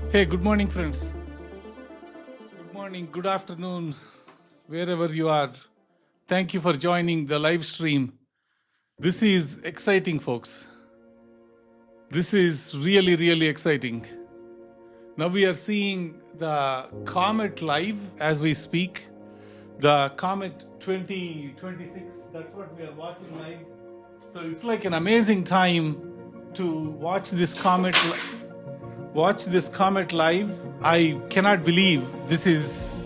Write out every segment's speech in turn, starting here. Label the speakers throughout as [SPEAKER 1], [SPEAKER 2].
[SPEAKER 1] Hey, good morning, friends. Good morning, good afternoon, wherever you are. Thank you for joining the live stream. This is exciting, folks. This is really, really exciting. Now we are seeing the comet live as we speak. The comet 2026, that's what we are watching live. So it's like an amazing time to watch this comet live. I cannot believe it's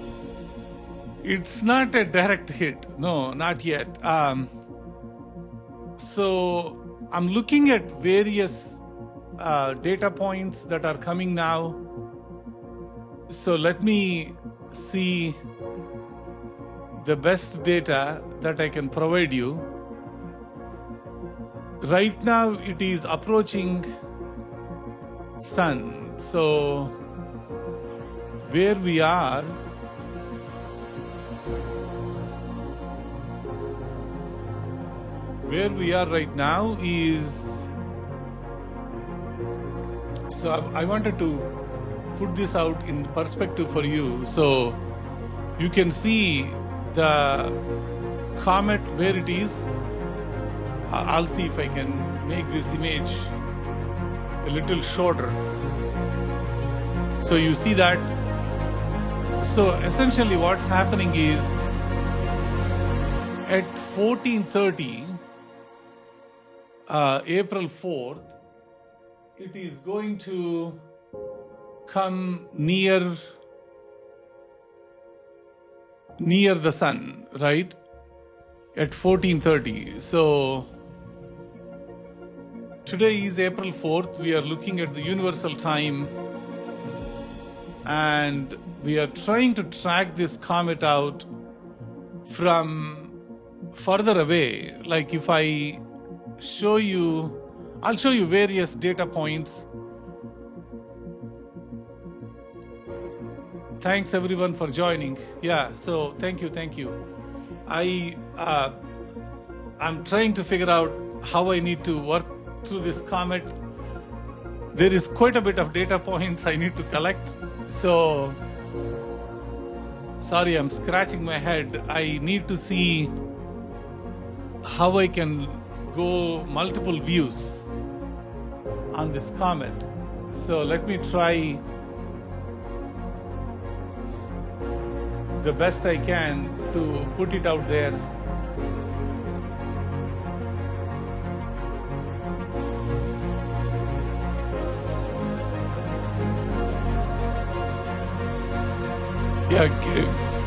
[SPEAKER 1] not a direct hit. No, not yet. So I'm looking at various data points that are coming now. So let me see the best data that I can provide you. Right now it is approaching Sun. So where we are right now is, so I wanted to put this out in perspective for you so you can see the comet where it is. I'll see if I can make this image a little shorter. So you see that. So essentially what's happening is at 14:30, April 4th, it is going to come near the sun, right? At 14:30. So today is April 4th. We are looking at the universal time and we are trying to track this comet out from further away. Like if I show you, I'll show you various data points. Thanks everyone for joining. Yeah, so thank you. I'm trying to figure out how I need to work through this comet. There is quite a bit of data points I need to collect. So, sorry, I'm scratching my head. I need to see how I can go multiple views on this comet. So let me try the best I can to put it out there. Yeah,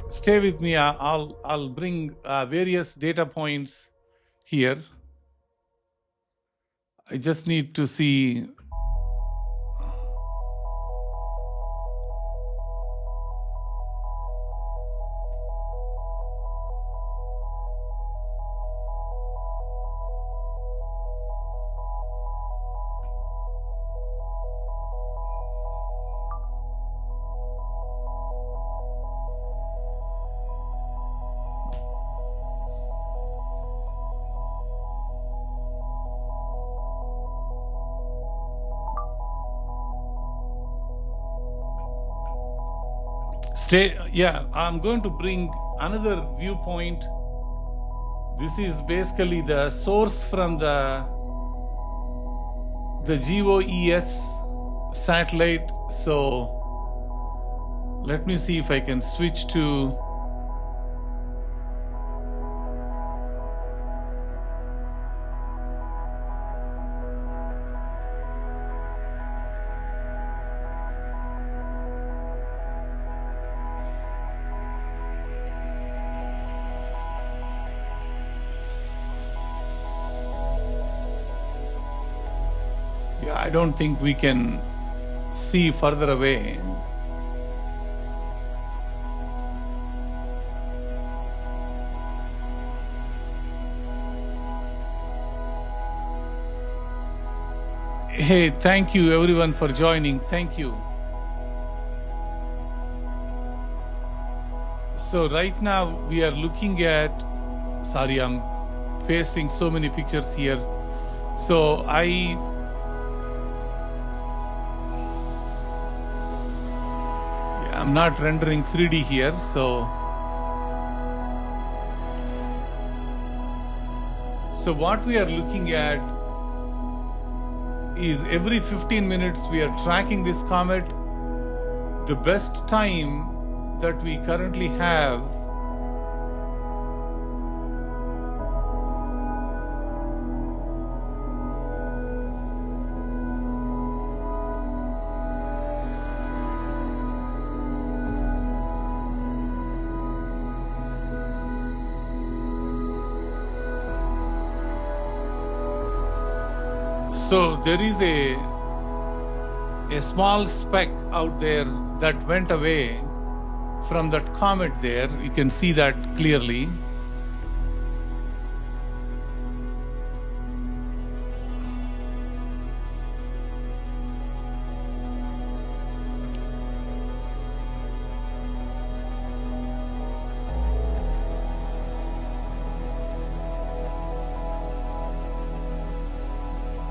[SPEAKER 1] stay with me. I'll bring various data points here. I just need to see. I'm going to bring another viewpoint. This is basically the source from the GOES satellite. So let me see if I can switch to I don't think we can see further away. Hey, thank you everyone for joining. Thank you. So right now we are looking at, sorry, I'm pasting so many pictures here. So I'm not rendering 3D here, so what we are looking at is every 15 minutes we are tracking this comet. The best time that we currently have so there is a small speck out there that went away from that comet there. You can see that clearly.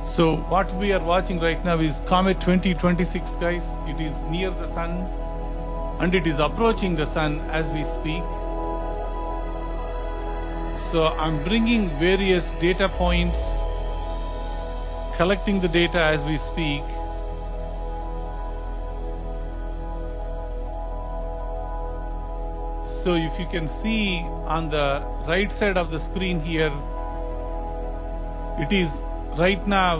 [SPEAKER 1] So what we are watching right now is Comet 2026, guys. It is near the sun and it is approaching the sun as we speak. So I'm bringing various data points, collecting the data as we speak. So if you can see on the right side of the screen here, it is right now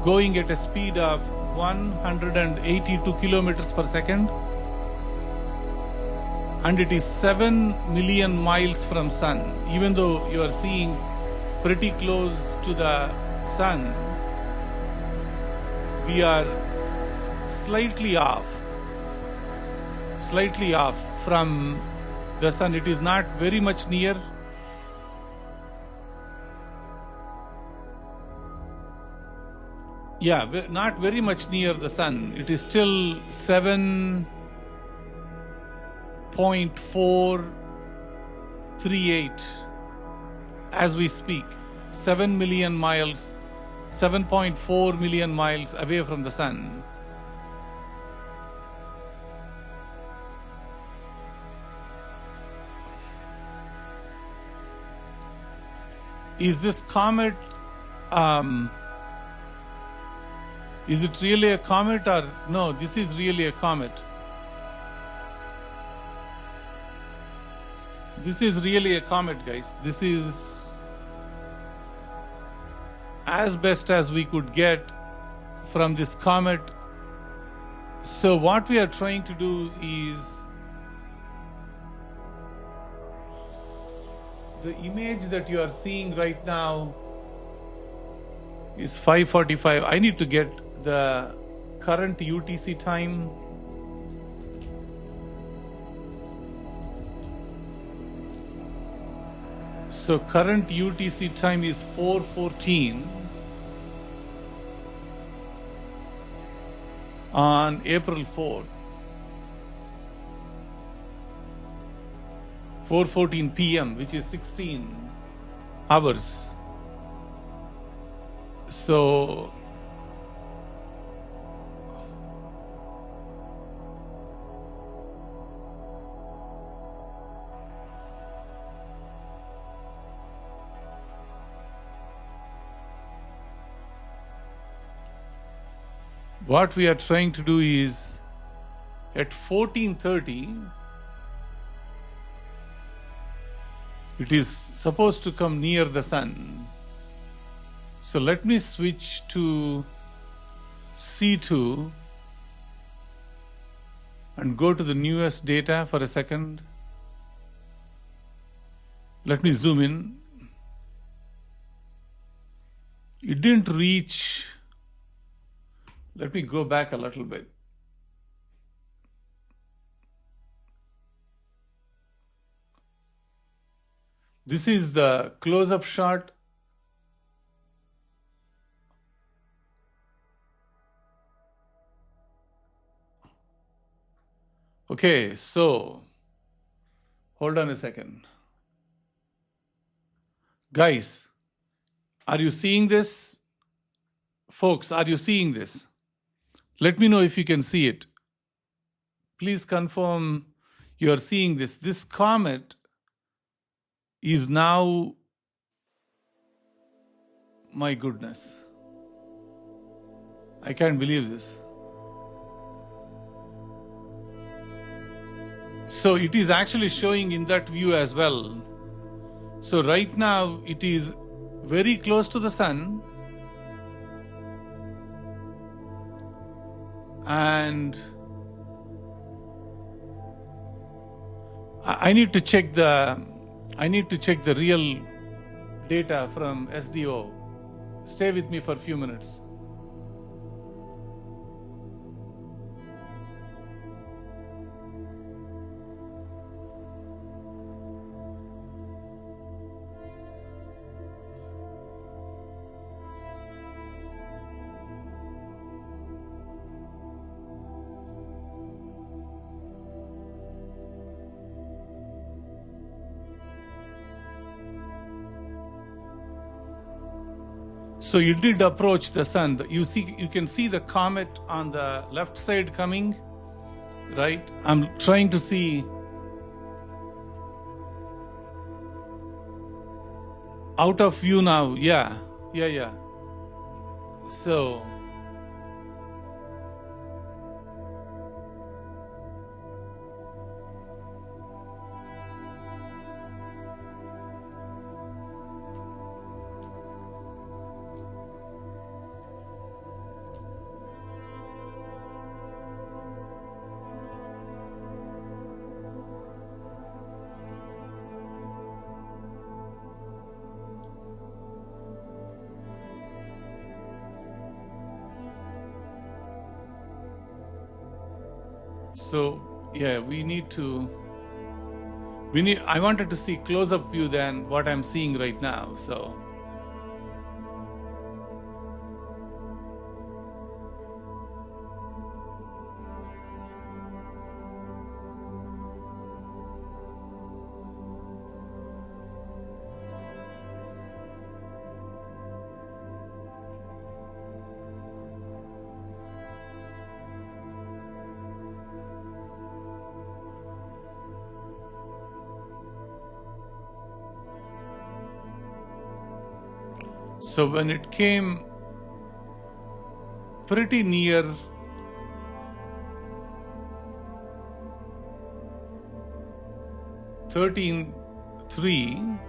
[SPEAKER 1] going at a speed of 182 kilometers per second, and it is 7 million miles from sun. Even though you are seeing pretty close to the sun, we are slightly off from the sun. It is not very much near. Yeah, not very much near the sun. It is still 7.438 as we speak. 7 million miles, 7.4 million miles away from the sun. Is this comet is it really a comet or no? This is really a comet. This is really a comet, guys. This is as best as we could get from this comet. So what we are trying to do is, the image that you are seeing right now is 5:45. I need to get the current UTC time. So current UTC time is 4:14 on April 4th. 4:14 p.m., which is 16 hours. So what we are trying to do is at 14:30, it is supposed to come near the sun. So let me switch to C2 and go to the newest data for a second. Let me zoom in. It didn't reach. Let me go back a little bit. This is the close-up shot. Okay, so hold on a second. Guys, are you seeing this? Folks, are you seeing this? Let me know if you can see it. please confirm you are seeing this. This comet is now, my goodness, I can't believe this. So it is actually showing in that view as well. So right now it is very close to the sun, and I need to check the real data from SDO. Stay with me for a few minutes. So you did approach the sun. You can see the comet on the left side coming, right? I'm trying to see out of view now. Yeah. So yeah, I wanted to see close-up view than what I'm seeing right now. So when it came pretty near (13.3),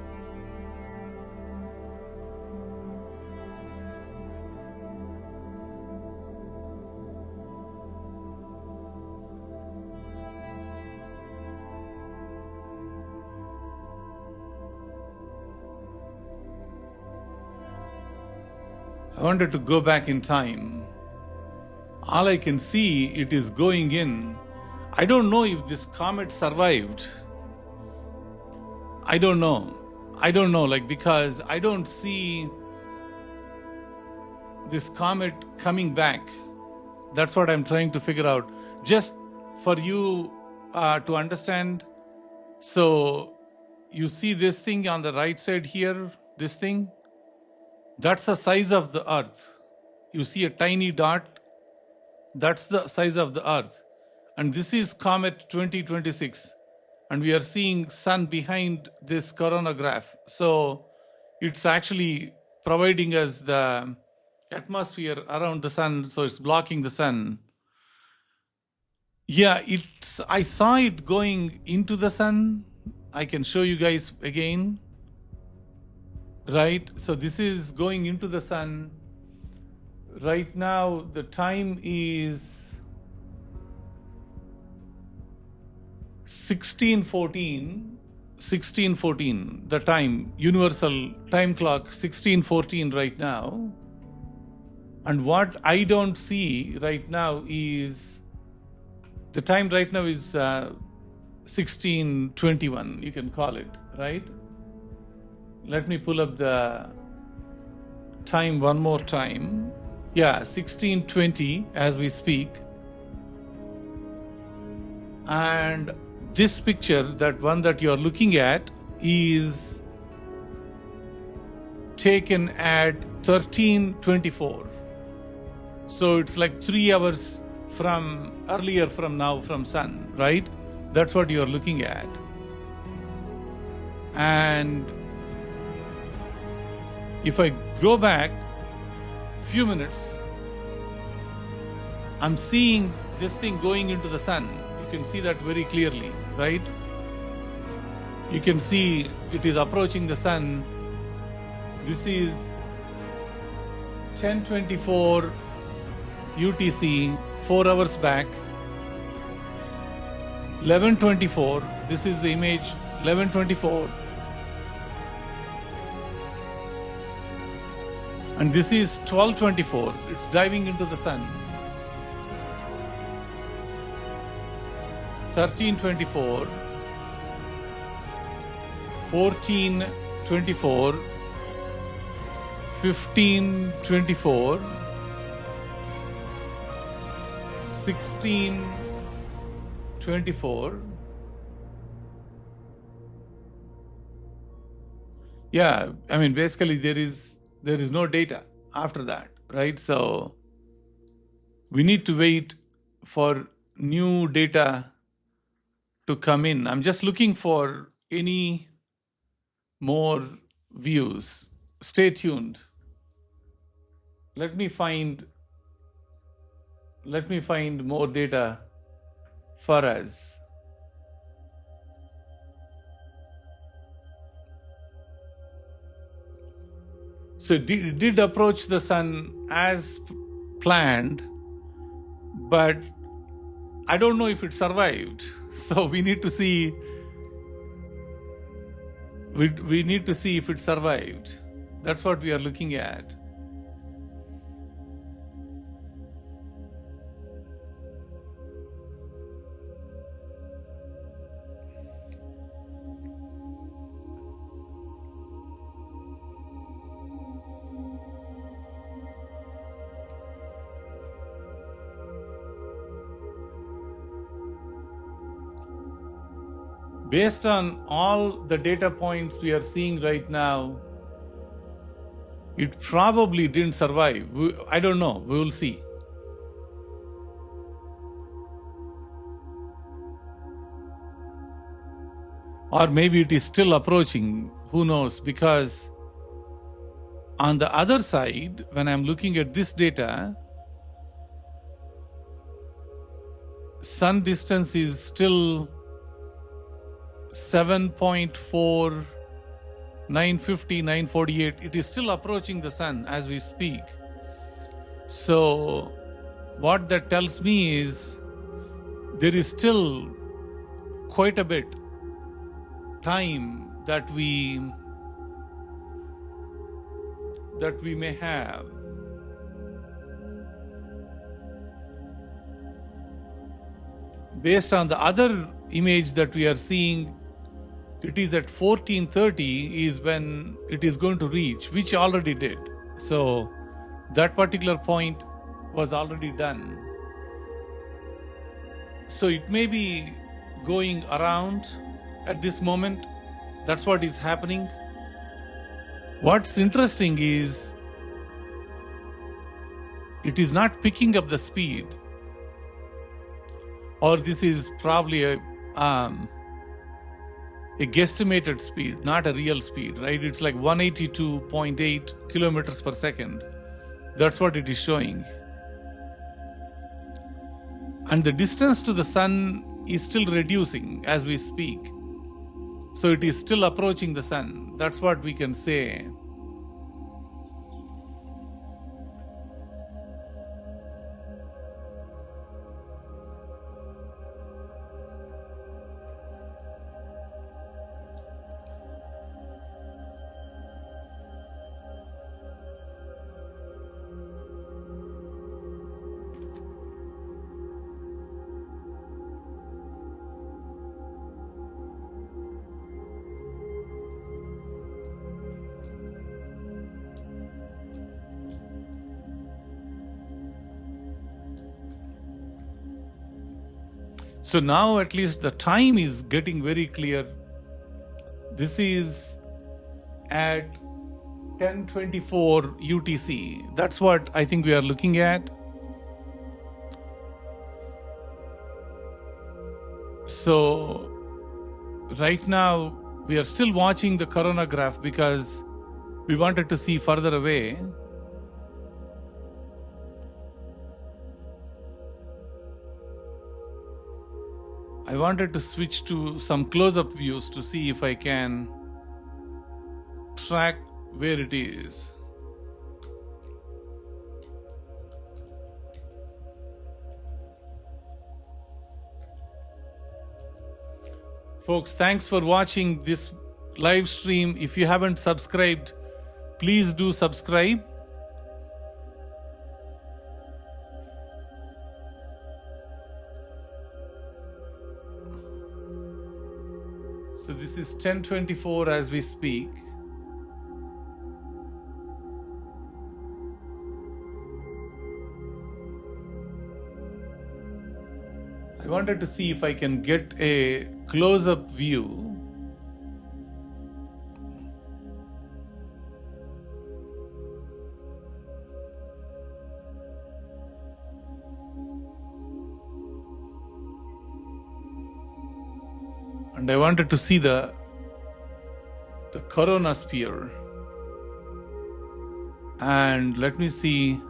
[SPEAKER 1] I wanted to go back in time. All I can see, it is going in. I don't know if this comet survived. I don't know, because I don't see this comet coming back. That's what I'm trying to figure out. Just for you to understand. So you see this thing on the right side here, this thing? That's the size of the Earth. You see a tiny dot? That's the size of the Earth. And this is Comet 2026. And we are seeing sun behind this coronagraph. So it's actually providing us the atmosphere around the sun, so it's blocking the sun. Yeah, I saw it going into the sun. I can show you guys again. Right, so this is going into the sun. Right now, the time is 16:14, the time, universal time clock, 16:14 right now. And what I don't see right now is, the time right now is 16:21, you can call it, right? Let me pull up the time one more time. Yeah, 16:20 as we speak. And this picture, that one that you're looking at, is taken at 13:24. So it's like 3 hours from earlier from sun, right? That's what you're looking at. And if I go back few minutes, I'm seeing this thing going into the sun. You can see that very clearly, right? You can see it is approaching the sun. This is 10:24 UTC, 4 hours back. 11:24, this is the image, 11:24. And this is 12:24, it's diving into the sun. 13:24, 14:24, 15:24, 16:24. Yeah, I mean, basically there is no data after that, right? So we need to wait for new data to come in. I'm just looking for any more views. Stay tuned. Let me find more data for us. So it did approach the sun as planned, but I don't know if it survived. So we need to see. We need to see if it survived. That's what we are looking at. Based on all the data points we are seeing right now, it probably didn't survive. I don't know. We will see. Or maybe it is still approaching. Who knows? Because on the other side, when I'm looking at this data, sun distance is still 7.4, 950, 948. It is still approaching the sun as we speak. So what that tells me is there is still quite a bit time that we may have. Based on the other image that we are seeing, it is at 14:30 is when it is going to reach, which already did. So that particular point was already done. So it may be going around at this moment. That's what is happening. What's interesting is it is not picking up the speed, or this is probably a guesstimated speed, not a real speed, right? It's like 182.8 kilometers per second. That's what it is showing. And the distance to the sun is still reducing as we speak. So it is still approaching the sun. That's what we can say. So now at least the time is getting very clear. This is at 10:24 UTC. That's what I think we are looking at. So right now we are still watching the coronagraph because we wanted to see further away. I wanted to switch to some close-up views to see if I can track where it is. Folks, thanks for watching this live stream. If you haven't subscribed, please do subscribe. So this is 10:24 as we speak. I wanted to see if I can get a close-up view. And I wanted to see the coronasphere. And let me see.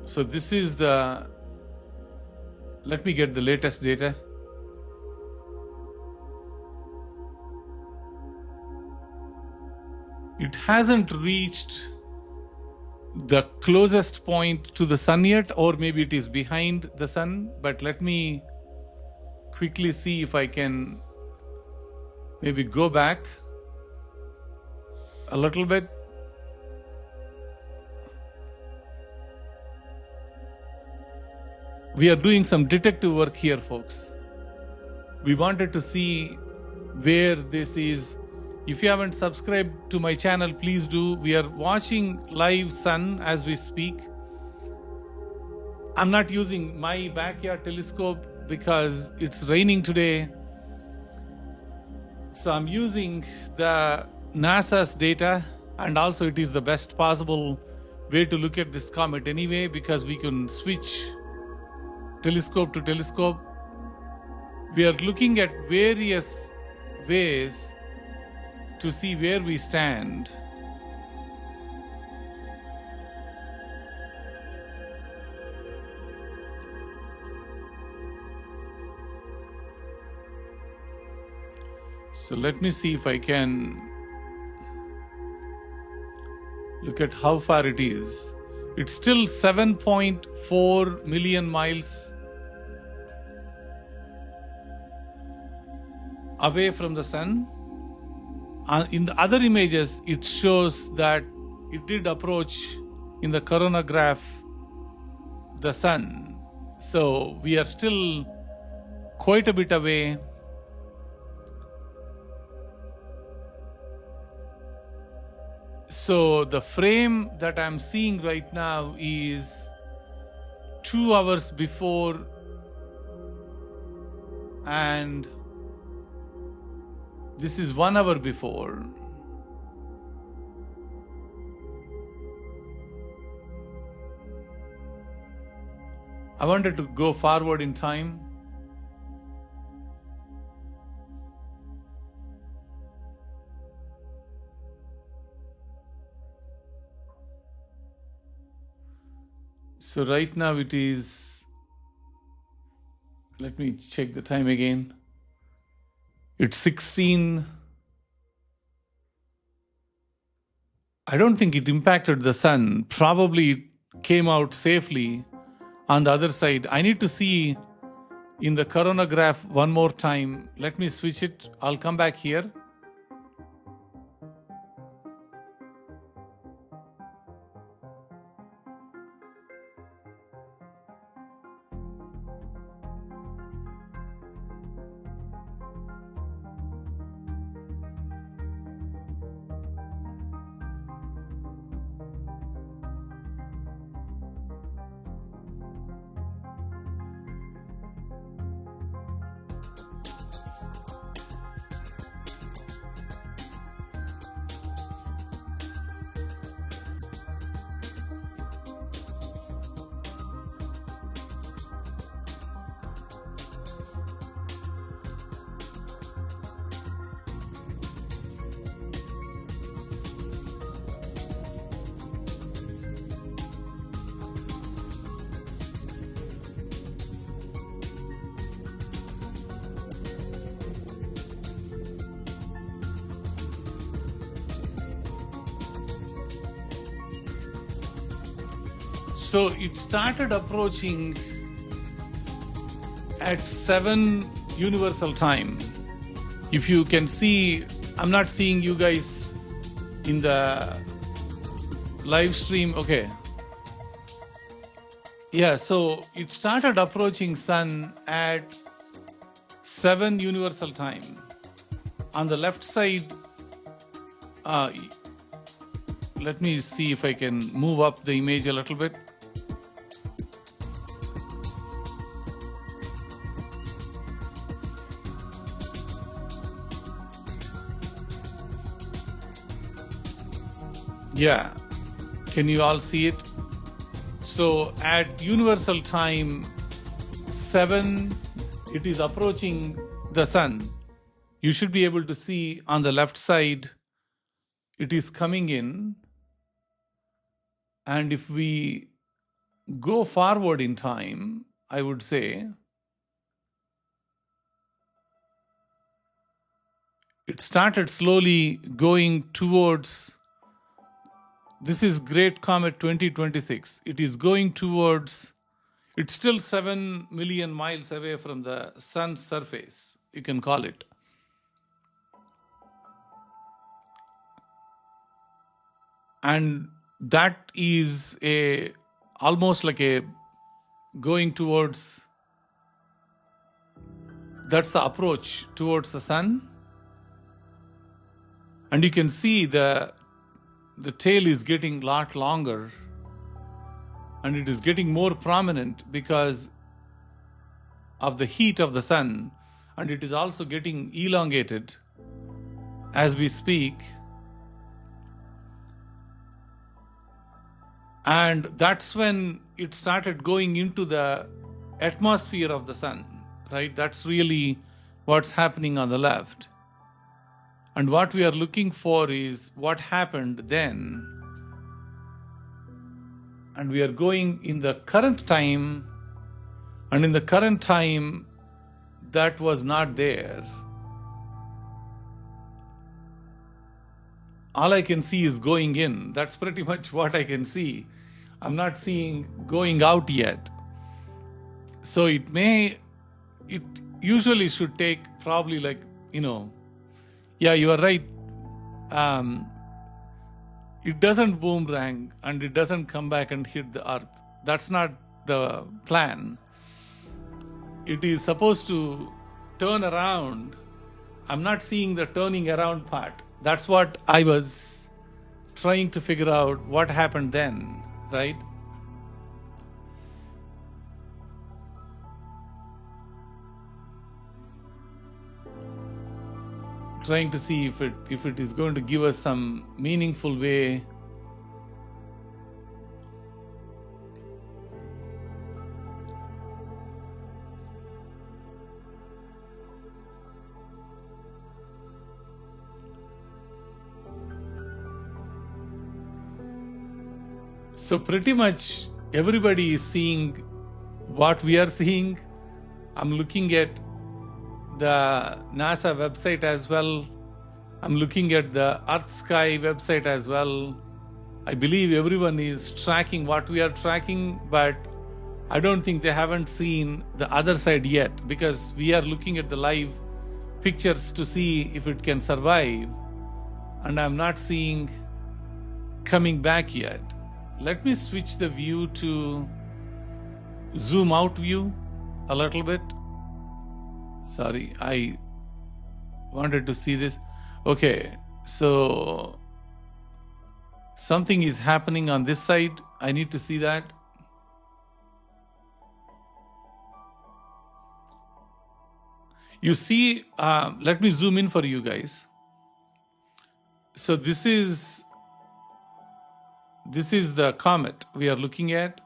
[SPEAKER 1] So this is the, let me get the latest data. It hasn't reached the closest point to the sun yet, or maybe it is behind the sun, but let me quickly see if I can maybe go back a little bit. We are doing some detective work here, folks. We wanted to see where this is. If you haven't subscribed to my channel, please do. We are watching live sun as we speak. I'm not using my backyard telescope because it's raining today. So I'm using the NASA's data, and also it is the best possible way to look at this comet anyway, because we can switch telescope to telescope. We are looking at various ways to see where we stand. So let me see if I can look at how far it is. It's still 7.4 million miles away from the sun. In the other images, it shows that it did approach in the coronagraph the sun. So we are still quite a bit away. So the frame that I'm seeing right now is 2 hours before and this is 1 hour before. I wanted to go forward in time. So right now it is, let me check the time again. It's 16. I don't think it impacted the sun. Probably it came out safely on the other side. I need to see in the coronagraph one more time. Let me switch it. I'll come back here. So it started approaching at 7 universal time. If you can see, I'm not seeing you guys in the live stream. Okay. Yeah, so it started approaching sun at 7 universal time. On the left side, let me see if I can move up the image a little bit. Yeah, can you all see it? So at universal time 7, it is approaching the sun. You should be able to see on the left side, it is coming in. And if we go forward in time, I would say, it started slowly going towards, this is Great Comet 2026. It is going towards, it's still 7 million miles away from the sun's surface, you can call it. And that is almost like a going towards, that's the approach towards the sun. And you can see the tail is getting a lot longer, and it is getting more prominent because of the heat of the sun, and it is also getting elongated as we speak. And that's when it started going into the atmosphere of the sun, right? That's really what's happening on the left. And what we are looking for is what happened then. And we are going in the current time, and in the current time, that was not there. All I can see is going in. That's pretty much what I can see. I'm not seeing going out yet. So it usually should take probably like, yeah, you are right. It doesn't boomerang and it doesn't come back and hit the earth. That's not the plan. It is supposed to turn around. I'm not seeing the turning around part. That's what I was trying to figure out what happened then, right? Trying to see if it is going to give us some meaningful way. So pretty much everybody is seeing what we are seeing. I'm looking at the NASA website as well. I'm looking at the Earth Sky website as well. I believe everyone is tracking what we are tracking, but I don't think they haven't seen the other side yet, because we are looking at the live pictures to see if it can survive, and I'm not seeing coming back yet. Let me switch the view to zoom out view a little bit. Sorry, I wanted to see this. Okay, so something is happening on this side. I need to see that. You see, let me zoom in for you guys. So this is the comet we are looking at.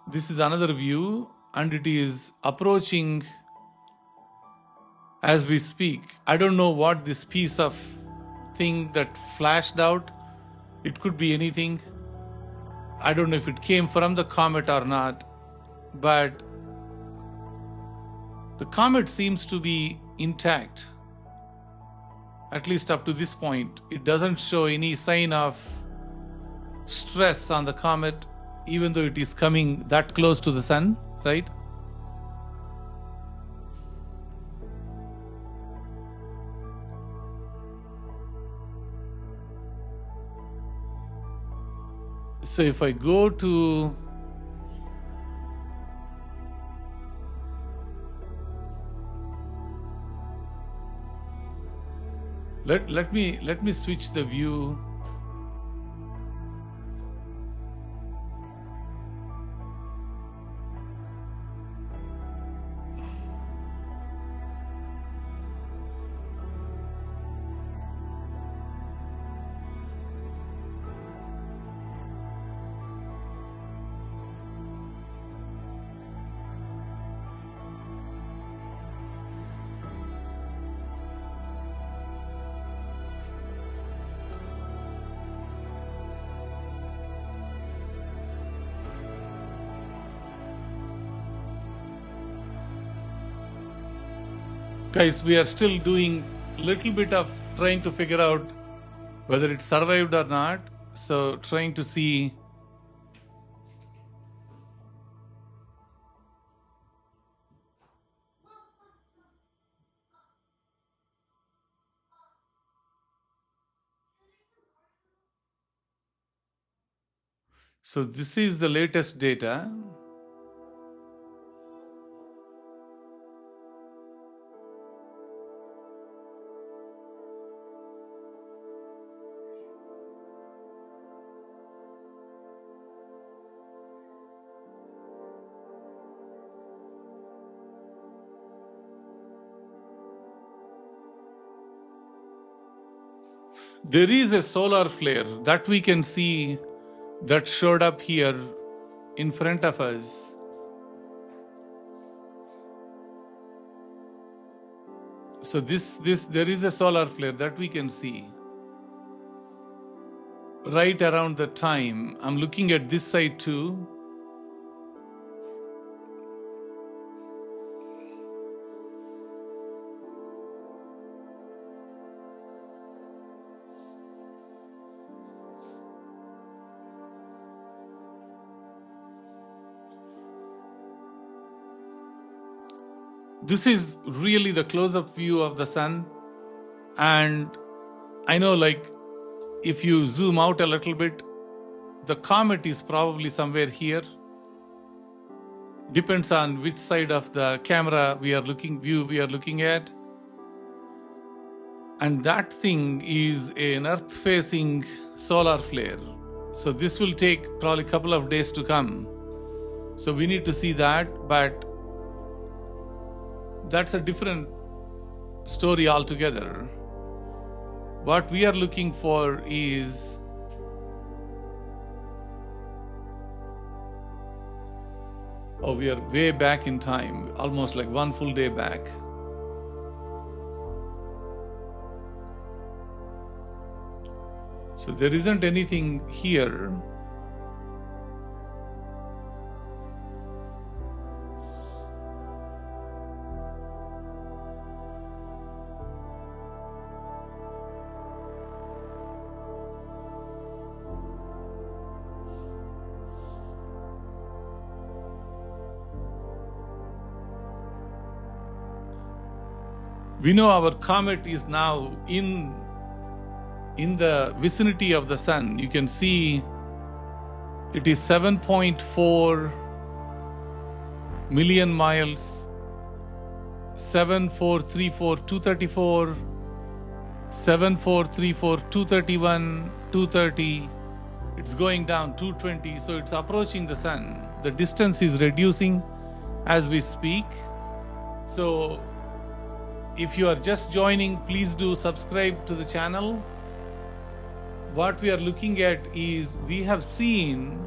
[SPEAKER 1] This is another view, and it is approaching as we speak. I don't know what this piece of thing that flashed out. It could be anything. I don't know if it came from the comet or not, but the comet seems to be intact, at least up to this point. It doesn't show any sign of stress on the comet. even though it is coming that close to the sun, right? So if I go to let me switch the view. Guys, we are still doing a little bit of trying to figure out whether it survived or not. So trying to see. So this is the latest data. There is a solar flare that we can see that showed up here in front of us. So there is a solar flare that we can see right around the time. I'm looking at this side too. This is really the close-up view of the sun. And I know, like, if you zoom out a little bit, the comet is probably somewhere here. Depends on which side of the camera we are looking at. And that thing is an Earth-facing solar flare. So this will take probably a couple of days to come. So we need to see that, but that's a different story altogether. What we are looking for is we are way back in time, almost like one full day back. So there isn't anything here. We know our comet is now in the vicinity of the sun. You can see it is 7.4 million miles, 7,434, 234, 7,434, 231, 230. It's going down 220, so it's approaching the sun. The distance is reducing as we speak. So if you are just joining, please do subscribe to the channel. What we are looking at is we have seen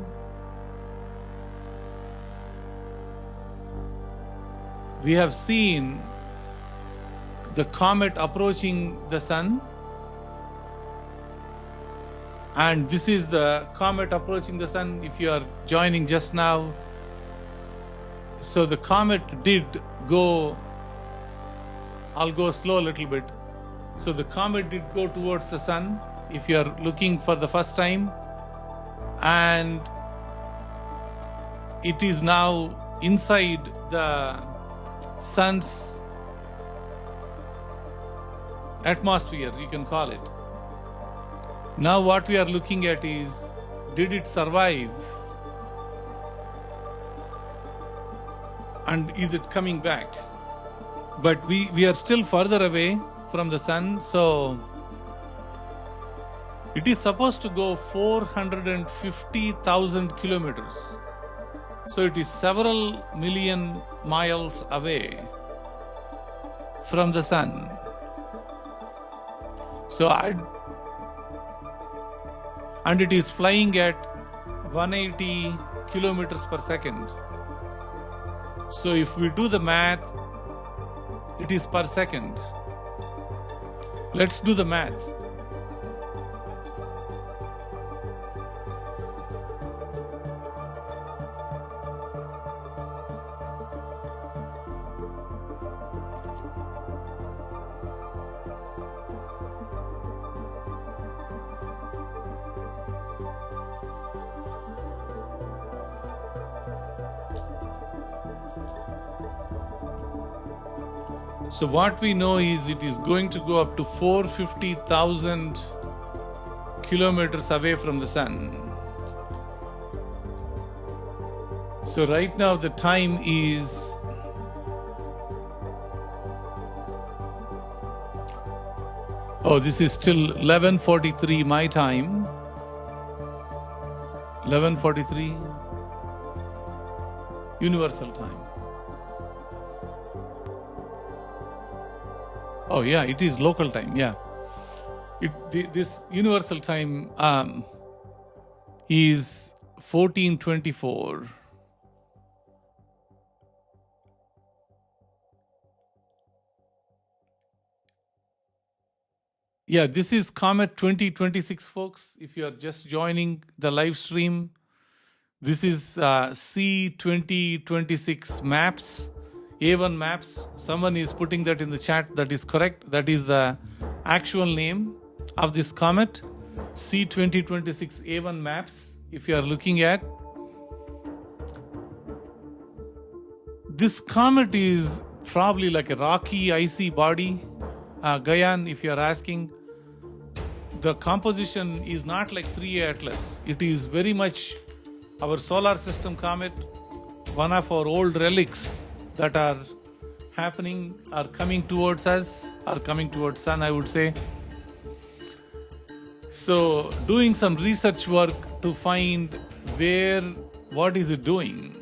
[SPEAKER 1] the comet approaching the sun, and this is the comet approaching the sun if you are joining just now. So the comet did go, I'll go slow a little bit. So the comet did go towards the sun if you are looking for the first time, and it is now inside the sun's atmosphere, you can call it. Now what we are looking at is, did it survive? And is it coming back? But we are still further away from the sun, so it is supposed to go 450,000 kilometers. So it is several million miles away from the sun. And it is flying at 180 kilometers per second. So if we do the math, it is per second. Let's do the math. So what we know is it is going to go up to 450,000 kilometers away from the sun. So right now the time is this is still 11:43 my time. 11:43 universal time. Oh yeah, it is local time. Yeah, this universal time is 14:24. Yeah, this is Comet 2026, folks. If you are just joining the live stream, this is C2026 maps. A1 maps. Someone is putting that in the chat. That is correct. That is the actual name of this comet. C2026 A1 maps. If you are looking at this comet, is probably like a rocky, icy body. Gayan, if you are asking, the composition is not like 3A Atlas. It is very much our solar system comet, one of our old relics that are coming towards us, are coming towards sun, I would say. So doing some research work to find what is it doing.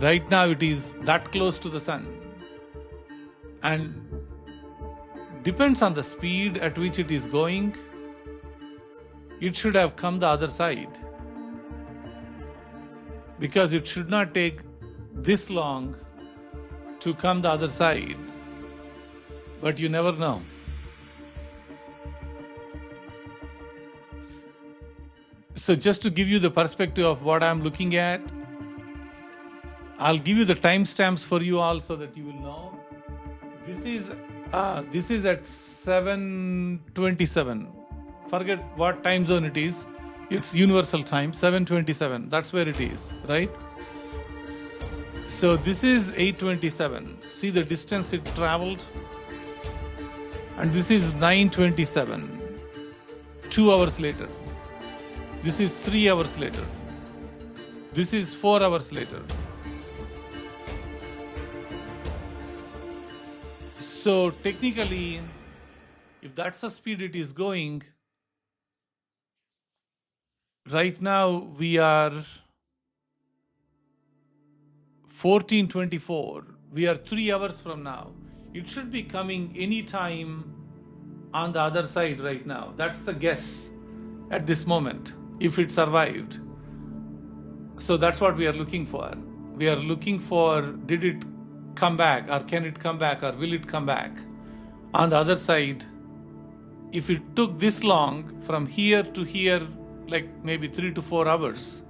[SPEAKER 1] Right now it is that close to the sun, and depends on the speed at which it is going. It should have come the other side, because it should not take this long to come the other side, but you never know. So just to give you the perspective of what I'm looking at, I'll give you the timestamps for you all so that you will know. This is at 7:27. Forget what time zone it is. It's universal time, 7:27. That's where it is, right? So this is 8:27. See the distance it traveled? And this is 9:27. 2 hours later. This is 3 hours later. This is 4 hours later. So technically, if that's the speed it is going, right now we are 14:24. We are 3 hours from now. It should be coming any time on the other side right now. That's the guess at this moment, if it survived. So that's what we are looking for. We are looking for, did it come back, or can it come back, or will it come back? On the other side, if it took this long from here to here, like maybe 3 to 4 hours,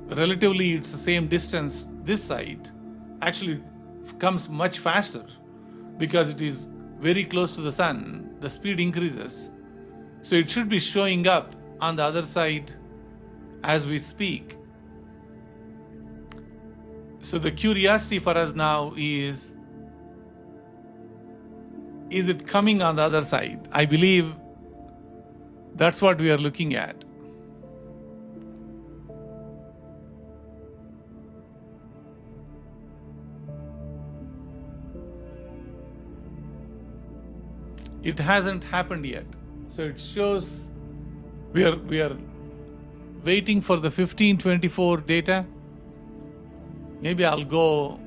[SPEAKER 1] relatively it's the same distance this side, actually comes much faster because it is very close to the sun. The speed increases. So it should be showing up on the other side as we speak. So the curiosity for us now is it coming on the other side? I believe that's what we are looking at. It hasn't happened yet. So it shows we are waiting for the 1524 data. Maybe I'll go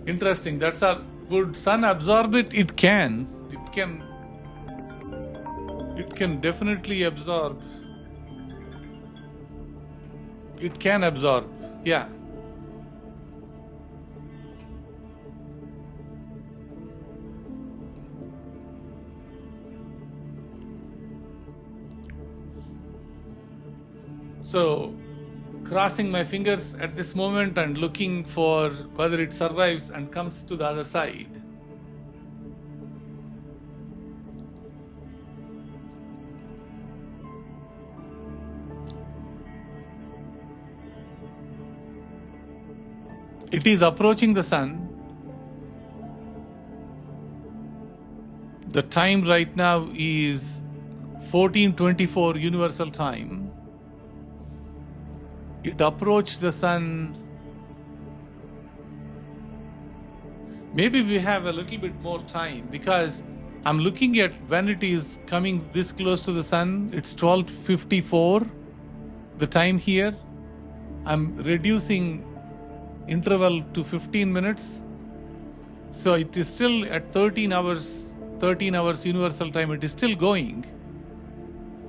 [SPEAKER 1] Interesting. That's all. Would sun absorb it? It can. It can definitely absorb. It can absorb. Yeah. So, crossing my fingers at this moment and looking for whether it survives and comes to the other side. It is approaching the sun. The time right now is 14:24 universal time. It approached the sun. Maybe we have a little bit more time because I'm looking at when it is coming this close to the sun. It's 12:54, the time here. I'm reducing interval to 15 minutes. So it is still at 13 hours universal time. It is still going.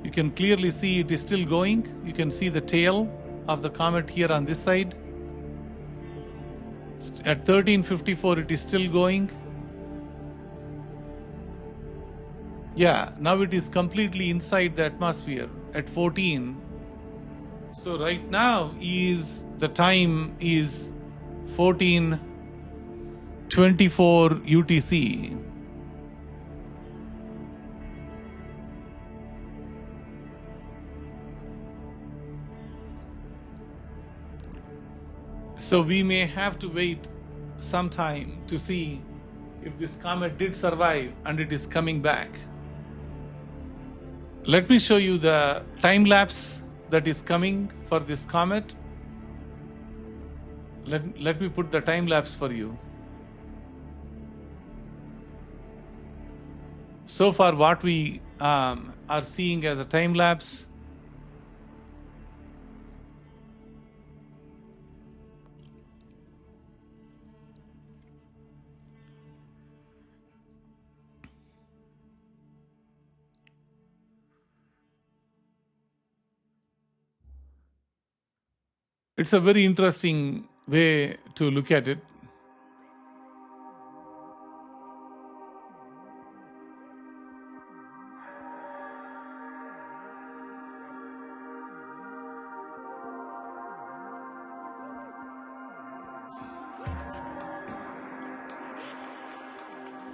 [SPEAKER 1] You can clearly see it is still going. You can see the tail of the comet here on this side. At 13:54 it is still going. Yeah, now it is completely inside the atmosphere at 14. So right now the time is 14:24 UTC. So we may have to wait some time to see if this comet did survive and it is coming back. Let me show you the time lapse that is coming for this comet. Let me put the time lapse for you. So far what we are seeing as a time lapse, it's a very interesting way to look at it.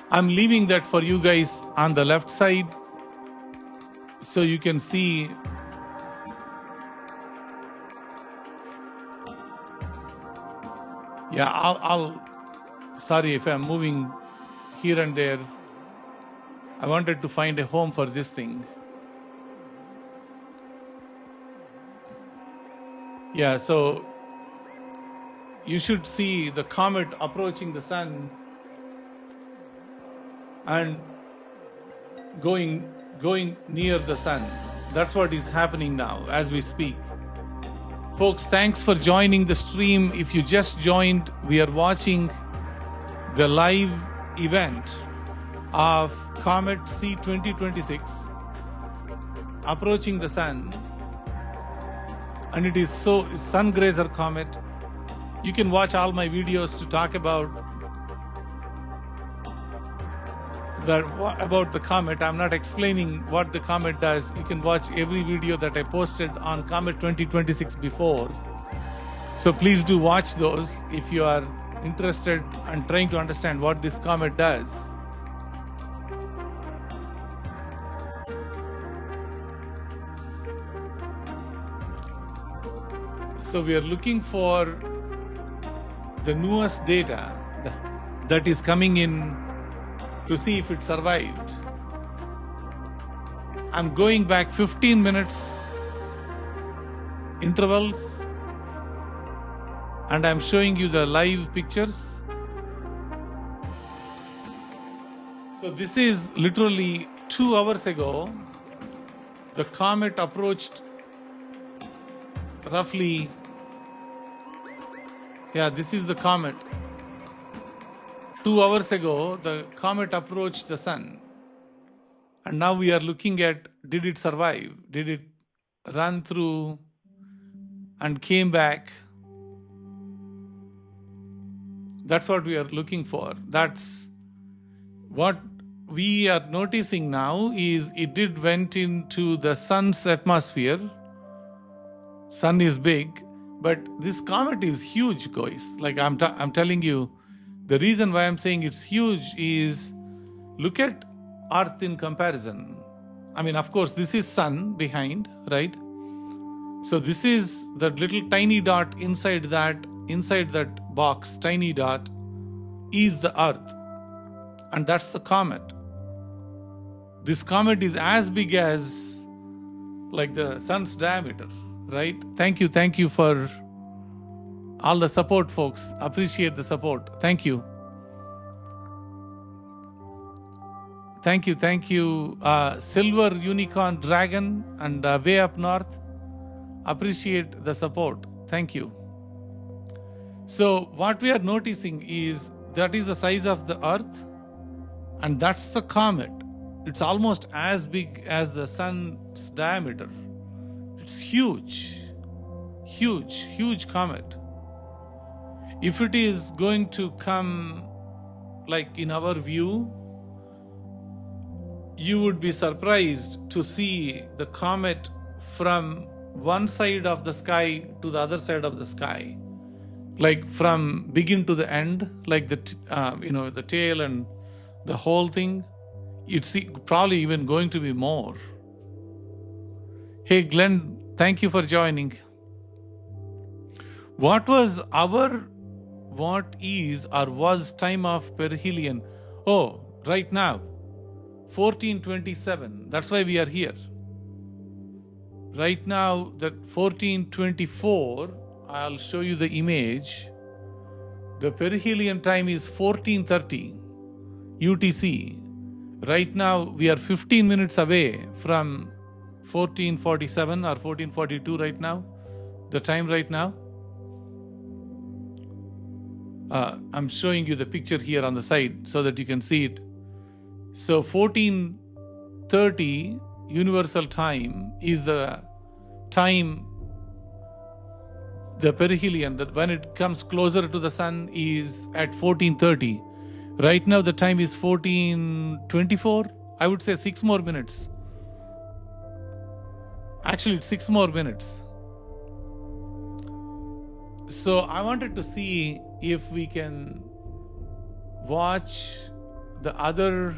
[SPEAKER 1] I'm leaving that for you guys on the left side so you can see. Yeah, I'll sorry if I'm moving here and there. I wanted to find a home for this thing. Yeah, so you should see the comet approaching the sun and going near the sun. That's what is happening now as we speak. Folks, thanks for joining the stream. If you just joined, we are watching the live event of Comet C2026 approaching the sun. And it is sun grazer comet. You can watch all my videos to talk about about the comet. I'm not explaining what the comet does. You can watch every video that I posted on Comet 2026 before. So please do watch those if you are interested and trying to understand what this comet does. So we are looking for the newest data that is coming in to see if it survived. I'm going back 15 minutes intervals, and I'm showing you the live pictures. So this is literally 2 hours ago. The comet approached roughly, this is the comet. 2 hours ago, the comet approached the sun. And now we are looking at, did it survive? Did it run through and came back? That's what we are looking for. That's what we are noticing now is it went into the sun's atmosphere. Sun is big, but this comet is huge, guys. Like I'm telling you, the reason why I'm saying it's huge is look at Earth in comparison. I mean, of course, this is sun behind, right? So this is that little tiny dot inside that box, tiny dot, is the Earth. And that's the comet. This comet is as big as like the sun's diameter, right? Thank you for all the support, folks. Appreciate the support. Thank you. Silver Unicorn Dragon and Way Up North. Appreciate the support. Thank you. So what we are noticing is that is the size of the Earth, and that's the comet. It's almost as big as the sun's diameter. It's huge comet. If it is going to come like in our view, you would be surprised to see the comet from one side of the sky to the other side of the sky, like from begin to the end, like the tail and the whole thing. It's probably even going to be more. Hey Glenn, thank you for joining. What is or was time of perihelion? Oh, right now 1427. That's why we are here. Right now, that 1424, I'll show you the image. The perihelion time is 1430 UTC. Right now, we are 15 minutes away from 1447 or 1442 right now, the time right now. I'm showing you the picture here on the side so that you can see it. So 1430 universal time is the time, the perihelion, that when it comes closer to the sun is at 1430. Right now the time is 1424. I would say 6 more minutes. Actually, it's 6 more minutes. So I wanted to see if we can watch the other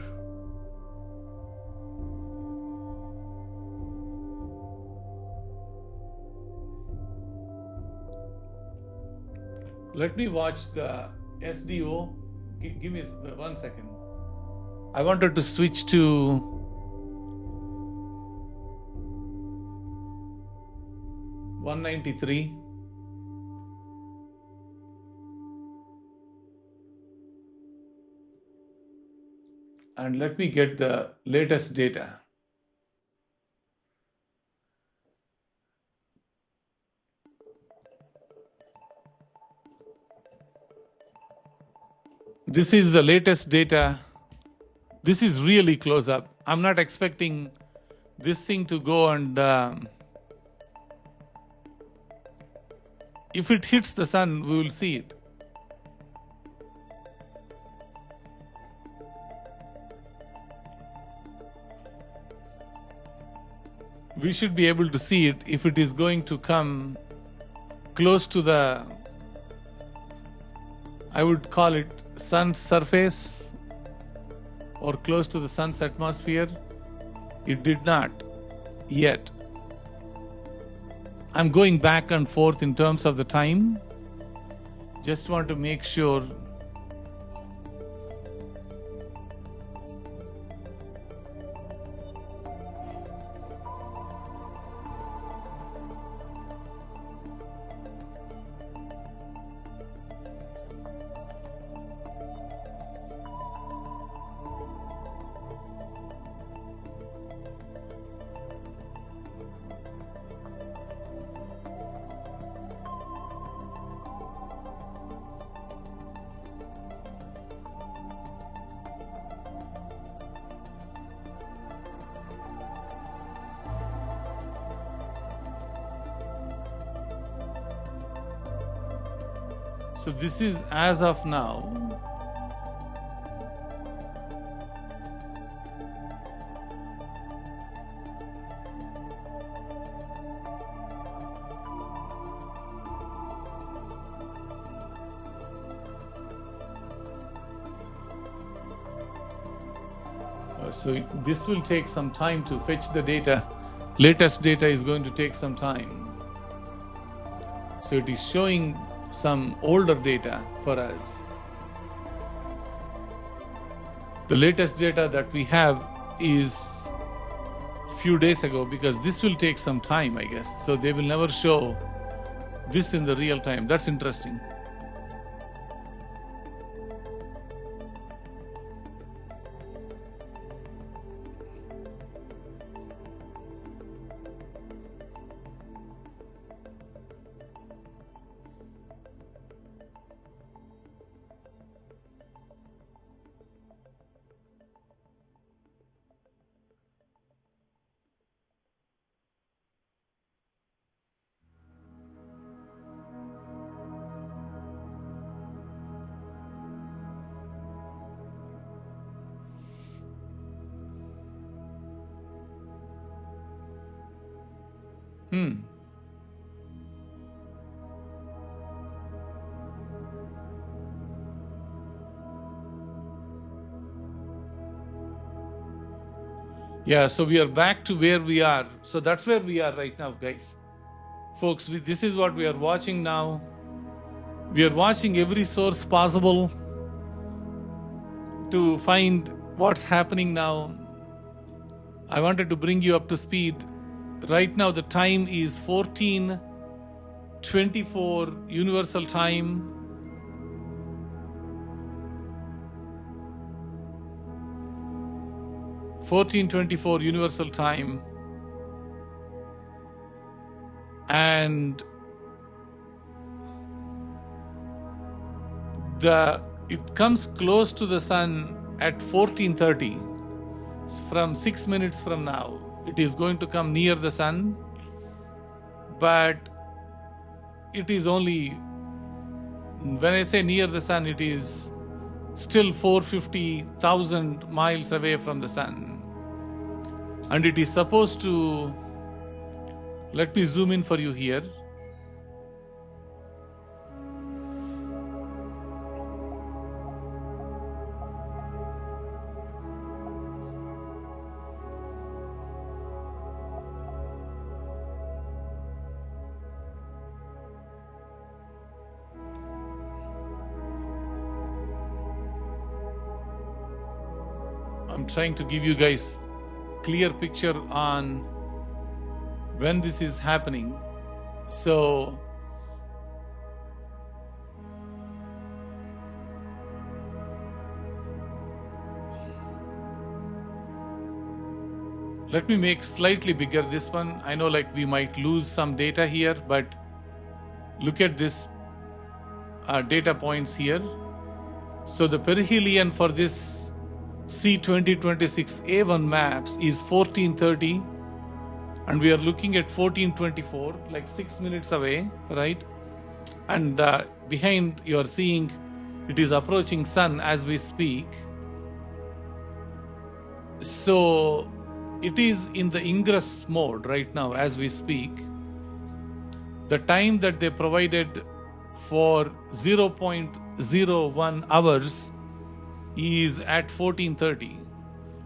[SPEAKER 1] let me watch the SDO. Give me 1 second. I wanted to switch to (193). And let me get the latest data. This is the latest data. This is really close up. I'm not expecting this thing to go and if it hits the sun, we will see it. we should be able to see it if it is going to come close to the, I would call it sun's surface or close to the sun's atmosphere. It did not yet. I'm going back and forth in terms of the time. Just want to make sure. So this is as of now. So this will take some time to fetch the data. Latest data is going to take some time. So it is showing some older data for us. The latest data that we have is a few days ago, because this will take some time, I guess. So they will never show this in the real time. That's interesting. Yeah, so we are back to where we are. So that's where we are right now, guys. Folks, this is what we are watching now. We are watching every source possible to find what's happening now. I wanted to bring you up to speed. Right now the time is 14:24 Universal Time. Universal Time. And it comes close to the sun at 14:30. From 6 minutes from now, it is going to come near the sun, but it is only, when I say near the sun, it is still 450,000 miles away from the sun. And it is supposed to, let me zoom in for you here. I'm trying to give you guys clear picture on when this is happening. So let me make slightly bigger this one. I know like we might lose some data here, but look at this data points here. So the perihelion for this C2026A1 maps is 14:30, and we are looking at 14:24, like 6 minutes away, right? And behind you are seeing it is approaching sun as we speak. So it is in the ingress mode right now as we speak. The time that they provided for 0.01 hours is at 14:30,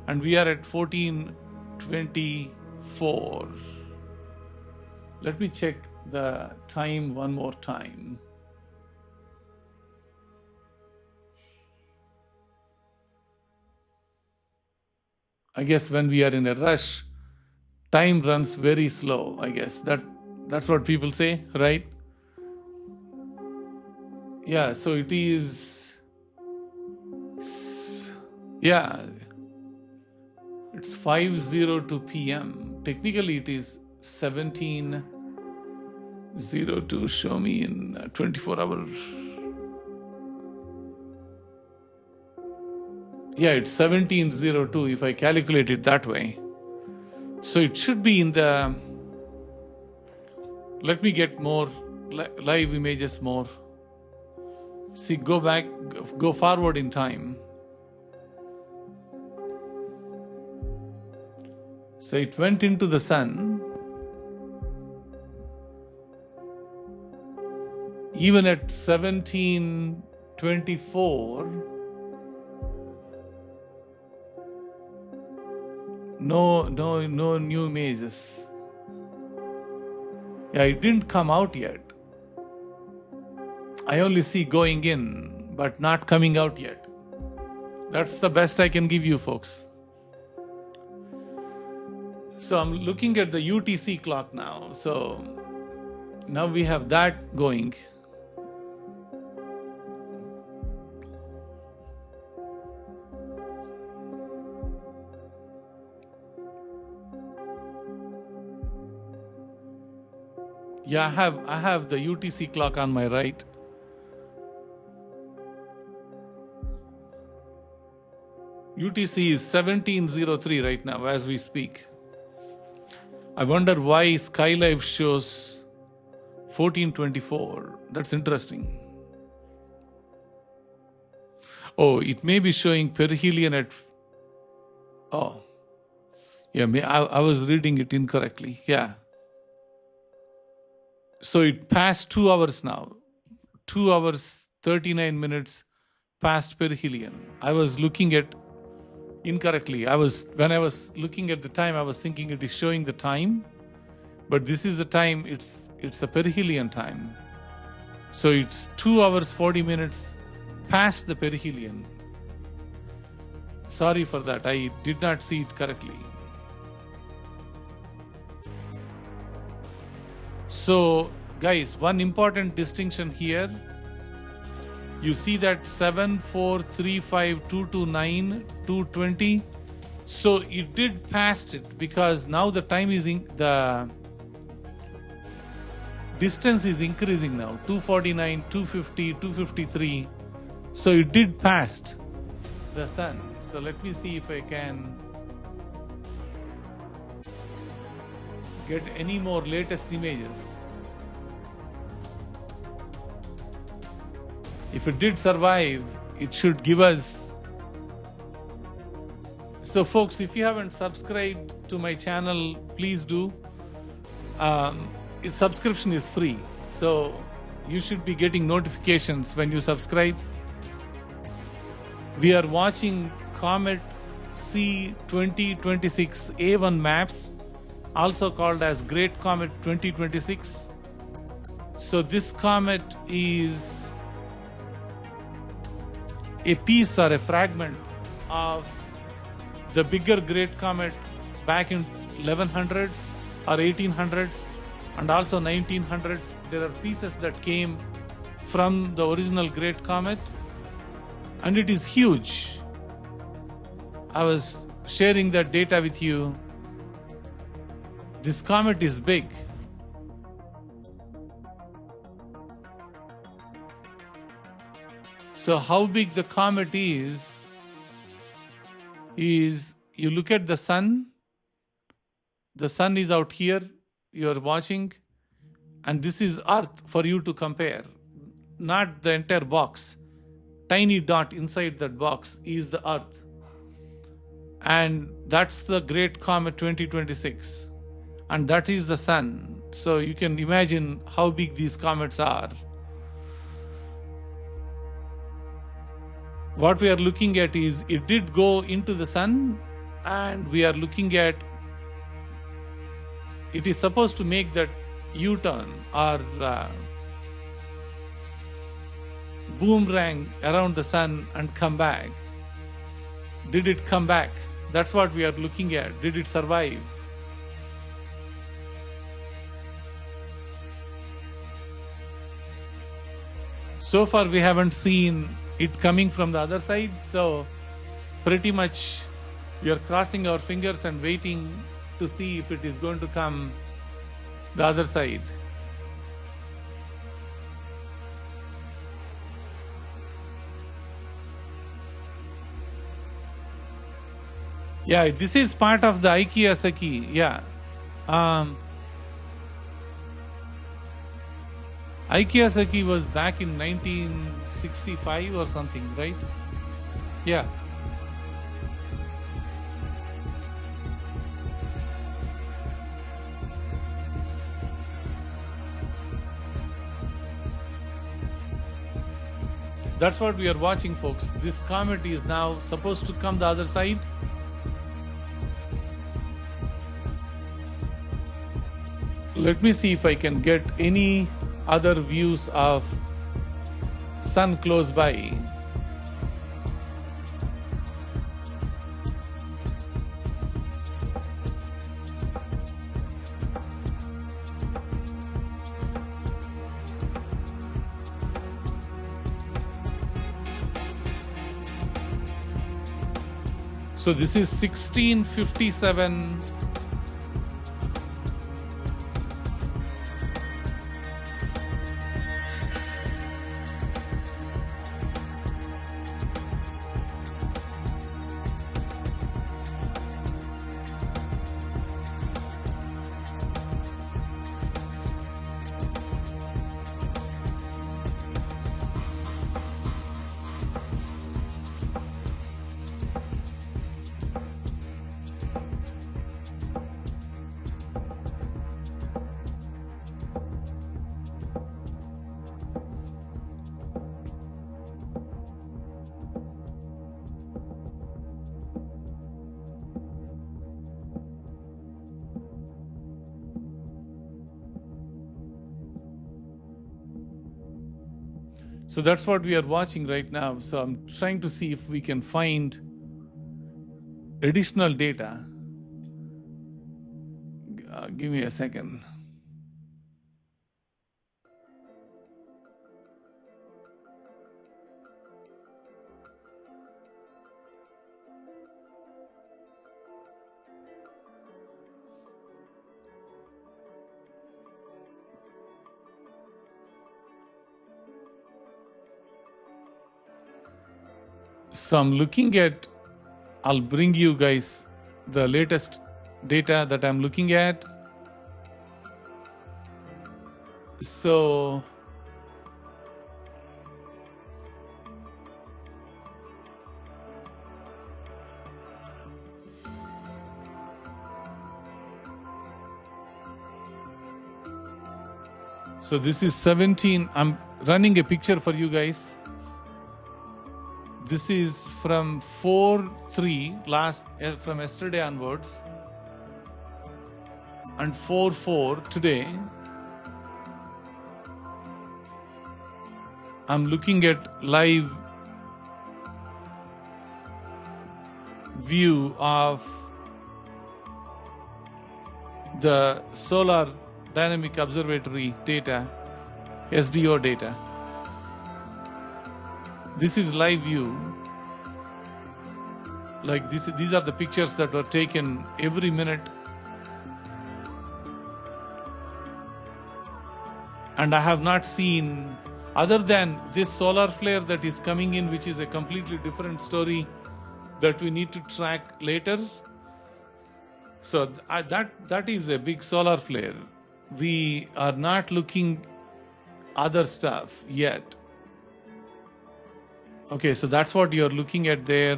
[SPEAKER 1] and we are at 14:24. Let me check the time one more time. I guess when we are in a rush, time runs very slow. I guess that's what people say, right? Yeah, so it is, yeah, it's 5:02 p.m. Technically it is 17:02. Show me in 24 hours. Yeah, it's 17:02 if I calculate it that way. So it should be in the, let me get more live images more. See, go back, go forward in time. So it went into the sun. Even at 17:24, no new images. Yeah, it didn't come out yet. I only see going in, but not coming out yet. That's the best I can give you, folks. So I'm looking at the UTC clock now. So now we have that going. Yeah, I have the UTC clock on my right. UTC is 17:03 right now as we speak. I wonder why SkyLive shows 14:24. That's interesting. Oh, it may be showing perihelion at, oh, yeah, I was reading it incorrectly. Yeah. So it passed 2 hours now. 2 hours, 39 minutes past perihelion. I was looking at incorrectly. When I was looking at the time, I was thinking it is showing the time, but this is the time, it's the perihelion time. So it's 2 hours, 40 minutes past the perihelion. Sorry for that. I did not see it correctly. So, guys, one important distinction here. You see that 7, 4, 3, 5, 2, 2, 9, 220. So it did past it because now the time is the distance is increasing now. 249, 250, 253. So it did past the sun. So let me see if I can get any more latest images. If it did survive, it should give us. So folks, if you haven't subscribed to my channel, please do. Its subscription is free. So you should be getting notifications when you subscribe. We are watching Comet C2026 A1 maps, also called as Great Comet 2026. So this comet is a piece or a fragment of the bigger Great Comet back in 1100s or 1800s and also 1900s. There are pieces that came from the original Great Comet, and it is huge. I was sharing that data with you. This comet is big. So how big the comet is you look at the sun. The sun is out here, you are watching, and this is Earth for you to compare, not the entire box. Tiny dot inside that box is the Earth. and that's the Great Comet 2026, and that is the sun. So you can imagine how big these comets are. What we are looking at is it did go into the sun, and we are looking at it is supposed to make that U-turn or boomerang around the sun and come back. Did it come back? That's what we are looking at. Did it survive? So far we haven't seen it coming from the other side, so pretty much we are crossing our fingers and waiting to see if it is going to come the other side. Yeah, this is part of the Ikea-Saki. Yeah. Ikea-Saki was back in 1965 or something, right? Yeah. That's what we are watching, folks. This comet is now supposed to come the other side. Let me see if I can get any other views of sun close by. So this is 1657. So that's what we are watching right now. So I'm trying to see if we can find additional data. Give me a second. So I'm looking at, I'll bring you guys the latest data that I'm looking at. So this is 17. I'm running a picture for you guys. This is from 4/3 from yesterday onwards, and 4/4 today. I'm looking at live view of the Solar Dynamic Observatory data, SDO data. This is live view. Like these are the pictures that were taken every minute. And I have not seen, other than this solar flare that is coming in, which is a completely different story that we need to track later. So that is a big solar flare. We are not looking other stuff yet. Okay, so that's what you're looking at there.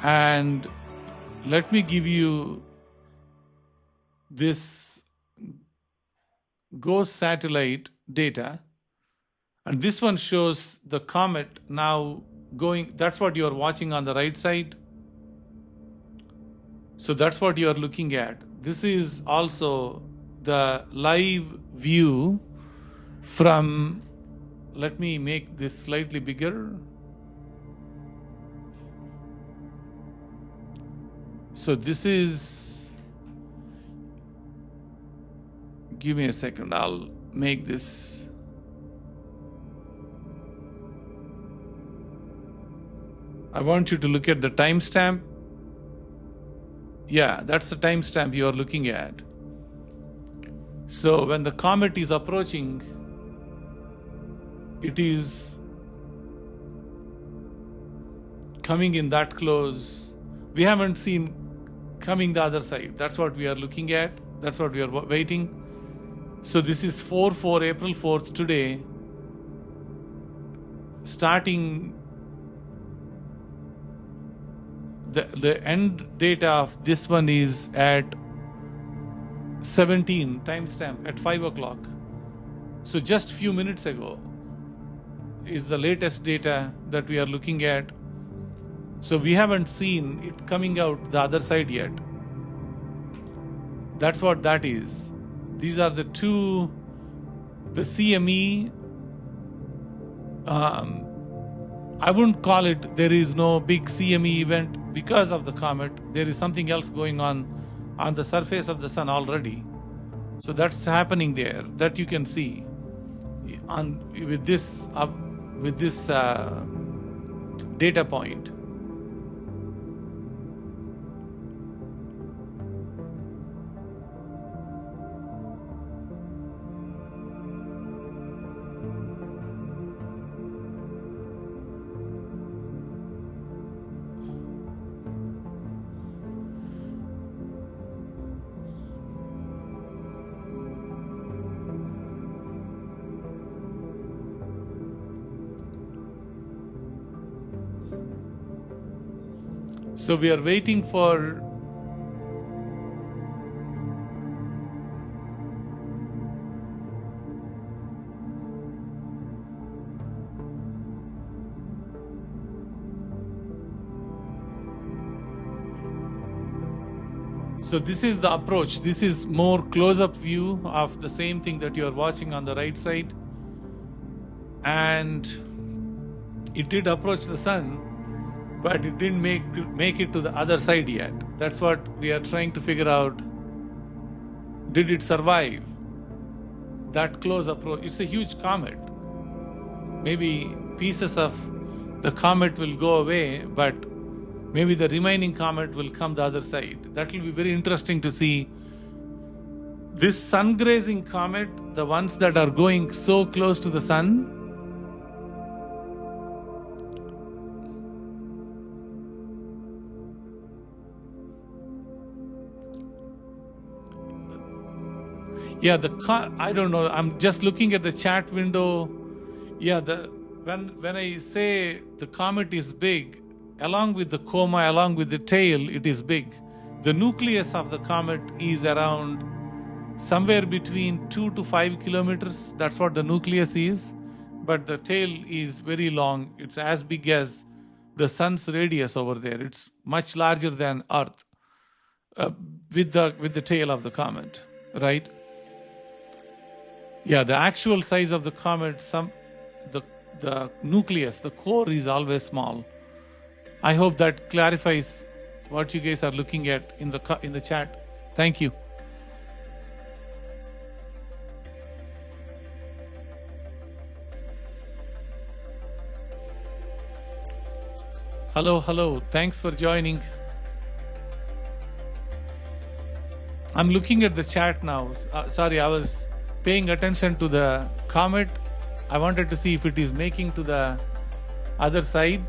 [SPEAKER 1] And let me give you this ghost satellite data. And this one shows the comet now going, that's what you're watching on the right side. So that's what you're looking at. This is also the live view from, let me make this slightly bigger. So this is, give me a second, I'll make this. I want you to look at the timestamp. Yeah, that's the timestamp you are looking at. So when the comet is approaching, it is coming in that close. We haven't seen coming the other side. That's what we are looking at. That's what we are waiting. So this is April 4th today. Starting the end data of this one is at 17 timestamp at 5 o'clock. So just few minutes ago is the latest data that we are looking at. So we haven't seen it coming out the other side yet. That's what that is. These are the two, the CME. I wouldn't call it, there is no big CME event because of the comet. There is something else going on the surface of the sun already. So that's happening there, that you can see with this data point. So we are waiting for so this is the approach. This is more close-up view of the same thing that you are watching on the right side. And it did approach the sun, but it didn't make it to the other side yet. That's what we are trying to figure out. Did it survive that close approach? It's a huge comet. Maybe pieces of the comet will go away, but maybe the remaining comet will come the other side. That will be very interesting to see. This sun-grazing comet, the ones that are going so close to the sun, yeah, I don't know. I'm just looking at the chat window. Yeah, when I say the comet is big, along with the coma, along with the tail, it is big. The nucleus of the comet is around somewhere between 2 to 5 kilometers. That's what the nucleus is. But the tail is very long. It's as big as the sun's radius over there. It's much larger than Earth with the tail of the comet, right? Yeah, the actual size of the comet, the nucleus, the core is always small. I hope that clarifies what you guys are looking at in the chat. Thank you. Hello. Thanks for joining. I'm looking at the chat now. Sorry, I was paying attention to the comet. I wanted to see if it is making to the other side.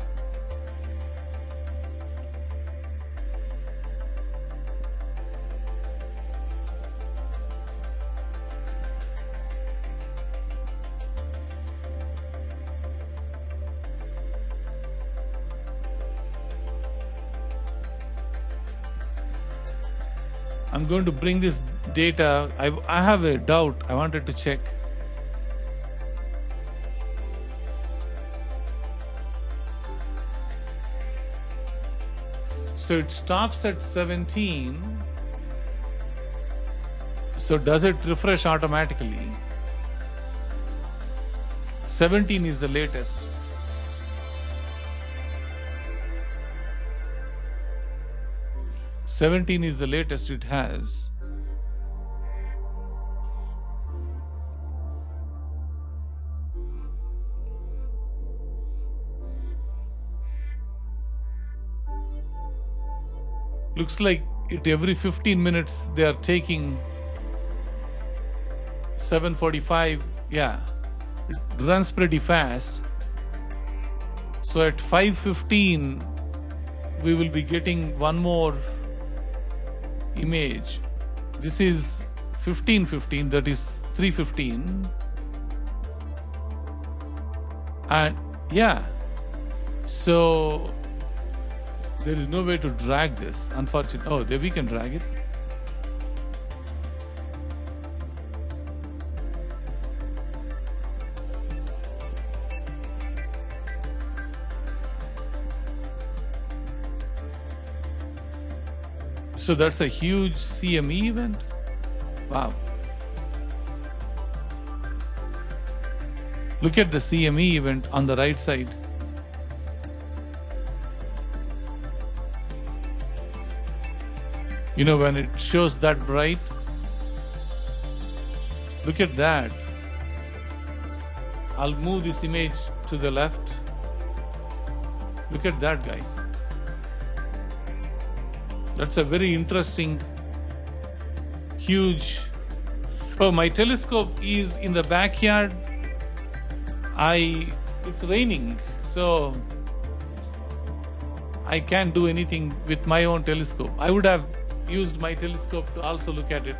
[SPEAKER 1] I'm going to bring this data. I have a doubt. I wanted to check. So it stops at 17. So does it refresh automatically? 17 is the latest. Seventeen is the latest it has. Looks like it every 15 minutes they are taking 7:45. Yeah, it runs pretty fast. So at 5:15 we will be getting one more image. This is 15:15, that is 3:15. And yeah, so there is no way to drag this, unfortunately. Oh, there we can drag it. So that's a huge CME event. Wow. Look at the CME event on the right side. You know, when it shows that bright, look at that. I'll move this image to the left. Look at that, guys. That's a very interesting, huge. Oh, my telescope is in the backyard. It's raining, so I can't do anything with my own telescope. I would have used my telescope to also look at it.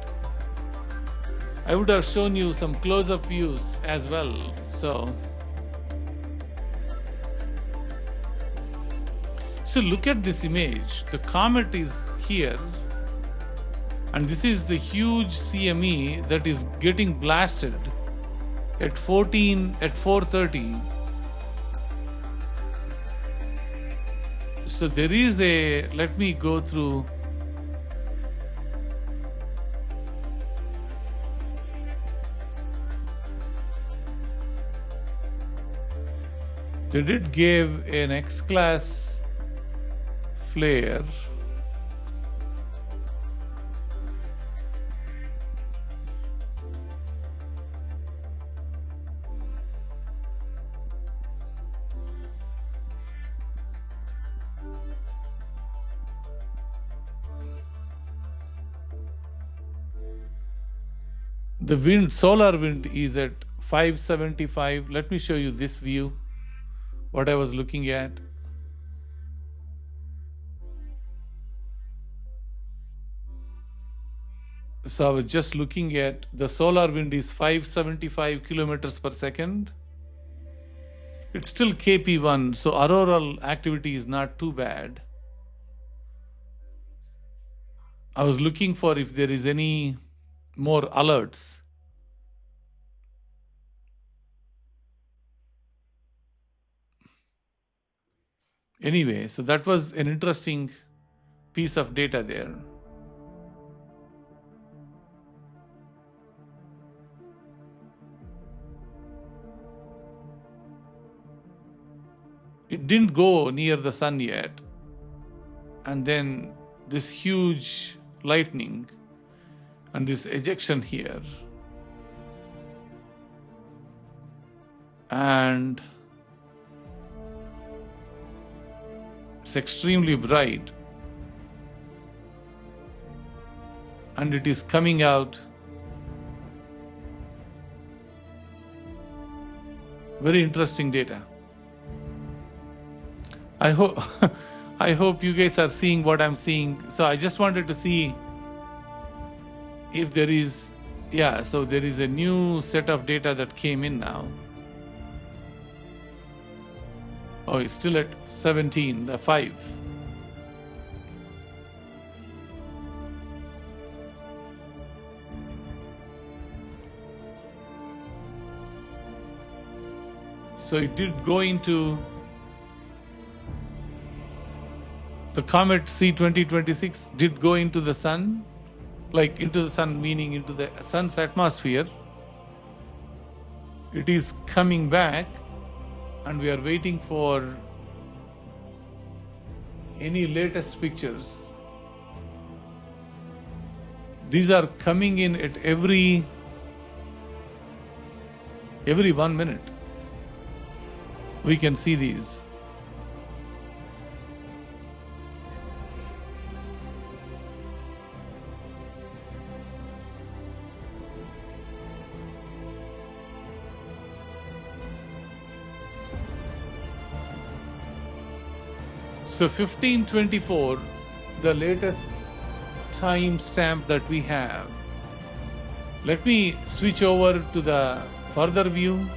[SPEAKER 1] I would have shown you some close-up views as well. So look at this image. The comet is here, and this is the huge CME that is getting blasted at 4:30. So there is a, let me go through. They did give an X-class flare. The wind, solar wind, is at 575. Let me show you this view, what I was looking at. So I was just looking at the solar wind is 575 kilometers per second. It's still KP1, so auroral activity is not too bad. I was looking for if there is any more alerts. Anyway, so that was an interesting piece of data there. It didn't go near the sun yet. And then this huge lightning and this ejection here. And it's extremely bright. And it is coming out. Very interesting data. I hope you guys are seeing what I'm seeing. So I just wanted to see if there is, yeah, so there is a new set of data that came in now. Oh, it's still at 17, the 5. So it did go into the comet C2026 did go into the sun, like into the sun, meaning into the sun's atmosphere. It is coming back, and we are waiting for any latest pictures. These are coming in at every 1 minute. We can see these. So 1524, the latest time stamp that we have. Let me switch over to the further view.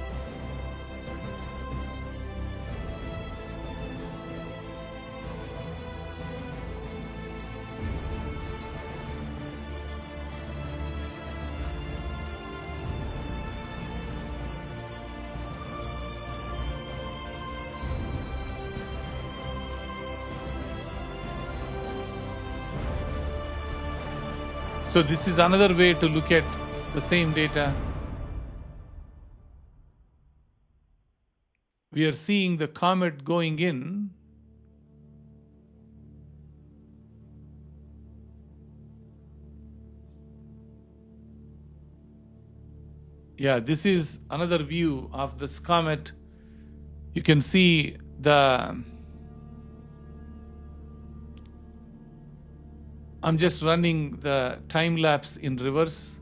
[SPEAKER 1] So this is another way to look at the same data. We are seeing the comet going in. Yeah, this is another view of this comet. You can see I'm just running the time lapse in reverse.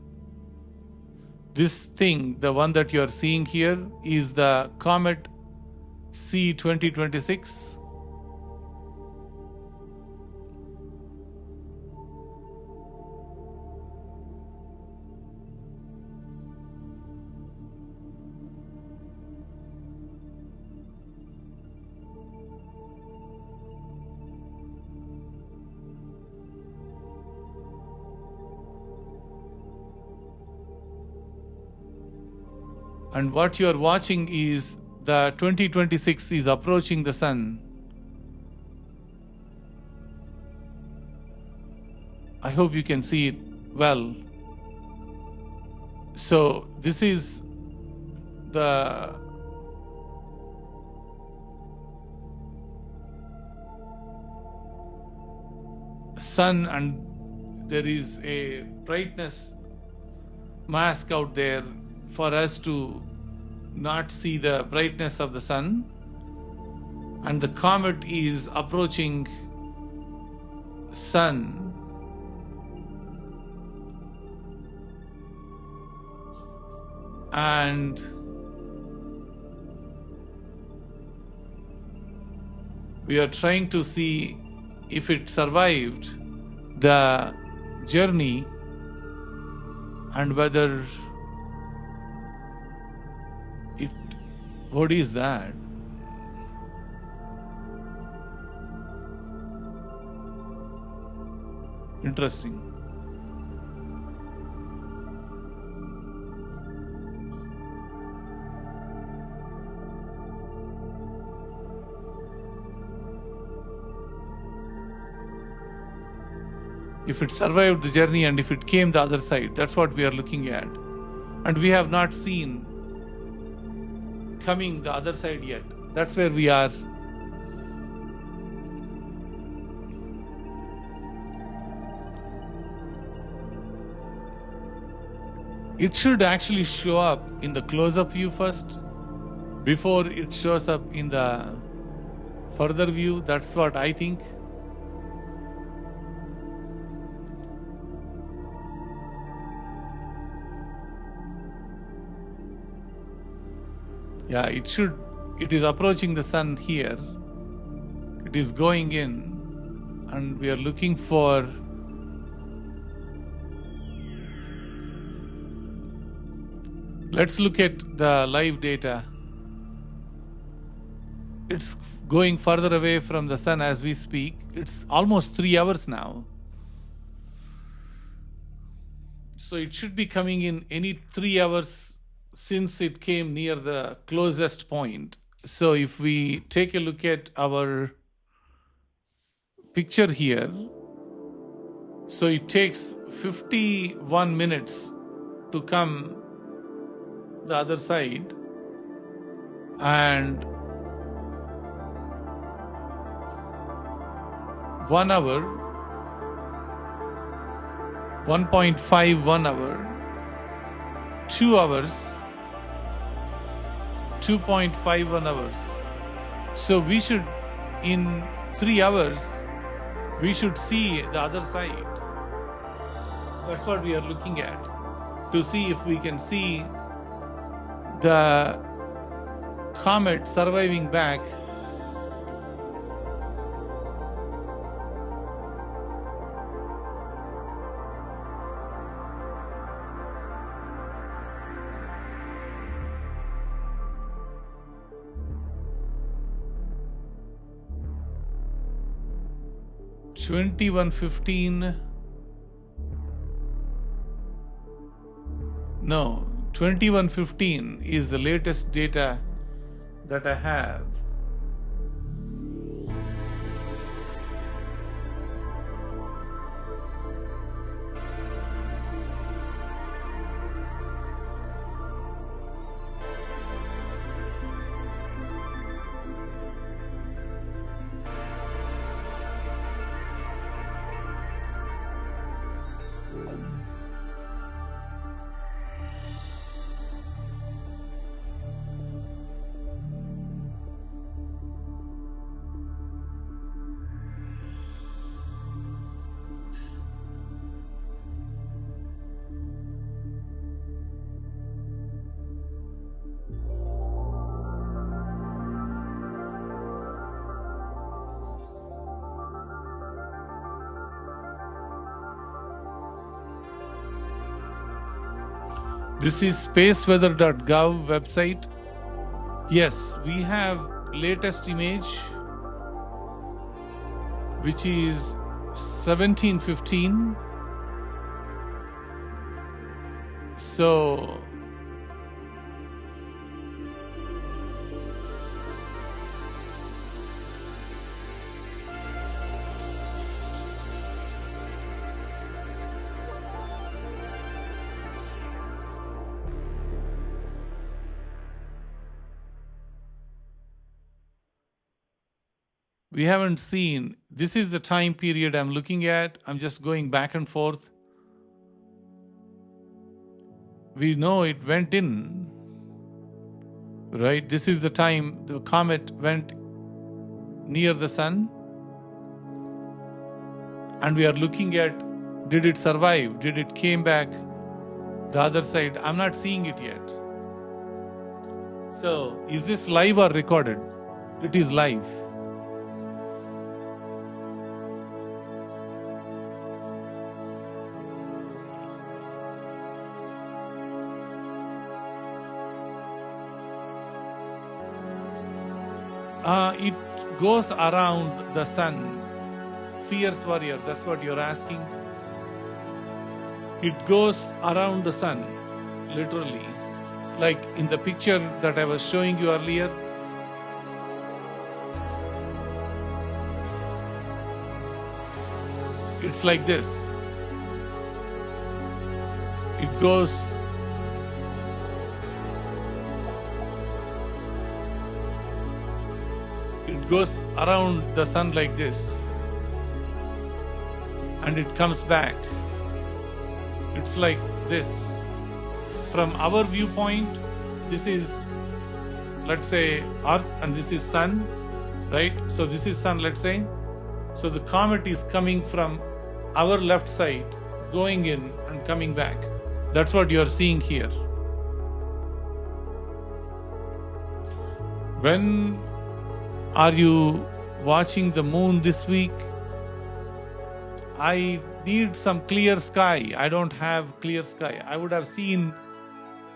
[SPEAKER 1] This thing, the one that you are seeing here, is the comet C2026. And what you are watching is the 2026 is approaching the sun. I hope you can see it well. So this is the sun, and there is a brightness mask out there for us to not see the brightness of the sun, and the comet is approaching sun. And we are trying to see if it survived the journey and whether what is that? Interesting. If it survived the journey and if it came the other side, that's what we are looking at. And we have not seen coming the other side yet. That's where we are. It should actually show up in the close-up view first before it shows up in the further view. That's what I think. Yeah, it is approaching the sun here. It is going in, and we are looking for let's look at the live data. It's going further away from the sun as we speak. It's almost 3 hours now. So it should be coming in any 3 hours since it came near the closest point. So if we take a look at our picture here, so it takes 51 minutes to come the other side, and 1 hour, 1.51 hour, 2 hours, 2.51 hours. So we should, in 3 hours, we should see the other side. That's what we are looking at, to see if we can see the comet surviving back. No, 2115 is the latest data that I have. This is spaceweather.gov website. Yes, we have latest image, which is 1715. So we haven't seen, this is the time period I'm looking at. I'm just going back and forth. We know it went in, right? This is the time the comet went near the sun. And we are looking at, did it survive? Did it came back the other side? I'm not seeing it yet. So, is this live or recorded? It is live. It goes around the sun. Fierce warrior, that's what you're asking. It goes around the sun, literally. Like in the picture that I was showing you earlier. It's like this. It goes around the sun like this, and it comes back. It's like this. From our viewpoint, this is, let's say, Earth, and this is sun, right? So this is sun, let's say. So the comet is coming from our left side, going in and coming back. That's what you are seeing here. When are you watching the moon this week? I need some clear sky. I don't have clear sky. I would have seen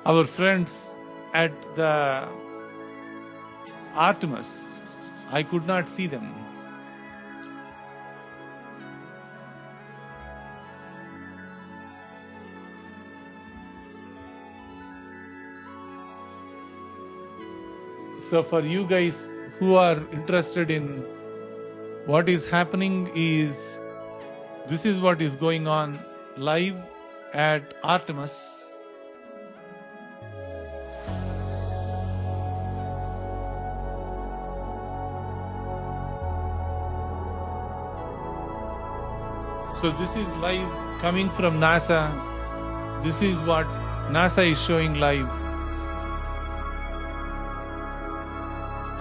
[SPEAKER 1] our friends at the Artemis. I could not see them. So for you guys who are interested in what is happening, is this is what is going on live at Artemis. So this is live coming from NASA. This is what NASA is showing live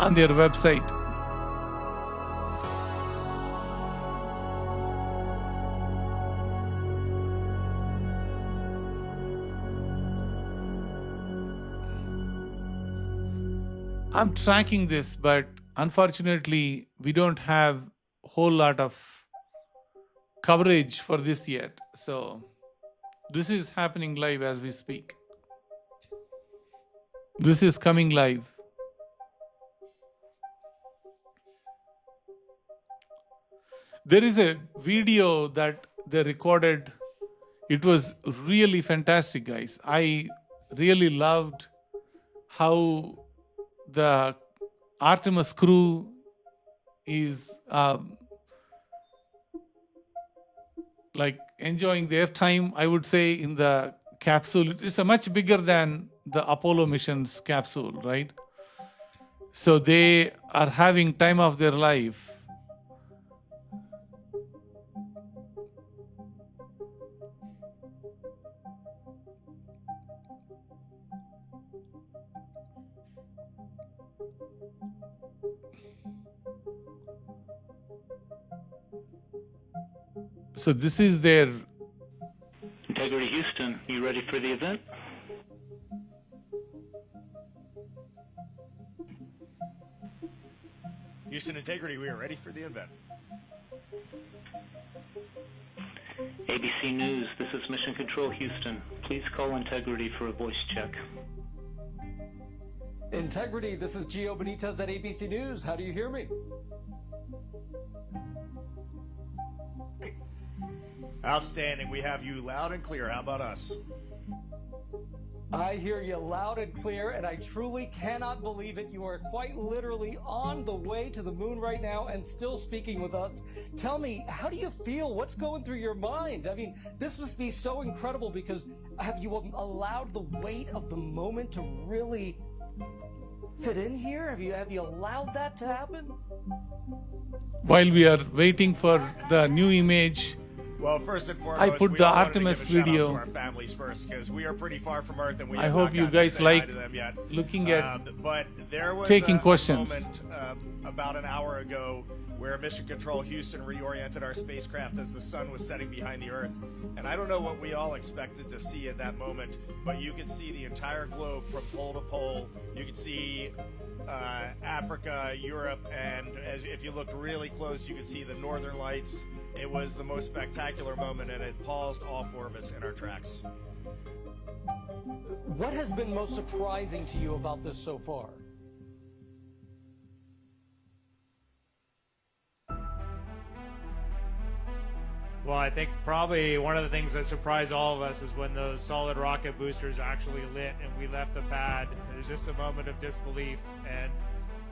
[SPEAKER 1] on their website. I'm tracking this, but unfortunately, we don't have a whole lot of coverage for this yet. So this is happening live as we speak. This is coming live. There is a video that they recorded. It was really fantastic, guys. I really loved how the Artemis crew is like enjoying their time, I would say, in the capsule. It's a much bigger than the Apollo mission's capsule, right? So they are having time of their life. So this is their...
[SPEAKER 2] Integrity Houston, you ready for the event?
[SPEAKER 3] Houston Integrity, we are ready for the event.
[SPEAKER 2] ABC News, this is Mission Control Houston. Please call Integrity for a voice check.
[SPEAKER 4] Integrity, this is Gio Benitez at ABC News. How do you hear me?
[SPEAKER 3] Outstanding. We have you loud and clear. How about us?
[SPEAKER 4] I hear you loud and clear, and I truly cannot believe it. You are quite literally on the way to the moon right now and still speaking with us. Tell me, how do you feel? What's going through your mind? I mean, this must be so incredible, because have you allowed the weight of the moment to really fit in here? Have you allowed that to happen?
[SPEAKER 1] While we are waiting for the new image,
[SPEAKER 3] Well, first and foremost,
[SPEAKER 1] I put the Artemis video.
[SPEAKER 3] To our families first, because we are pretty far from Earth, and we
[SPEAKER 1] I
[SPEAKER 3] have
[SPEAKER 1] hope
[SPEAKER 3] not
[SPEAKER 1] you
[SPEAKER 3] gotten to
[SPEAKER 1] guys
[SPEAKER 3] say
[SPEAKER 1] like
[SPEAKER 3] hi to them yet.
[SPEAKER 1] looking at
[SPEAKER 3] But there was
[SPEAKER 1] taking
[SPEAKER 3] a
[SPEAKER 1] questions.
[SPEAKER 3] moment about an hour ago where Mission Control Houston reoriented our spacecraft as the sun was setting behind the Earth. And I don't know what we all expected to see at that moment, but you could see the entire globe from pole to pole. You could see Africa, Europe, and if you looked really close, you could see the northern lights. It was the most spectacular moment, and it paused all four of us in our tracks.
[SPEAKER 4] What has been most surprising to you about this so far?
[SPEAKER 5] Well, I think probably one of the things that surprised all of us is when those solid rocket boosters actually lit and we left the pad. It was just a moment of disbelief, and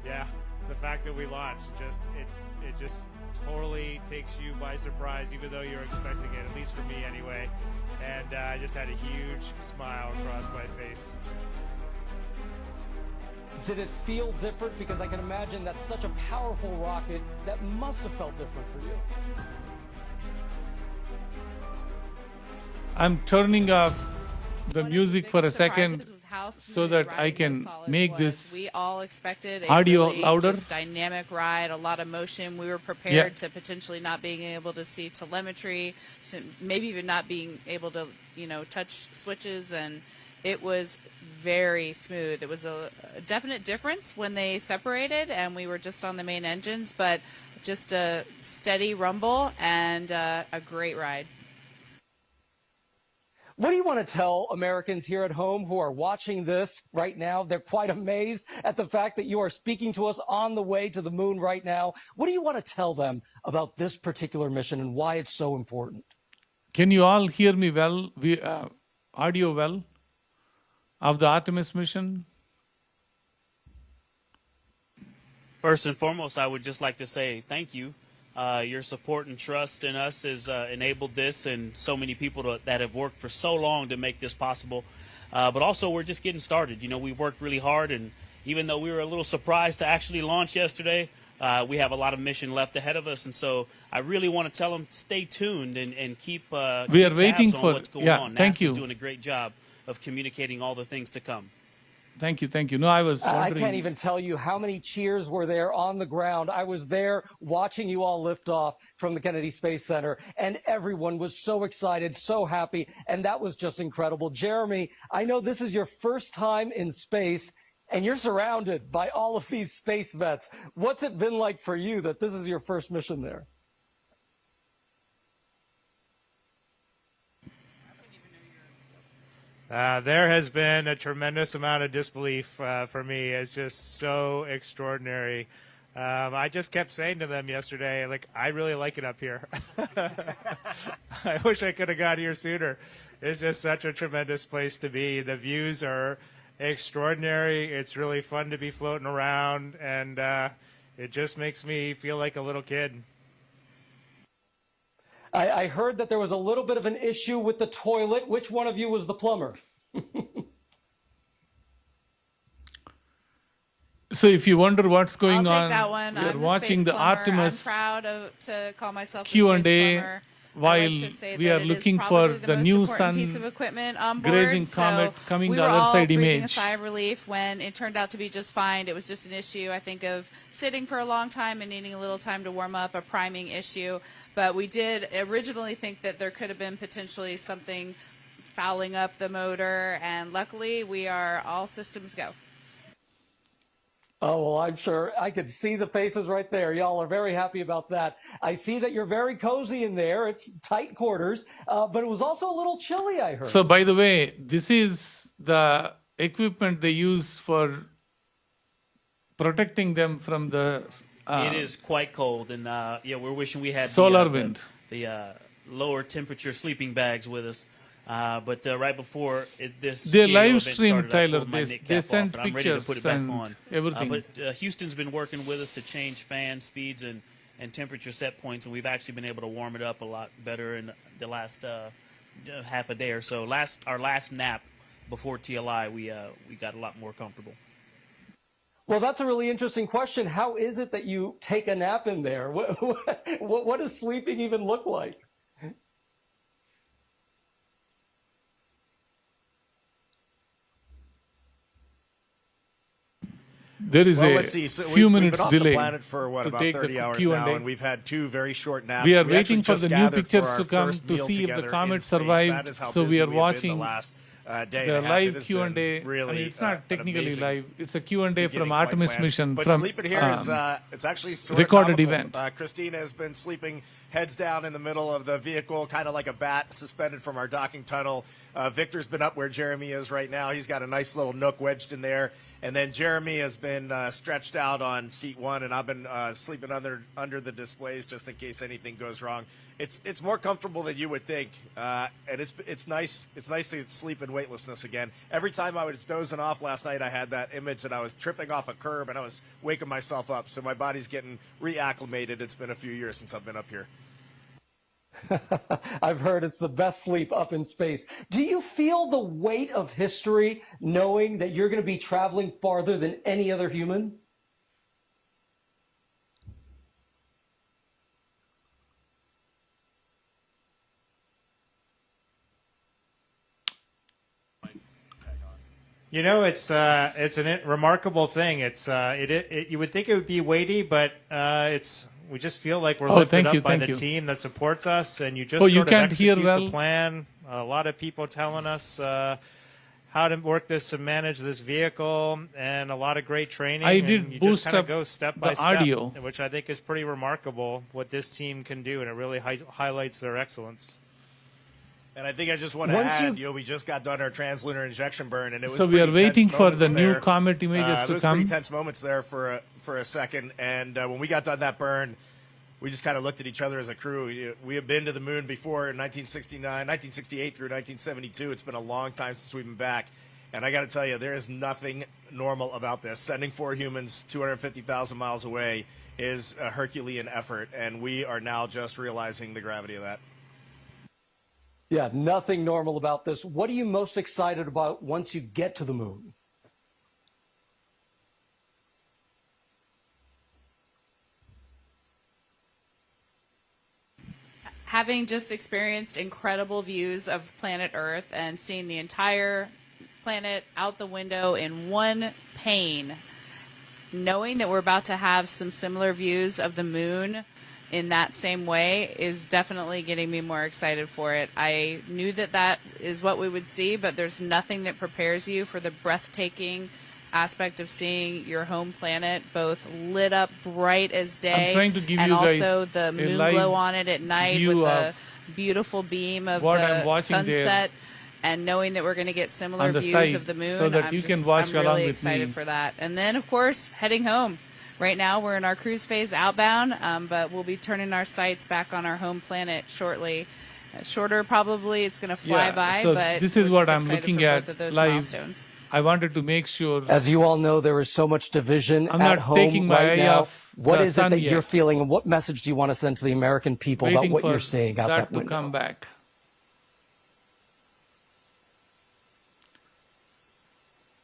[SPEAKER 5] yeah, the fact that we launched, it just totally takes you by surprise, even though you're expecting it, at least for me anyway. And I just had a huge smile across my face.
[SPEAKER 4] Did it feel different? Because I can imagine that's such a powerful rocket that must have felt different for you.
[SPEAKER 1] I'm turning off the music for a second so that I can make this
[SPEAKER 6] we all expected a
[SPEAKER 1] audio
[SPEAKER 6] really
[SPEAKER 1] louder.
[SPEAKER 6] just dynamic ride, a lot of motion. We were prepared to potentially not being able to see telemetry, maybe even not being able to, touch switches, and it was very smooth. It was a definite difference when they separated and we were just on the main engines, but just a steady rumble and a great ride.
[SPEAKER 4] What do you want to tell Americans here at home who are watching this right now? They're quite amazed at the fact that you are speaking to us on the way to the moon right now. What do you want to tell them about this particular mission and why it's so important?
[SPEAKER 1] Can you all hear me well? Audio well of the Artemis mission?
[SPEAKER 7] First and foremost, I would just like to say thank you. Your support and trust in us has enabled this, and so many people that have worked for so long to make this possible. But also, we're just getting started. You know, we've worked really hard, and even though we were a little surprised to actually launch yesterday, we have a lot of mission left ahead of us. And so I really want to tell them, stay tuned and keep
[SPEAKER 1] we are
[SPEAKER 7] keep
[SPEAKER 1] waiting
[SPEAKER 7] tabs on
[SPEAKER 1] for
[SPEAKER 7] what's going on.
[SPEAKER 1] thank
[SPEAKER 7] NASA's
[SPEAKER 1] you.
[SPEAKER 7] doing a great job of communicating all the things to come.
[SPEAKER 1] Thank you. No, I was
[SPEAKER 4] I
[SPEAKER 1] wondering.
[SPEAKER 4] can't even tell you how many cheers were there on the ground. I was there watching you all lift off from the Kennedy Space Center, and everyone was so excited, so happy, and that was just incredible. Jeremy, I know this is your first time in space, and you're surrounded by all of these space vets. What's it been like for you that this is your first mission there?
[SPEAKER 5] There has been a tremendous amount of disbelief for me. It's just so extraordinary. I just kept saying to them yesterday, like, I really like it up here. I wish I could have got here sooner. It's just such a tremendous place to be. The views are extraordinary. It's really fun to be floating around, and it just makes me feel like a little kid.
[SPEAKER 4] I heard that there was a little bit of an issue with the toilet. Which one of you was the plumber?
[SPEAKER 1] So if you wonder what's going
[SPEAKER 6] I'll
[SPEAKER 1] on,
[SPEAKER 6] take that one.
[SPEAKER 1] we are
[SPEAKER 6] I'm
[SPEAKER 1] watching
[SPEAKER 6] the
[SPEAKER 1] the
[SPEAKER 6] space plumber.
[SPEAKER 1] Artemis
[SPEAKER 6] I'm proud to call myself the
[SPEAKER 1] Q&A
[SPEAKER 6] space plumber.
[SPEAKER 1] while
[SPEAKER 6] I like to say
[SPEAKER 1] we
[SPEAKER 6] that
[SPEAKER 1] are
[SPEAKER 6] it
[SPEAKER 1] looking
[SPEAKER 6] is
[SPEAKER 1] for
[SPEAKER 6] probably
[SPEAKER 1] the
[SPEAKER 6] most
[SPEAKER 1] new
[SPEAKER 6] important
[SPEAKER 1] sun
[SPEAKER 6] piece of equipment on board.
[SPEAKER 1] grazing
[SPEAKER 6] So
[SPEAKER 1] comet coming
[SPEAKER 6] we
[SPEAKER 1] the
[SPEAKER 6] were
[SPEAKER 1] other
[SPEAKER 6] all
[SPEAKER 1] side
[SPEAKER 6] breathing a
[SPEAKER 1] image.
[SPEAKER 6] sigh of relief when it turned out to be just fine. It was just an issue, I think, of sitting for a long time and needing a little time to warm up, a priming issue. But we did originally think that there could have been potentially something fouling up the motor, and luckily we are all systems go.
[SPEAKER 4] Oh, well, I'm sure I could see the faces right there. Y'all are very happy about that. I see that you're very cozy in there. It's tight quarters, but it was also a little chilly, I heard.
[SPEAKER 1] So by the way, this is the equipment they use for protecting them from the
[SPEAKER 7] It is quite cold, and yeah, we're wishing we had
[SPEAKER 1] solar wind.
[SPEAKER 7] the lower temperature sleeping bags with us. But right before this
[SPEAKER 1] They
[SPEAKER 7] GAO
[SPEAKER 1] live
[SPEAKER 7] event
[SPEAKER 1] stream,
[SPEAKER 7] started, I
[SPEAKER 1] Tyler.
[SPEAKER 7] pulled my
[SPEAKER 1] They
[SPEAKER 7] knit cap
[SPEAKER 1] sent
[SPEAKER 7] off, and I'm ready to
[SPEAKER 1] pictures
[SPEAKER 7] put it back
[SPEAKER 1] and
[SPEAKER 7] on.
[SPEAKER 1] everything.
[SPEAKER 7] But Houston's been working with us to change fan speeds and temperature set points, and we've actually been able to warm it up a lot better in the last half a day or so. Our last nap before TLI, we got a lot more comfortable.
[SPEAKER 4] Well, that's a really interesting question. How is it that you take a nap in there? What does sleeping even look like?
[SPEAKER 1] There is
[SPEAKER 3] Well,
[SPEAKER 1] a
[SPEAKER 3] let's see. So
[SPEAKER 1] few
[SPEAKER 3] we've
[SPEAKER 1] minutes
[SPEAKER 3] been off
[SPEAKER 1] delay
[SPEAKER 3] the planet for what,
[SPEAKER 1] to
[SPEAKER 3] about
[SPEAKER 1] take
[SPEAKER 3] 30
[SPEAKER 1] the
[SPEAKER 3] hours
[SPEAKER 1] Q&A.
[SPEAKER 3] now, and we've had 2 very short naps.
[SPEAKER 1] We are
[SPEAKER 3] actually
[SPEAKER 1] waiting for
[SPEAKER 3] just
[SPEAKER 1] the new
[SPEAKER 3] gathered
[SPEAKER 1] pictures
[SPEAKER 3] our
[SPEAKER 1] to come
[SPEAKER 3] first
[SPEAKER 1] to
[SPEAKER 3] meal
[SPEAKER 1] see if the
[SPEAKER 3] together
[SPEAKER 1] comet
[SPEAKER 3] in space.
[SPEAKER 1] survived.
[SPEAKER 3] That is how
[SPEAKER 1] So we
[SPEAKER 3] busy
[SPEAKER 1] are
[SPEAKER 3] have been the
[SPEAKER 1] watching
[SPEAKER 3] last, day
[SPEAKER 1] the
[SPEAKER 3] and a half. It
[SPEAKER 1] live
[SPEAKER 3] has
[SPEAKER 1] Q&A.
[SPEAKER 3] been really,
[SPEAKER 1] I mean, it's not
[SPEAKER 3] an
[SPEAKER 1] technically
[SPEAKER 3] amazing
[SPEAKER 1] live. It's a Q&A
[SPEAKER 3] beginning,
[SPEAKER 1] from
[SPEAKER 3] quite
[SPEAKER 1] Artemis
[SPEAKER 3] planned.
[SPEAKER 1] mission.
[SPEAKER 3] But
[SPEAKER 1] from
[SPEAKER 3] sleeping here is it's actually sort
[SPEAKER 1] recorded
[SPEAKER 3] of comical.
[SPEAKER 1] event.
[SPEAKER 3] Christina has been sleeping heads down in the middle of the vehicle, kind of like a bat suspended from our docking tunnel. Victor's been up where Jeremy is right now. He's got a nice little nook wedged in there. And then Jeremy has been stretched out on seat 1, and I've been sleeping under the displays just in case anything goes wrong. It's more comfortable than you would think, and it's nice. It's nice to sleep in weightlessness again. Every time I was dozing off last night, I had that image that I was tripping off a curb and I was waking myself up. So my body's getting reacclimated. It's been a few years since I've been up here.
[SPEAKER 4] I've heard it's the best sleep up in space. Do you feel the weight of history knowing that you're going to be traveling farther than any other human?
[SPEAKER 5] You know, it's a remarkable thing. You would think it would be weighty, but we just feel like we're lifted up by the team that supports us, and you just
[SPEAKER 1] you
[SPEAKER 5] sort of
[SPEAKER 1] can't hear
[SPEAKER 5] execute
[SPEAKER 1] well.
[SPEAKER 5] the plan. A lot of people telling us how to work this and manage this vehicle, and a lot of great training.
[SPEAKER 1] I did
[SPEAKER 5] and you
[SPEAKER 1] boost
[SPEAKER 5] just kind of
[SPEAKER 1] up
[SPEAKER 5] go step
[SPEAKER 1] the
[SPEAKER 5] by step,
[SPEAKER 1] audio.
[SPEAKER 5] which I think is pretty remarkable what this team can do, and it really highlights their excellence.
[SPEAKER 3] And I think I just want to add, we just got done our translunar injection burn, and it was
[SPEAKER 1] so we are waiting for the new
[SPEAKER 3] there.
[SPEAKER 1] comet images to come.
[SPEAKER 3] Pretty tense moments there for a second, and when we got done that burn, we just kind of looked at each other as a crew. We have been to the moon before in 1968 through 1972. It's been a long time since we've been back. And I got to tell you, there is nothing normal about this. Sending 4 humans 250,000 miles away is a Herculean effort, and we are now just realizing the gravity of that.
[SPEAKER 4] Yeah, nothing normal about this. What are you most excited about once you get to the moon?
[SPEAKER 6] Having just experienced incredible views of planet Earth and seeing the entire planet out the window in one pane, knowing that we're about to have some similar views of the moon in that same way is definitely getting me more excited for it. I knew that that is what we would see, but there's nothing that prepares you for the breathtaking aspect of seeing your home planet both lit up bright as day.
[SPEAKER 1] I'm trying to give
[SPEAKER 6] and
[SPEAKER 1] you guys
[SPEAKER 6] also the moon
[SPEAKER 1] live
[SPEAKER 6] glow on it at night with
[SPEAKER 1] view
[SPEAKER 6] the
[SPEAKER 1] of
[SPEAKER 6] beautiful beam of
[SPEAKER 1] what I'm
[SPEAKER 6] the
[SPEAKER 1] watching
[SPEAKER 6] sunset.
[SPEAKER 1] there
[SPEAKER 6] And knowing that we're going to get similar
[SPEAKER 1] on the
[SPEAKER 6] views
[SPEAKER 1] side
[SPEAKER 6] of the moon,
[SPEAKER 1] so that
[SPEAKER 6] I'm
[SPEAKER 1] you can watch
[SPEAKER 6] I'm
[SPEAKER 1] along
[SPEAKER 6] really
[SPEAKER 1] with
[SPEAKER 6] excited
[SPEAKER 1] me.
[SPEAKER 6] for that. And then, of course, heading home. Right now, we're in our cruise phase outbound, but we'll be turning our sights back on our home planet shortly. Shorter, probably. It's going to fly by,
[SPEAKER 1] so
[SPEAKER 6] but
[SPEAKER 1] this is
[SPEAKER 6] we're
[SPEAKER 1] what
[SPEAKER 6] just
[SPEAKER 1] I'm
[SPEAKER 6] excited
[SPEAKER 1] looking
[SPEAKER 6] for
[SPEAKER 1] at
[SPEAKER 6] both of those
[SPEAKER 1] live.
[SPEAKER 6] milestones.
[SPEAKER 1] I wanted to make sure
[SPEAKER 4] As you all know, there is so much division
[SPEAKER 1] I'm
[SPEAKER 4] at
[SPEAKER 1] not
[SPEAKER 4] home
[SPEAKER 1] taking my
[SPEAKER 4] right
[SPEAKER 1] eye
[SPEAKER 4] now.
[SPEAKER 1] off
[SPEAKER 4] What
[SPEAKER 1] the
[SPEAKER 4] is it
[SPEAKER 1] sun
[SPEAKER 4] that
[SPEAKER 1] yet.
[SPEAKER 4] you're feeling, and what message do you want to send to the American people about
[SPEAKER 1] waiting
[SPEAKER 4] what
[SPEAKER 1] for
[SPEAKER 4] you're seeing out that
[SPEAKER 1] to
[SPEAKER 4] window?
[SPEAKER 1] come back.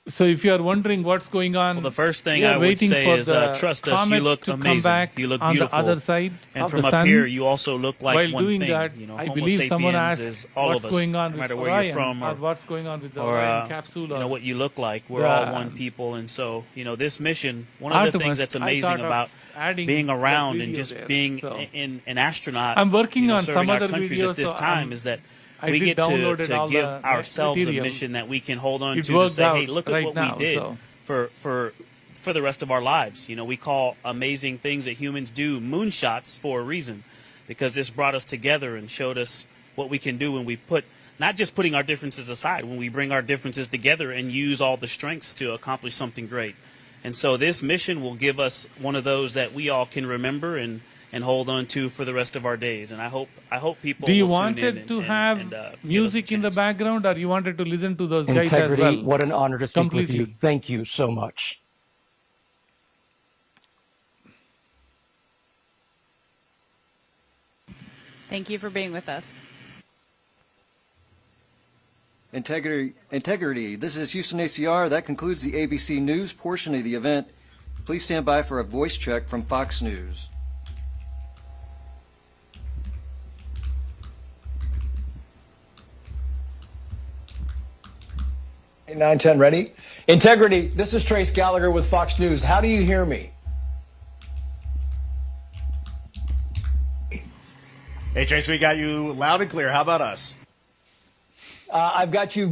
[SPEAKER 1] So if you are wondering what's going on,
[SPEAKER 7] Well, the first thing
[SPEAKER 1] we are
[SPEAKER 7] I would
[SPEAKER 1] waiting
[SPEAKER 7] say
[SPEAKER 1] for
[SPEAKER 7] is
[SPEAKER 1] the
[SPEAKER 7] trust us. You
[SPEAKER 1] comet
[SPEAKER 7] look
[SPEAKER 1] to come
[SPEAKER 7] amazing.
[SPEAKER 1] back
[SPEAKER 7] You look
[SPEAKER 1] on
[SPEAKER 7] beautiful.
[SPEAKER 1] the other side
[SPEAKER 7] And
[SPEAKER 1] of
[SPEAKER 7] from
[SPEAKER 1] the
[SPEAKER 7] up
[SPEAKER 1] sun.
[SPEAKER 7] here, you also look like
[SPEAKER 1] While
[SPEAKER 7] one
[SPEAKER 1] doing
[SPEAKER 7] thing.
[SPEAKER 1] that,
[SPEAKER 7] You know,
[SPEAKER 1] I
[SPEAKER 7] Homo
[SPEAKER 1] believe someone
[SPEAKER 7] sapiens
[SPEAKER 1] asked
[SPEAKER 7] is all
[SPEAKER 1] what's
[SPEAKER 7] of us,
[SPEAKER 1] going on
[SPEAKER 7] no
[SPEAKER 1] with
[SPEAKER 7] matter where
[SPEAKER 1] Orion,
[SPEAKER 7] you're from
[SPEAKER 1] or what's going on with the
[SPEAKER 7] or
[SPEAKER 1] Orion capsule,
[SPEAKER 7] you know
[SPEAKER 1] or
[SPEAKER 7] what you look like. We're
[SPEAKER 1] the
[SPEAKER 7] all one people, and so this mission. One of the
[SPEAKER 1] Artemis,
[SPEAKER 7] things that's
[SPEAKER 1] I
[SPEAKER 7] amazing
[SPEAKER 1] thought of
[SPEAKER 7] about
[SPEAKER 1] adding
[SPEAKER 7] being
[SPEAKER 1] that
[SPEAKER 7] around and
[SPEAKER 1] video
[SPEAKER 7] just
[SPEAKER 1] there,
[SPEAKER 7] being
[SPEAKER 1] so.
[SPEAKER 7] an astronaut.
[SPEAKER 1] I'm working on
[SPEAKER 7] serving
[SPEAKER 1] some
[SPEAKER 7] our
[SPEAKER 1] other
[SPEAKER 7] countries
[SPEAKER 1] videos,
[SPEAKER 7] at this
[SPEAKER 1] so
[SPEAKER 7] time is that
[SPEAKER 1] I
[SPEAKER 7] we
[SPEAKER 1] did
[SPEAKER 7] get
[SPEAKER 1] download it,
[SPEAKER 7] to
[SPEAKER 1] all
[SPEAKER 7] give
[SPEAKER 1] the
[SPEAKER 7] ourselves a
[SPEAKER 1] material.
[SPEAKER 7] mission that we can hold on
[SPEAKER 1] It
[SPEAKER 7] to
[SPEAKER 1] worked
[SPEAKER 7] say, hey,
[SPEAKER 1] out
[SPEAKER 7] look at
[SPEAKER 1] right
[SPEAKER 7] what
[SPEAKER 1] now,
[SPEAKER 7] we did
[SPEAKER 1] so.
[SPEAKER 7] for the rest of our lives. We call amazing things that humans do moonshots for a reason, because this brought us together and showed us what we can do when we put, not just putting our differences aside, when we bring our differences together and use all the strengths to accomplish something great. And so this mission will give us one of those that we all can remember and hold on to for the rest of our days. And I hope people
[SPEAKER 1] Do you
[SPEAKER 7] will
[SPEAKER 1] want
[SPEAKER 7] tune in
[SPEAKER 1] it to
[SPEAKER 7] and
[SPEAKER 1] have
[SPEAKER 7] give us a
[SPEAKER 1] music in the
[SPEAKER 7] chance.
[SPEAKER 1] background, or you wanted to listen to those guys as
[SPEAKER 4] Integrity,
[SPEAKER 1] well?
[SPEAKER 4] what an honor to speak with you.
[SPEAKER 1] Completely.
[SPEAKER 4] Thank you so much.
[SPEAKER 6] Thank you for being with us.
[SPEAKER 8] Integrity. This is Houston ACR. That concludes the ABC News portion of the event. Please stand by for a voice check from Fox News.
[SPEAKER 9] 910 ready. Integrity, this is Trace Gallagher with Fox News. How do you hear me?
[SPEAKER 3] Hey, Trace, we got you loud and clear. How about us?
[SPEAKER 9] I've got you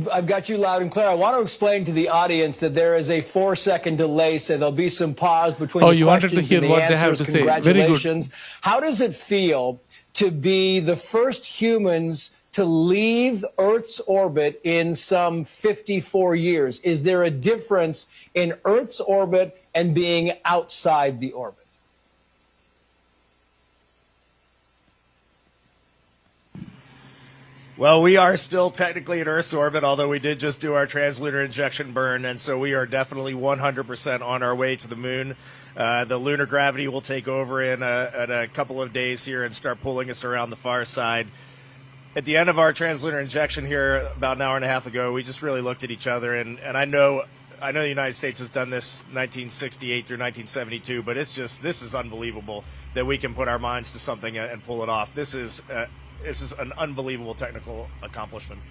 [SPEAKER 9] loud and clear. I want to explain to the audience that there is a 4-second delay, so there'll be some pause between the
[SPEAKER 1] you wanted to
[SPEAKER 9] questions
[SPEAKER 1] hear
[SPEAKER 9] and the
[SPEAKER 1] what they
[SPEAKER 9] answers.
[SPEAKER 1] have to say. Very good.
[SPEAKER 9] Congratulations. How does it feel to be the first humans to leave Earth's orbit in some 54 years? Is there a difference in Earth's orbit and being outside the orbit?
[SPEAKER 3] Well, we are still technically in Earth's orbit, although we did just do our translunar injection burn, and so we are definitely 100% on our way to the moon. The lunar gravity will take over in a couple of days here and start pulling us around the far side. At the end of our translunar injection here about an hour and a half ago, we just really looked at each other, and I know the United States has done this 1968 through 1972, but this is unbelievable that we can put our minds to something and pull it off. This is an unbelievable technical accomplishment.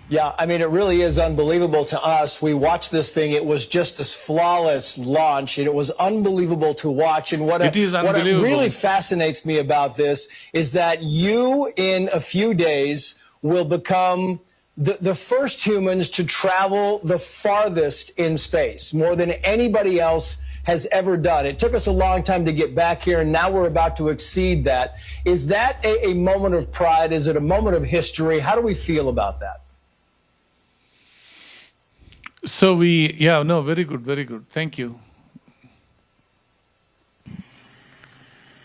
[SPEAKER 9] Yeah, I mean, it really is unbelievable to us. We watched this thing. It was just this flawless launch, and it was unbelievable to watch. And what really fascinates me about this is that you, in a few days, will become the first humans to travel the farthest in space, more than anybody else has ever done. It took us a long time to get back here, and now we're about to exceed that. Is that a moment of pride? Is it a moment of history? How do we feel about that?
[SPEAKER 1] So very good, very good. Thank you.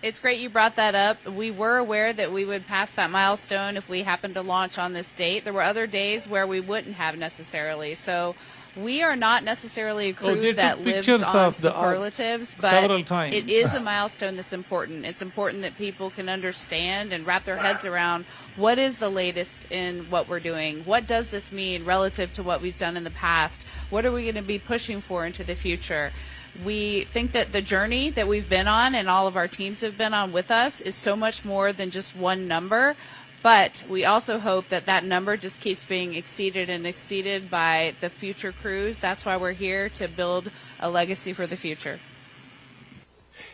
[SPEAKER 6] It's great you brought that up. We were aware that we would pass that milestone if we happened to launch on this date. There were other days where we wouldn't have necessarily. So We are not necessarily a crew
[SPEAKER 1] they
[SPEAKER 6] that
[SPEAKER 1] took
[SPEAKER 6] lives
[SPEAKER 1] pictures
[SPEAKER 6] on
[SPEAKER 1] of the
[SPEAKER 6] superlatives, but
[SPEAKER 1] several times.
[SPEAKER 6] it is a milestone that's important. It's important that people can understand and wrap their heads around what is the latest in what we're doing. What does this mean relative to what we've done in the past? What are we going to be pushing for into the future? We think that the journey that we've been on and all of our teams have been on with us is so much more than just one number. But we also hope that that number just keeps being exceeded and exceeded by the future crews. That's why we're here, to build a legacy for the future.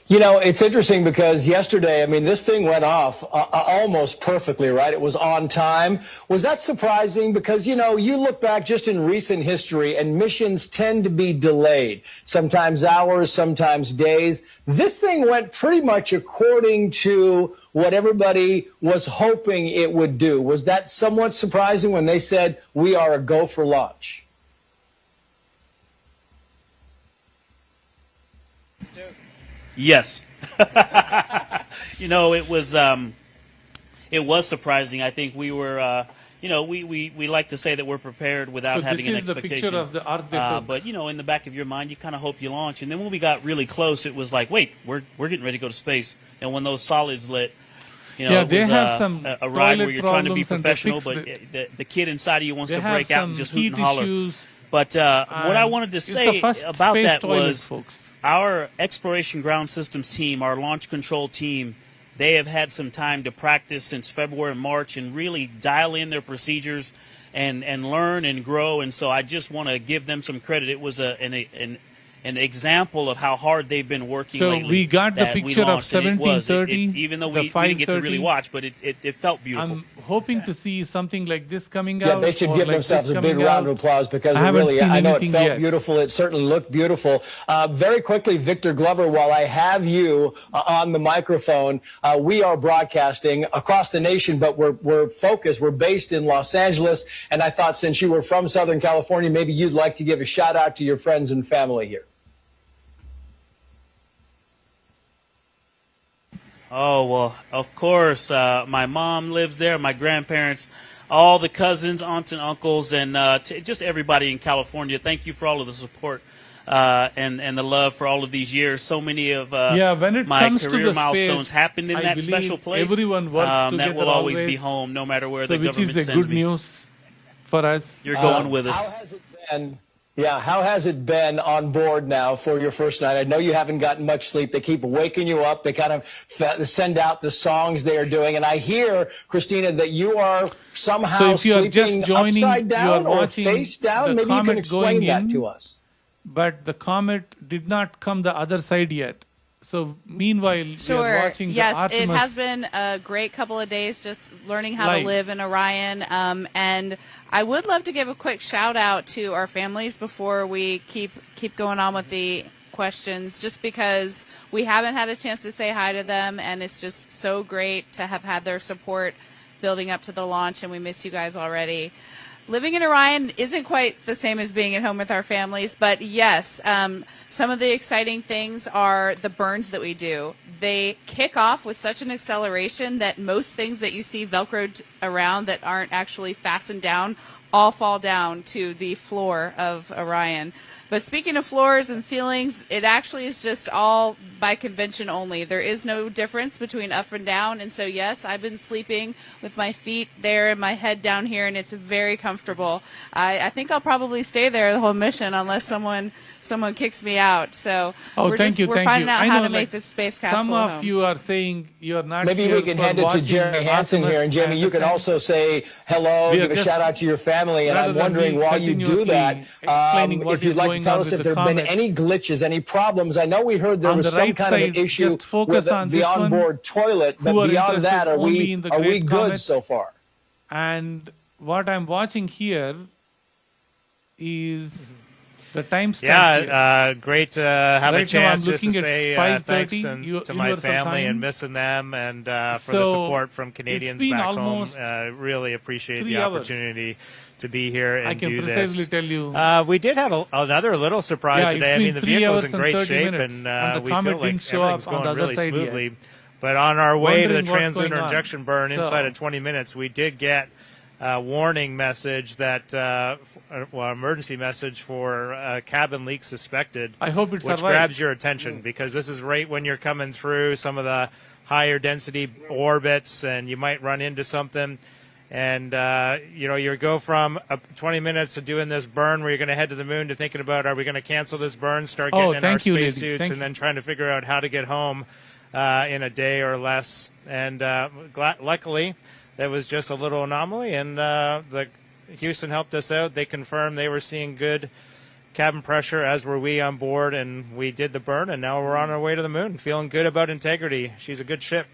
[SPEAKER 9] You know, it's interesting because yesterday, I mean, this thing went off almost perfectly, right? It was on time. Was that surprising? Because, you know, you look back just in recent history and missions tend to be delayed, sometimes hours, sometimes days. This thing went pretty much according to what everybody was hoping it would do. Was that somewhat surprising when they said we are a go for launch?
[SPEAKER 7] Yes. You know, it was surprising. I think we were, you know, we like to say that we're prepared without having an expectation.
[SPEAKER 1] This is the picture of the Artemis.
[SPEAKER 7] But, you know, in the back of your mind, you kind of hope you launch. And then when we got really close, it was like, wait, we're getting ready to go to space. And when those solids lit, you know, it was
[SPEAKER 1] have some
[SPEAKER 7] a ride where you're trying to be
[SPEAKER 1] problems and
[SPEAKER 7] professional, but the kid inside of you wants to break out and just hoot and holler.
[SPEAKER 1] Issues.
[SPEAKER 7] But what I wanted to say about that was
[SPEAKER 1] folks.
[SPEAKER 7] Our exploration ground systems team, our launch control team, they have had some time to practice since February and March and really dial in their procedures and learn and grow. And so I just want to give them some credit. It was an example of how hard they've been working lately.
[SPEAKER 1] So we got the picture of 1730,
[SPEAKER 7] even though we didn't get to really watch, but it felt beautiful.
[SPEAKER 1] I'm hoping to see something like this coming
[SPEAKER 9] yeah,
[SPEAKER 1] out.
[SPEAKER 9] they should give
[SPEAKER 1] like
[SPEAKER 9] themselves a big round of applause because I know it felt beautiful. It certainly looked beautiful. Very quickly, Victor Glover, while I have you on the microphone, we are broadcasting across the nation, but we're focused. We're based in Los Angeles, and I thought since you were from Southern California, maybe you'd like to give a shout out to your friends and family here.
[SPEAKER 7] Oh, well, of course. My mom lives there, my grandparents, all the cousins, aunts, and uncles, and just everybody in California. Thank you for all of the support and the love for all of these years. So many of my career milestones happened in that special place.
[SPEAKER 1] Everyone works
[SPEAKER 7] that will always be home, no matter where the government sends me.
[SPEAKER 1] Which is a good news for us.
[SPEAKER 7] You're going with us.
[SPEAKER 9] How has it been? Yeah, how has it been on board now for your first night? I know you haven't gotten much sleep. They keep waking you up. They kind of send out the songs they are doing. And I hear, Christina, that you are somehow sleeping upside down or face down. Maybe you can explain that to us.
[SPEAKER 1] But the comet did not come the other side yet. So meanwhile, we are watching the Artemis.
[SPEAKER 6] It has been a great couple of days just learning how to live in Orion. And I would love to give a quick shout out to our families before we keep going on with the questions, just because we haven't had a chance to say hi to them, and it's just so great to have had their support building up to the launch, and we miss you guys already. Living in Orion isn't quite the same as being at home with our families, but yes, some of the exciting things are the burns that we do. They kick off with such an acceleration that most things that you see Velcroed around that aren't actually fastened down all fall down to the floor of Orion. But speaking of floors and ceilings, it actually is just all by convention only. There is no difference between up and down. And so, yes, I've been sleeping with my feet there and my head down here, and it's very comfortable. I think I'll probably stay there the whole mission unless someone kicks me out. So we're finding out how to make the space capsule
[SPEAKER 1] Some of you are saying you're not
[SPEAKER 9] Maybe
[SPEAKER 1] here
[SPEAKER 9] we can hand it to Jeremy Hansen here. And Jamie, you can also say hello, give a shout out to your family. And I'm wondering, while you do that, if you'd like to tell us if there have been any glitches, any problems. I know we heard there was some kind of an issue with the onboard toilet, but beyond that, are we good so far?
[SPEAKER 1] And what I'm watching here is the timestamp.
[SPEAKER 5] Yeah, great to have a chance just to say thanks to my family and missing them, and for the support from Canadians back home. Really appreciate the opportunity to be here and do this. I can precisely
[SPEAKER 1] tell you.
[SPEAKER 5] We did have another little surprise today. I mean, the vehicle's in great shape, and we feel like everything's going really smoothly. But on our way to the translunar injection burn inside of 20 minutes, we did get warning message that, emergency message for cabin leak suspected.
[SPEAKER 1] I hope it
[SPEAKER 5] which
[SPEAKER 1] survives.
[SPEAKER 5] grabs your attention because this is right when you're coming through some of the higher density orbits and you might run into something. And, you go from 20 minutes to doing this burn where you're going to head to the moon to thinking about, are we going to cancel this burn, start getting in our spacesuits, and then trying to figure out how to get home in a day or less. And luckily, that was just a little anomaly, and the Houston helped us out. They confirmed they were seeing good cabin pressure, as were we on board, and we did the burn, and now we're on our way to the moon. Feeling good about Integrity. She's a good ship.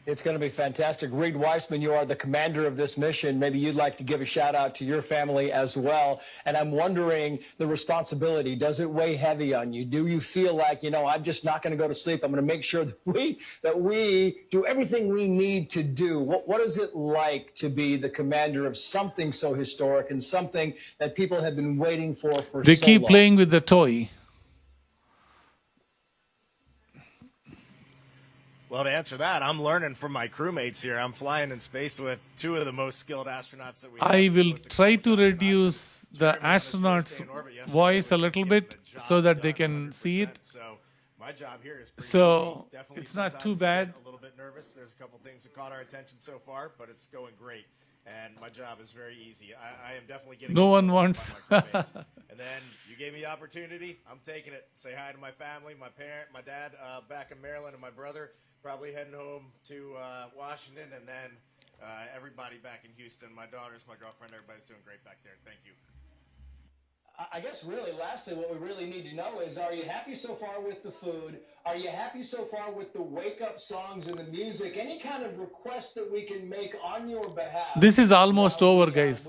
[SPEAKER 9] It's going to be fantastic. Reed Weissman, you are the commander of this mission. Maybe you'd like to give a shout out to your family as well. And I'm wondering the responsibility. Does it weigh heavy on you? Do you feel like, I'm just not going to go to sleep. I'm going to make sure that we do everything we need to do. What is it like to be the commander of something so historic and something that people have been waiting for so long?
[SPEAKER 1] They keep playing with the toy.
[SPEAKER 3] Well, to answer that, I'm learning from my crewmates here. I'm flying in space with two of the most skilled astronauts that we have.
[SPEAKER 1] I will try to reduce the astronauts' voice a little bit so that they can see it.
[SPEAKER 3] So my job here is pretty
[SPEAKER 1] So
[SPEAKER 3] easy. Definitely
[SPEAKER 1] it's not too
[SPEAKER 3] sometimes
[SPEAKER 1] bad.
[SPEAKER 3] a little bit nervous. There's a couple things that caught our attention so far, but it's going great. And my job is very easy. I am definitely getting
[SPEAKER 1] No one wants.
[SPEAKER 3] And then you gave me the opportunity. I'm taking it. Say hi to my family, my parent, my dad back in Maryland, and my brother. Probably heading home to Washington, and then everybody back in Houston. My daughters, my girlfriend, everybody's doing great back there. Thank you.
[SPEAKER 9] I guess really, lastly, what we really need to know is, are you happy so far with the food? Are you happy so far with the wake-up songs and the music? Any kind of request that we can make on your behalf?
[SPEAKER 1] This is almost over, guys.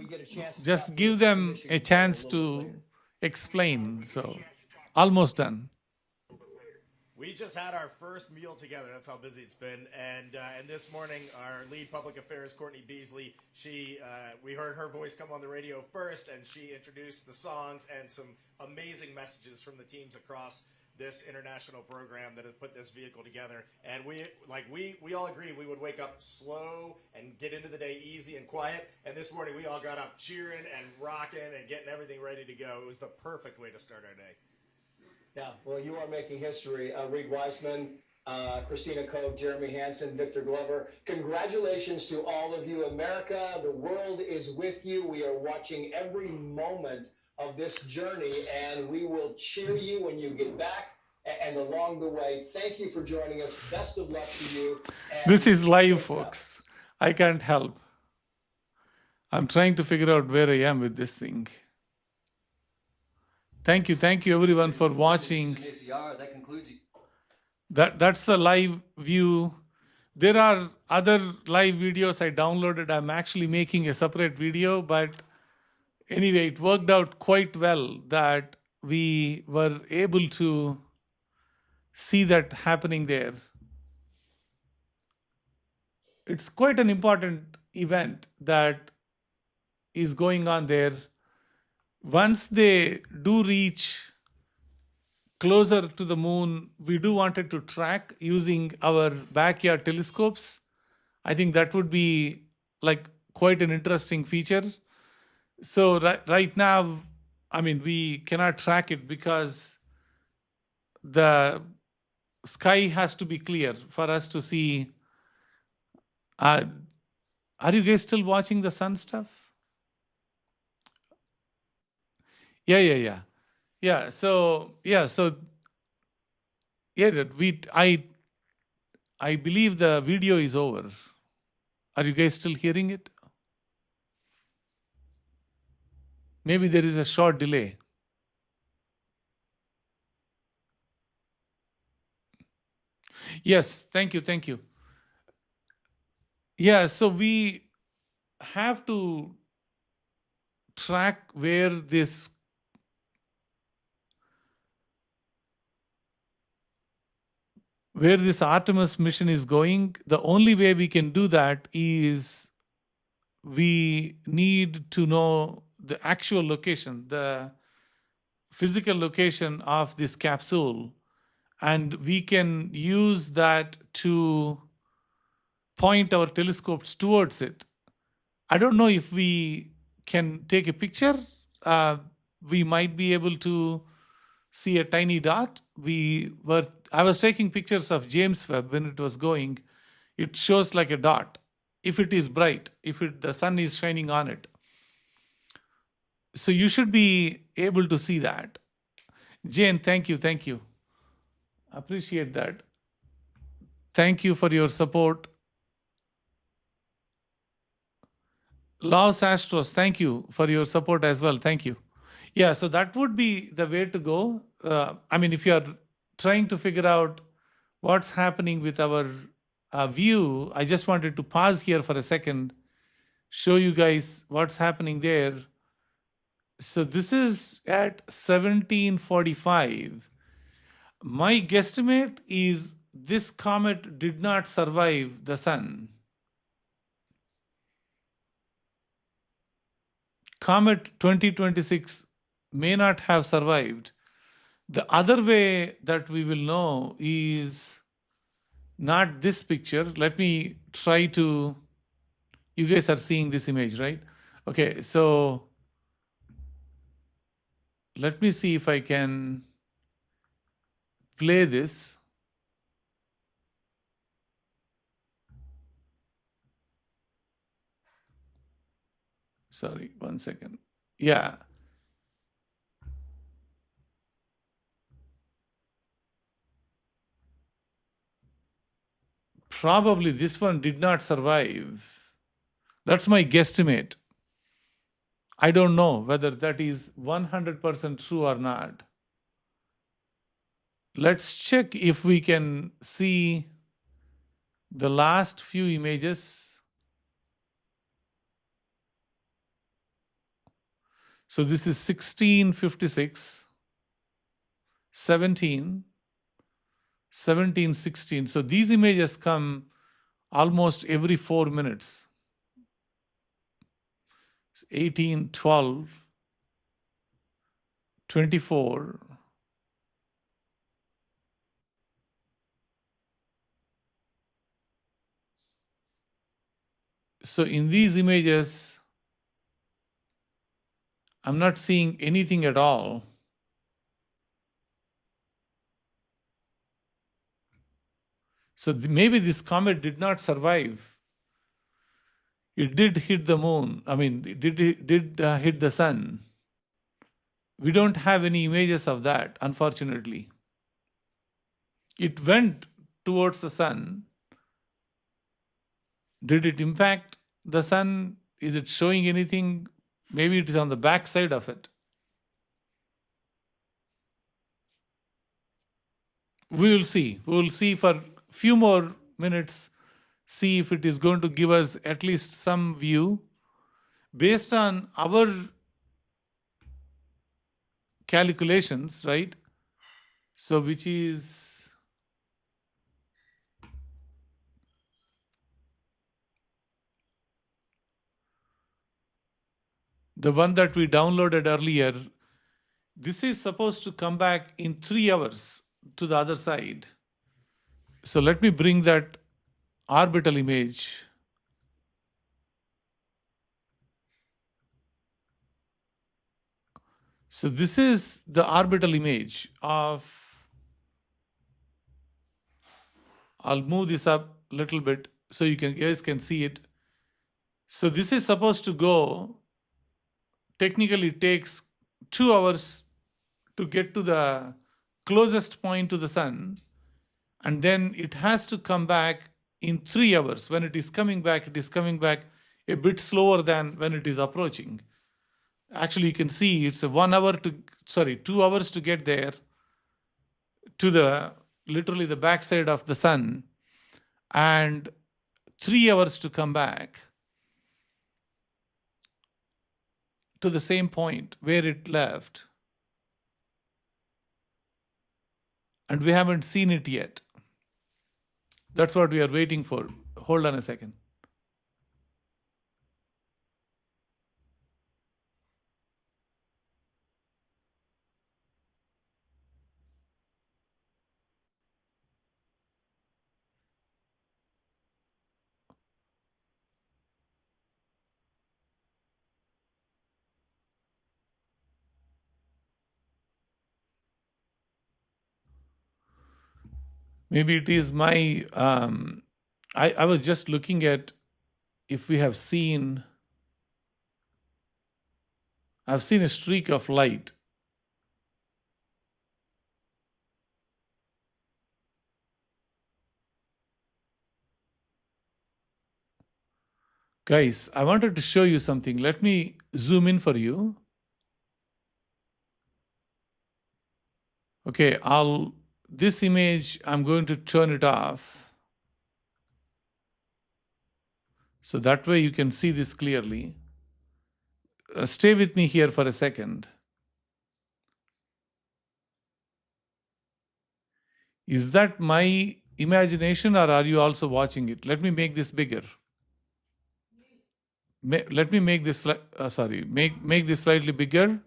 [SPEAKER 1] Just give them a chance to explain. So, almost done.
[SPEAKER 3] We just had our first meal together. That's how busy it's been. And this morning, our lead public affairs, Courtney Beasley, we heard her voice come on the radio first, and she introduced the songs and some amazing messages from the teams across this international program that has put this vehicle together. And we all agreed we would wake up slow and get into the day easy and quiet. And this morning, we all got up cheering and rocking and getting everything ready to go. It was the perfect way to start our day.
[SPEAKER 9] Yeah, well, you are making history. Reed Weissman, Christina Koch, Jeremy Hansen, Victor Glover. Congratulations to all of you. America, the world is with you. We are watching every moment of this journey, and we will cheer you when you get back and along the way. Thank you for joining us. Best of luck to you.
[SPEAKER 1] This is live, folks. I can't help. I'm trying to figure out where I am with this thing. Thank you everyone for watching.
[SPEAKER 8] That concludes.
[SPEAKER 1] That's the live view. There are other live videos I downloaded. I'm actually making a separate video, but anyway, it worked out quite well that we were able to see that happening there. It's quite an important event that is going on there. Once they do reach closer to the moon, we do want it to track using our backyard telescopes. I think that would be like quite an interesting feature. So right now, I mean, we cannot track it because the sky has to be clear for us to see. Are you guys still watching the sun stuff? Yeah. So I believe the video is over. Are you guys still hearing it? Maybe there is a short delay. Yes, thank you. Yeah, so we have to track where this Artemis mission is going. The only way we can do that is we need to know the actual location, the physical location of this capsule, and we can use that to point our telescopes towards it. I don't know if we can take a picture. We might be able to see a tiny dot. I was taking pictures of James Webb when it was going. It shows like a dot if it is bright, the sun is shining on it. So you should be able to see that. Jane, thank you. Appreciate that. Thank you for your support. Laos Astros, thank you for your support as well. Thank you. Yeah, so that would be the way to go. If you're trying to figure out what's happening with our view, I just wanted to pause here for a second, show you guys what's happening there. So this is at 1745. My guesstimate is this comet did not survive the sun. Comet 2026 may not have survived. The other way that we will know is not this picture. Let me try to, you guys are seeing this image, right? Okay, so let me see if I can play this. Sorry, 1 second. Yeah. Probably this one did not survive. That's my guesstimate. I don't know whether that is 100% true or not. Let's check if we can see the last few images. So this is 1656, 17, 1716. So these images come almost every 4 minutes. 18, 12, 24. So in these images, I'm not seeing anything at all. So maybe this comet did not survive. It did hit the moon. It did hit the sun. We don't have any images of that, unfortunately. It went towards the sun. Did it impact the sun? Is it showing anything? Maybe it is on the back side of it. We will see. We will see for a few more minutes, see if it is going to give us at least some view. Based on our calculations, right? So which is the one that we downloaded earlier. This is supposed to come back in 3 hours to the other side. So let me bring that orbital image. So this is the orbital image of, I'll move this up a little bit so you guys can see it. So this is supposed to go, technically it takes 2 hours to get to the closest point to the sun, and then it has to come back in 3 hours. When it is coming back a bit slower than when it is approaching. Actually, you can see it's 2 hours to get there to literally the backside of the sun, and 3 hours to come back to the same point where it left. And we haven't seen it yet. That's what we are waiting for. Hold on a second. Maybe it is my, I was just looking at if we have seen, I've seen a streak of light. Guys, I wanted to show you something. Let me zoom in for you. Okay, this image, I'm going to turn it off. So that way you can see this clearly. Stay with me here for a second. Is that my imagination or are you also watching it? Let me make this bigger. Let me make this, make this slightly bigger.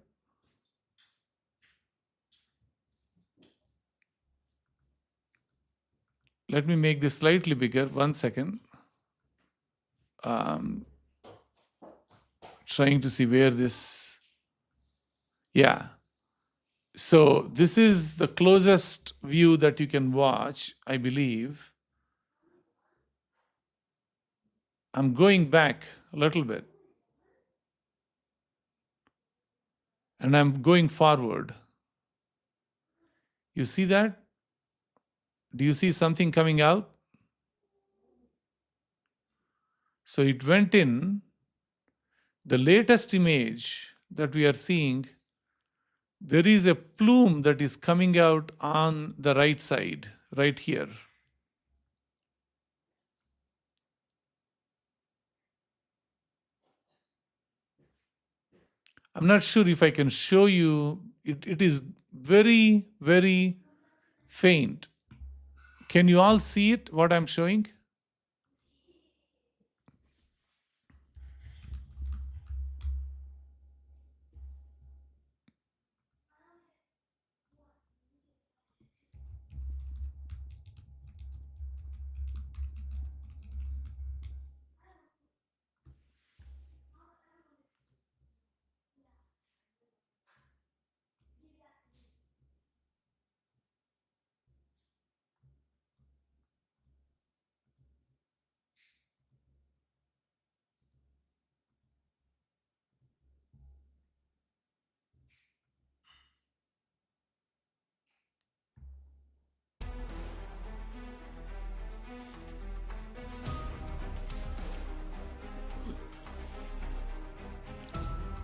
[SPEAKER 1] Let me make this slightly bigger. 1 second. Trying to see where this, yeah. So this is the closest view that you can watch, I believe. I'm going back a little bit. And I'm going forward. You see that? Do you see something coming out? So it went in. The latest image that we are seeing, there is a plume that is coming out on the right side, right here. I'm not sure if I can show you. It is very, very faint. Can you all see it, what I'm showing?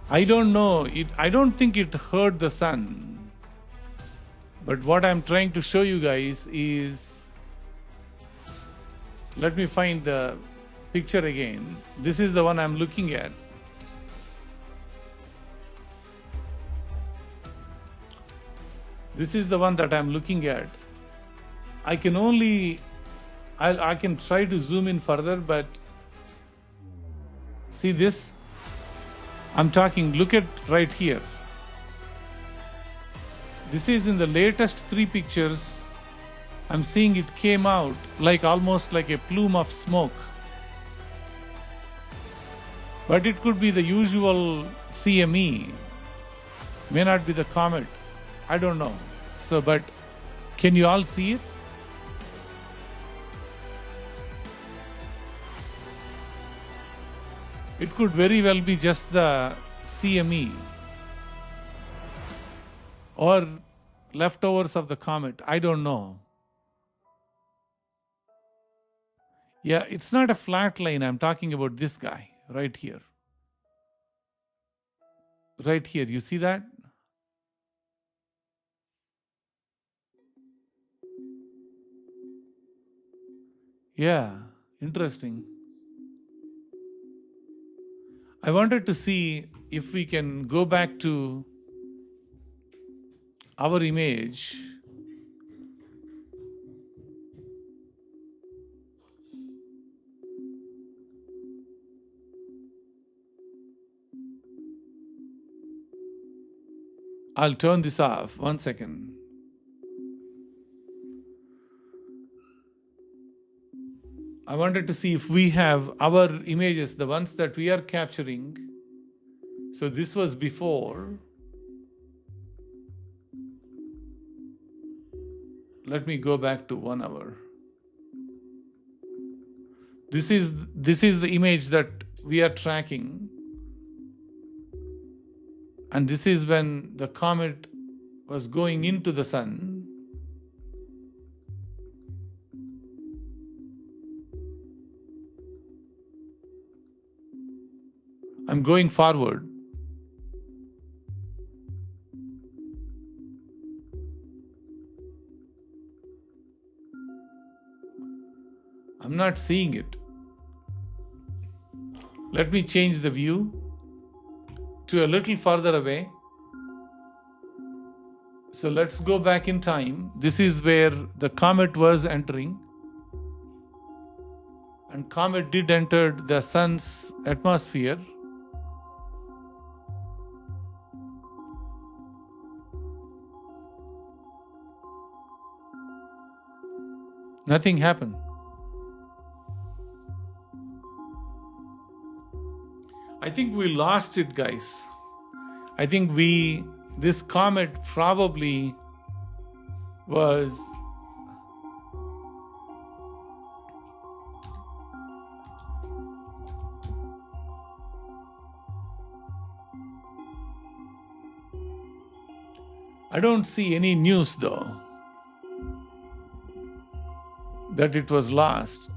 [SPEAKER 1] I don't know. I don't think it hurt the sun. But what I'm trying to show you guys is, let me find the picture again. This is the one I'm looking at. This is the one that I'm looking at. I can try to zoom in further, but see this? I'm talking, look at right here. This is in the latest 3 pictures. I'm seeing it came out like almost like a plume of smoke. But it could be the usual CME. May not be the comet. I don't know. So, but can you all see it? It could very well be just the CME or leftovers of the comet. I don't know. Yeah, it's not a flat line. I'm talking about this guy right here. Right here. You see that? Yeah, interesting. I wanted to see if we can go back to our image. I'll turn this off. 1 second. I wanted to see if we have our images, the ones that we are capturing. So this was before. Let me go back to 1 hour. This is the image that we are tracking. And this is when the comet was going into the sun. I'm going forward. I'm not seeing it. Let me change the view to a little further away. So let's go back in time. This is where the comet was entering. And comet did enter the sun's atmosphere. Nothing happened. I think we lost it, guys. I think this comet probably was I don't see any news though that it was lost.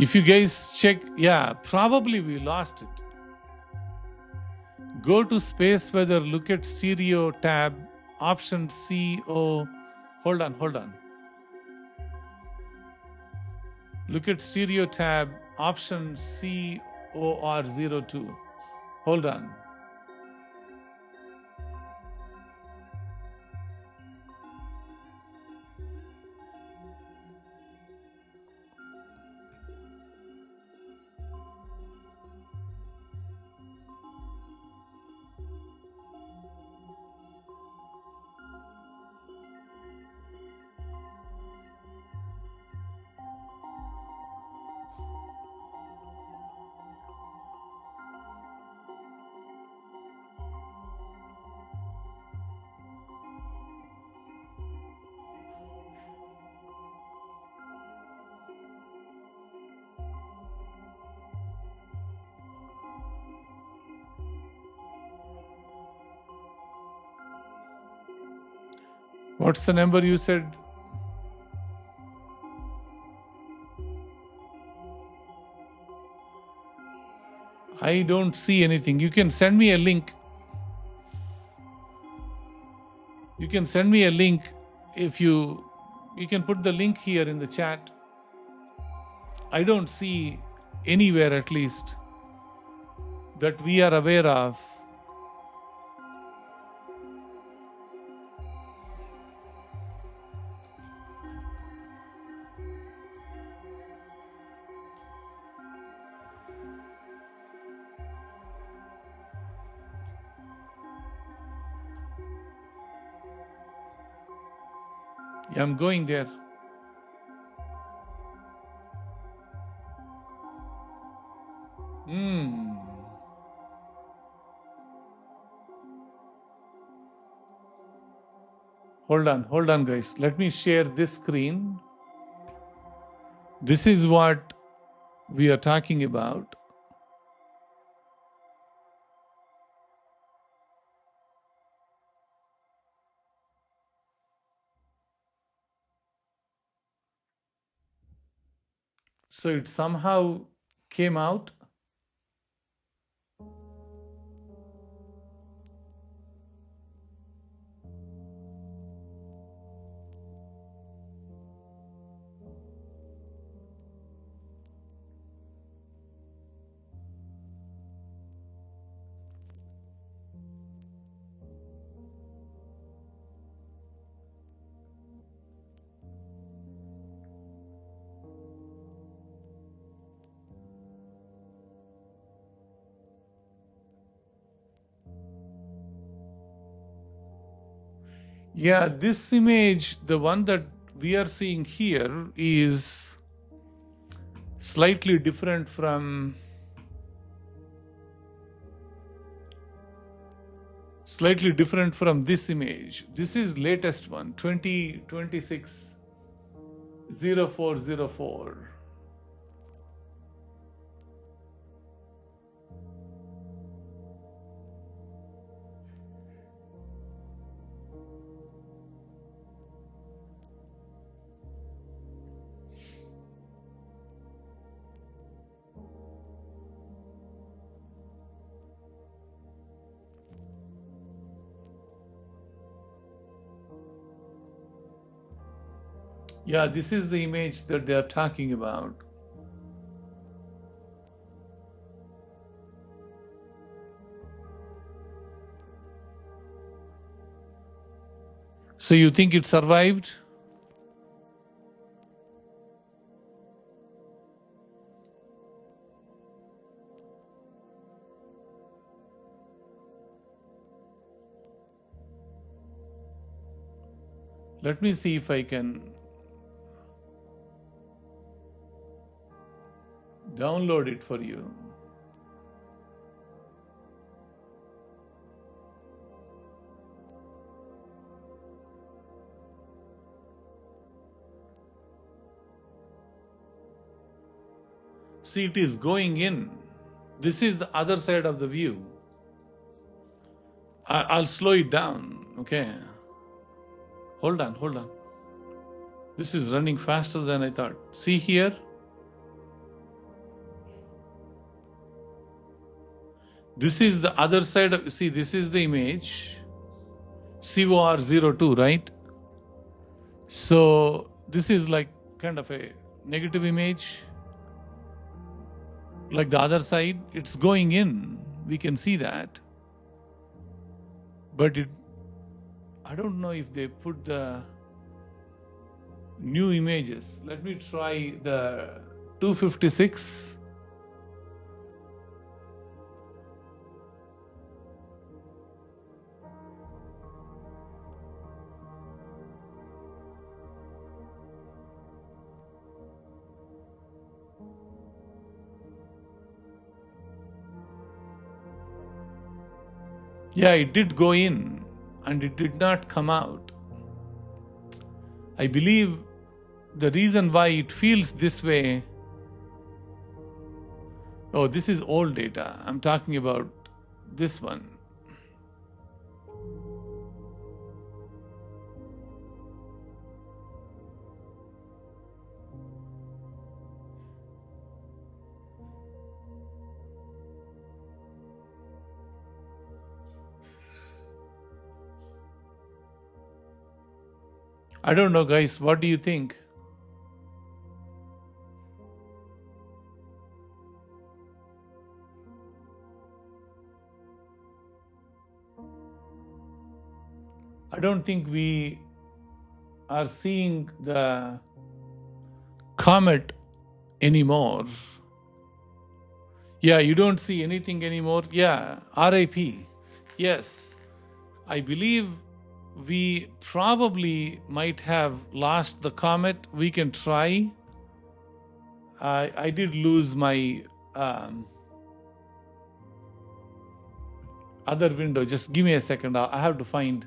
[SPEAKER 1] If you guys check, yeah, probably we lost it. Go to space weather, look at stereo tab, option CO. Hold on. Look at stereo tab, option COR02. Hold on. What's the number you said? I don't see anything. You can send me a link. You can send me a link if you can put the link here in the chat. I don't see anywhere, at least, that we are aware of. Yeah, I'm going there. Hold on, guys. Let me share this screen. This is what we are talking about. So it somehow came out. Yeah, this image, the one that we are seeing here, is slightly different from slightly different from this image. This is latest one, 2026-0404. Yeah, this is the image that they are talking about. So you think it survived? Let me see if I can download it for you. See, it is going in. This is the other side of the view. I'll slow it down, okay? Hold on. This is running faster than I thought. See here? This is the other side of, see, this is the image, COR02, right? So this is like kind of a negative image. Like the other side, it's going in. We can see that. But I don't know if they put the new images. Let me try the 256. Yeah, it did go in and it did not come out. I believe the reason why it feels this way, oh, this is old data. I'm talking about this one. I don't know, guys. What do you think? I don't think we are seeing the comet anymore. Yeah, you don't see anything anymore. Yeah, RIP. Yes, I believe we probably might have lost the comet. We can try. I did lose my other window. Just give me a second. I have to find.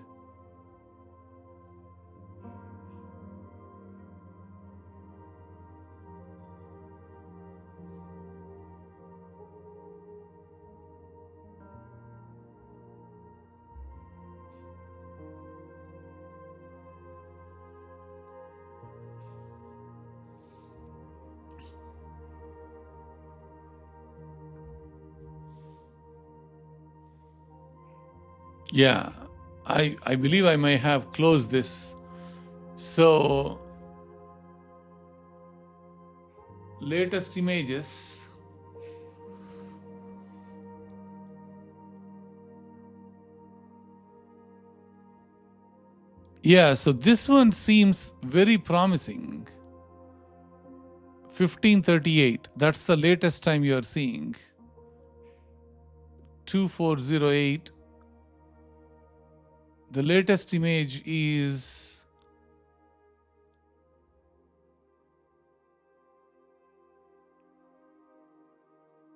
[SPEAKER 1] Yeah, I believe I may have closed this. So, latest images. Yeah, so this one seems very promising. 1538, that's the latest time you are seeing. 2408. The latest image is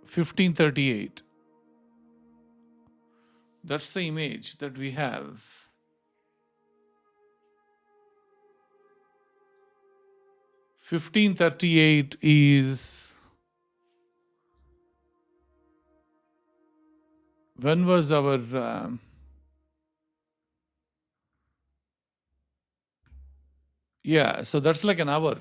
[SPEAKER 1] 1538. That's the image that we have. (1538) is, when was our yeah, so that's like an hour.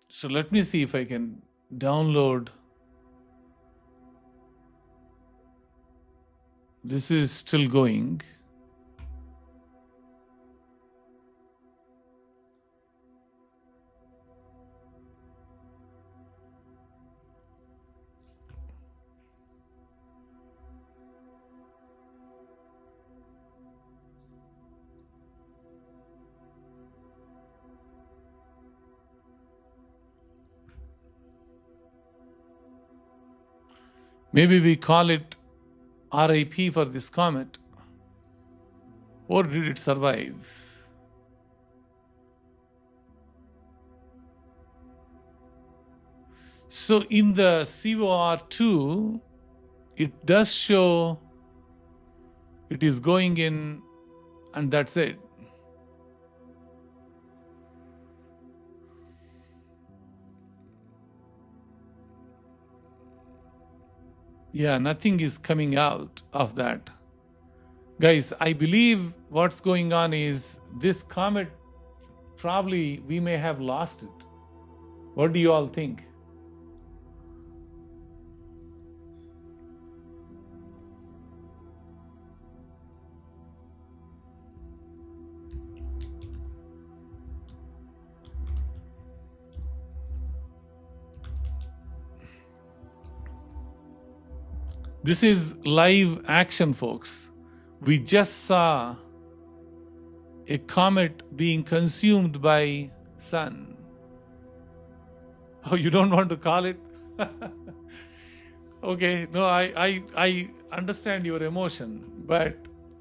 [SPEAKER 1] So let me see if I can download. This is still going. Maybe we call it RIP for this comet. Or did it survive? So in the COR2, it does show it is going in, and that's it. Yeah, nothing is coming out of that. Guys, I believe what's going on is this comet, probably we may have lost it. What do you all think? This is live action, folks. We just saw a comet being consumed by sun. Oh, you don't want to call it? Okay, no, I understand your emotion, but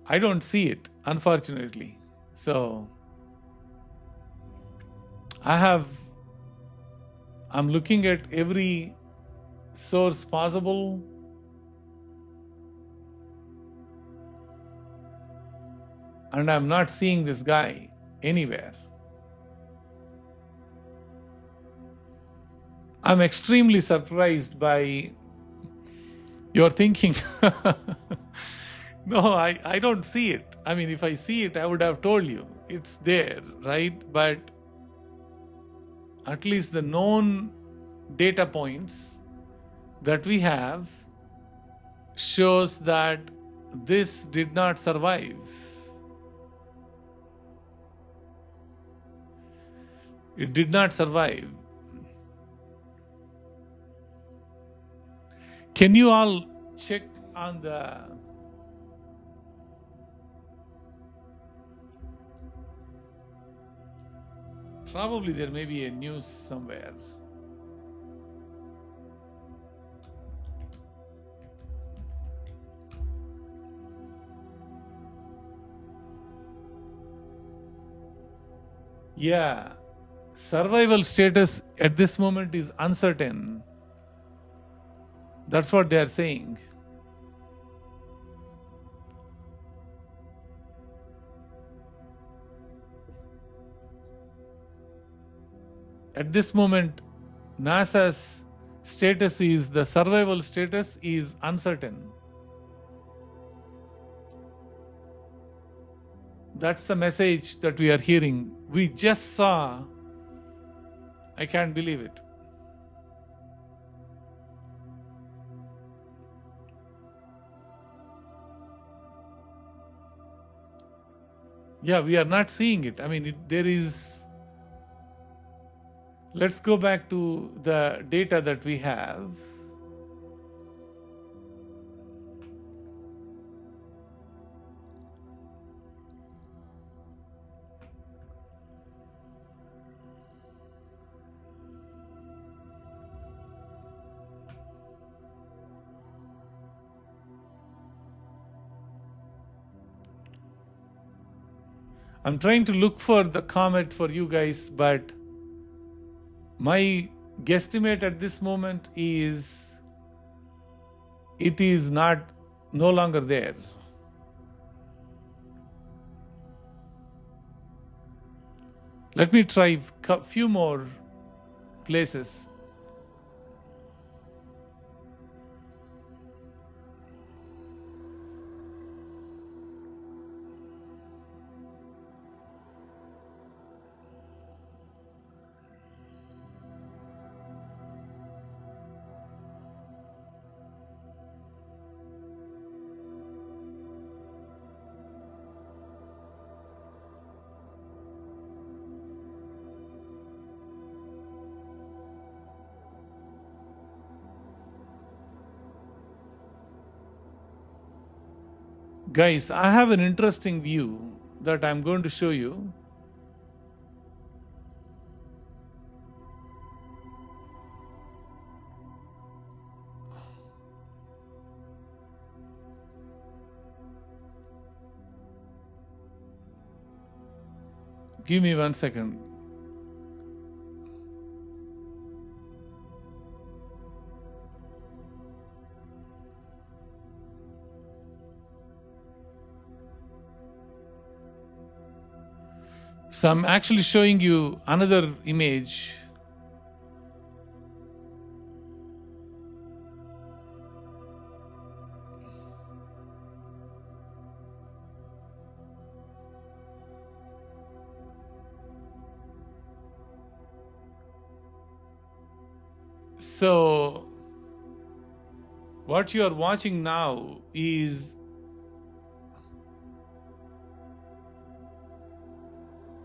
[SPEAKER 1] I don't see it, unfortunately. So I'm looking at every source possible. And I'm not seeing this guy anywhere. I'm extremely surprised by your thinking. No, I don't see it. I mean, if I see it, I would have told you. It's there, right? But at least the known data points that we have shows that this did not survive. It did not survive. Can you all check on the probably there may be a news somewhere. Yeah. Survival status at this moment is uncertain. That's what they are saying. At this moment, NASA's status is, the survival status is uncertain. That's the message that we are hearing. We just saw, I can't believe it. Yeah, we are not seeing it. I mean, there is... Let's go back to the data that we have. I'm trying to look for the comet for you guys, but My guesstimate at this moment is it is no longer there. Let me try a few more places. Guys, I have an interesting view that I'm going to show you. Give me 1 second. So I'm actually showing you another image. So what you are watching now is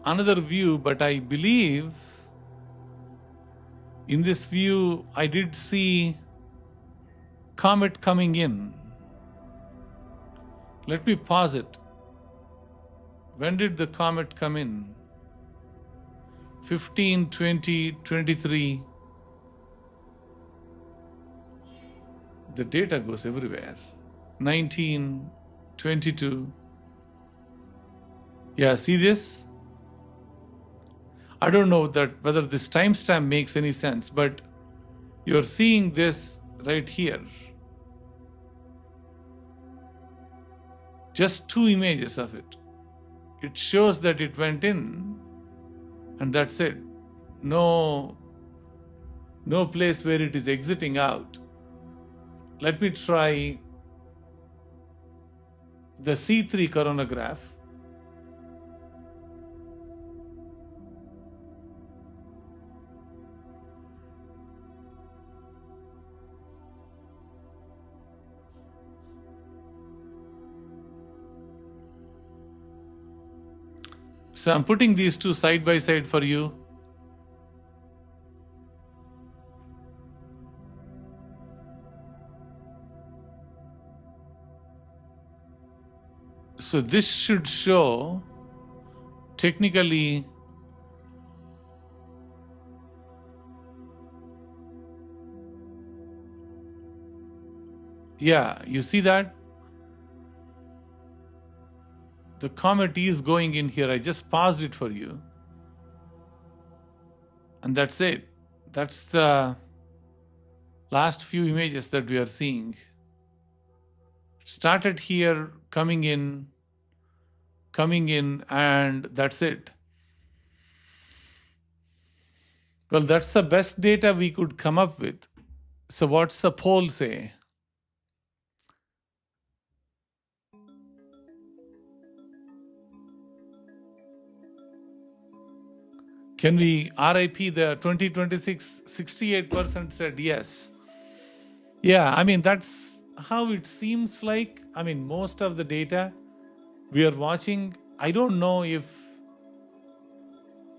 [SPEAKER 1] another view, but I believe in this view I did see comet coming in. Let me pause it. When did the comet come in? 15, 20, 23. The data goes everywhere. 19, 22. Yeah, see this? I don't know whether this timestamp makes any sense, but you're seeing this right here. Just 2 images of it. It shows that it went in, and that's it. No place where it is exiting out. Let me try the C3 coronagraph. So I'm putting these two side by side for you. So this should show technically yeah, you see that? The comet is going in here. I just paused it for you. And that's it. That's the last few images that we are seeing. It started here, coming in, and that's it. Well, that's the best data we could come up with. So what's the poll say? Can we RIP the 2026? 68% said yes. Yeah, I mean, that's how it seems like. I mean, most of the data we are watching, I don't know if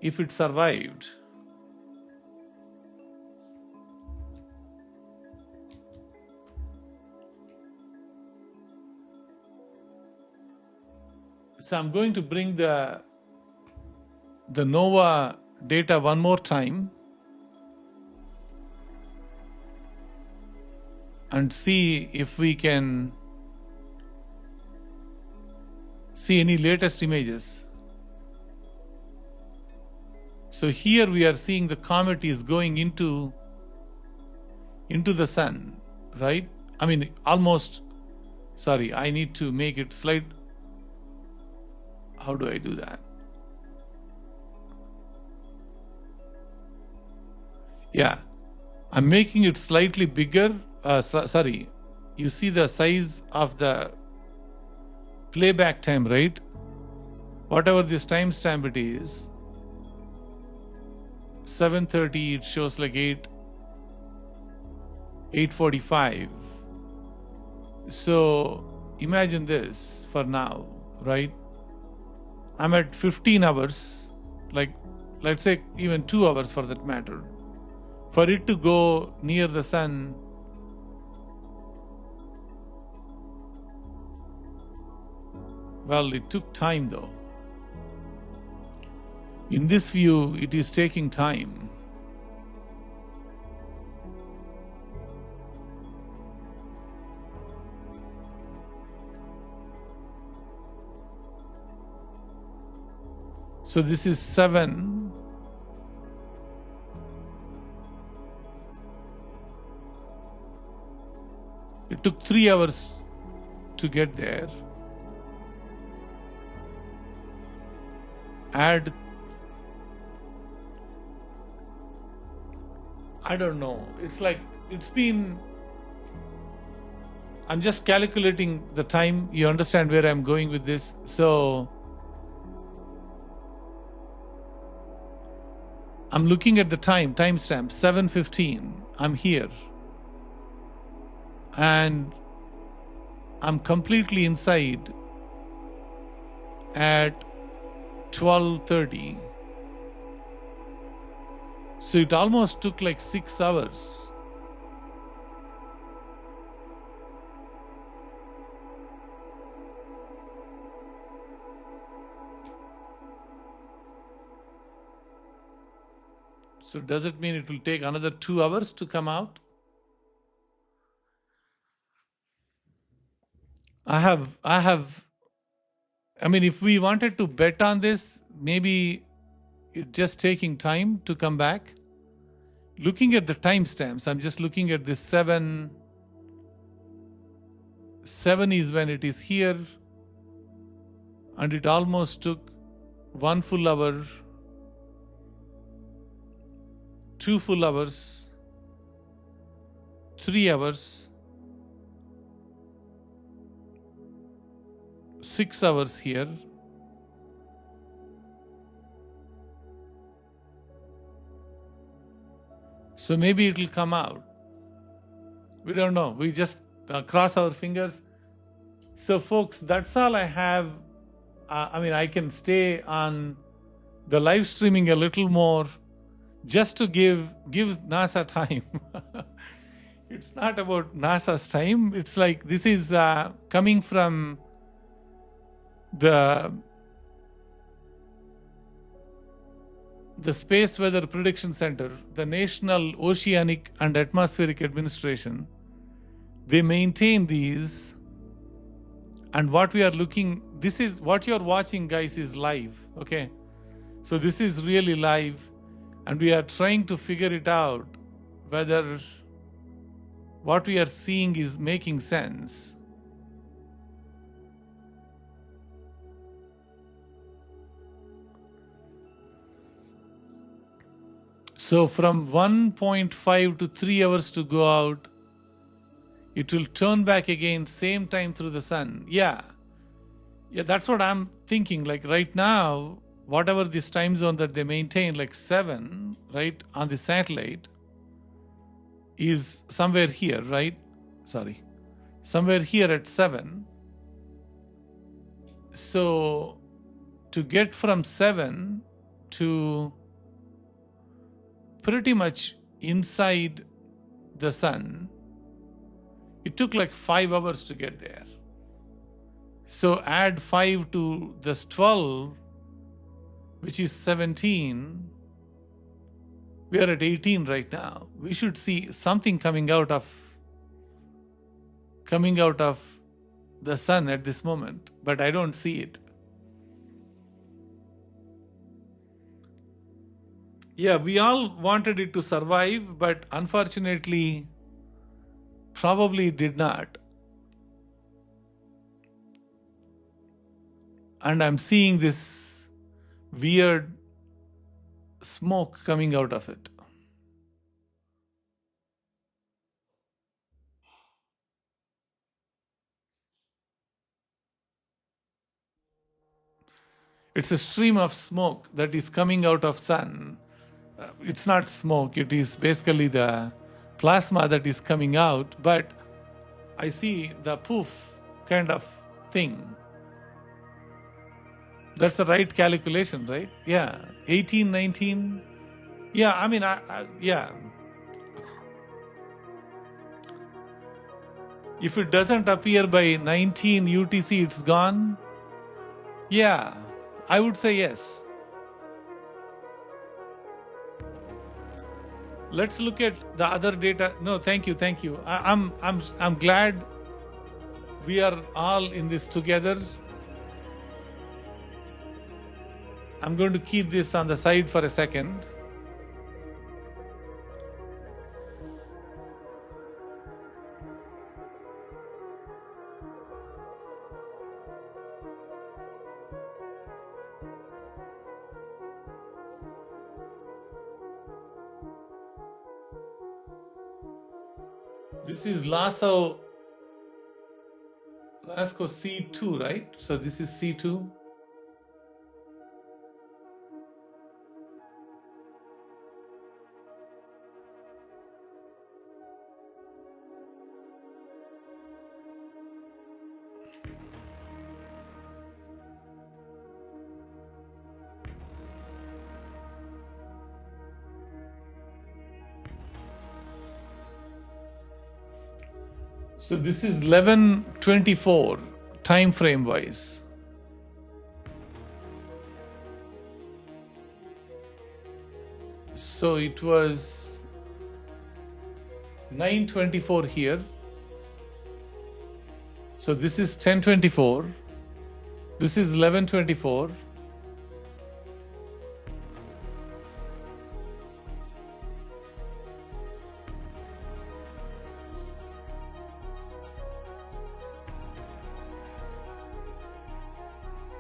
[SPEAKER 1] it survived. So I'm going to bring the NOAA data one more time and see if we can see any latest images. So here we are seeing the comet is going into the sun, right? I mean, almost, sorry, I need to make it slight. How do I do that? Yeah, I'm making it slightly bigger. Sorry, you see the size of the playback time, right? Whatever this timestamp it is, 7:30, it shows like 8:45. So imagine this for now, right? I'm at 15 hours, like let's say even 2 hours for that matter. For it to go near the sun, well, it took time though. In this view, it is taking time. So this is 7. It took 3 hours to get there. Add, I don't know, it's like, it's been, I'm just calculating the time. You understand where I'm going with this? So I'm looking at the timestamp, 7:15. I'm here. And I'm completely inside at 12:30. So it almost took like 6 hours. So does it mean it will take another 2 hours to come out? I mean, if we wanted to bet on this, maybe it's just taking time to come back. Looking at the timestamps, I'm just looking at this 7. 7 is when it is here, and it almost took 1 full hour, 2 full hours, 3 hours, 6 hours here. So maybe it will come out. We don't know. We just cross our fingers. So folks, that's all I have. I mean, I can stay on the live streaming a little more just to give NASA time. It's not about NASA's time. It's like this is coming from the Space Weather Prediction Center, the National Oceanic and Atmospheric Administration. They maintain these, and what we are looking, this is what you're watching, guys, is live. Okay, so this is really live, and we are trying to figure it out whether what we are seeing is making sense. So from 1.5 to 3 hours to go out, it will turn back again, same time through the sun. Yeah, that's what I'm thinking. Like right now, whatever this time zone that they maintain, like 7, right, on the satellite, is somewhere here, right? Sorry, somewhere here at 7. So to get from 7 to pretty much inside the sun, it took like 5 hours to get there. So add 5 to this 12, which is 17. We are at 18 right now. We should see something coming out of the sun at this moment, but I don't see it. Yeah, we all wanted it to survive, but unfortunately, probably it did not. And I'm seeing this weird smoke coming out of it. It's a stream of smoke that is coming out of sun. It's not smoke, it is basically the plasma that is coming out, but I see the poof kind of thing. That's the right calculation, right? Yeah, 18, 19. Yeah, I mean, yeah. If it doesn't appear by 19 UTC, it's gone. Yeah, I would say yes. Let's look at the other data. No, thank you, thank you. I'm glad we are all in this together. I'm going to keep this on the side for a second. This is LASCO C2, right? So this is C2. So this is 11:24 time frame wise. So it was 9:24 here. So this is 10:24. This is 11:24.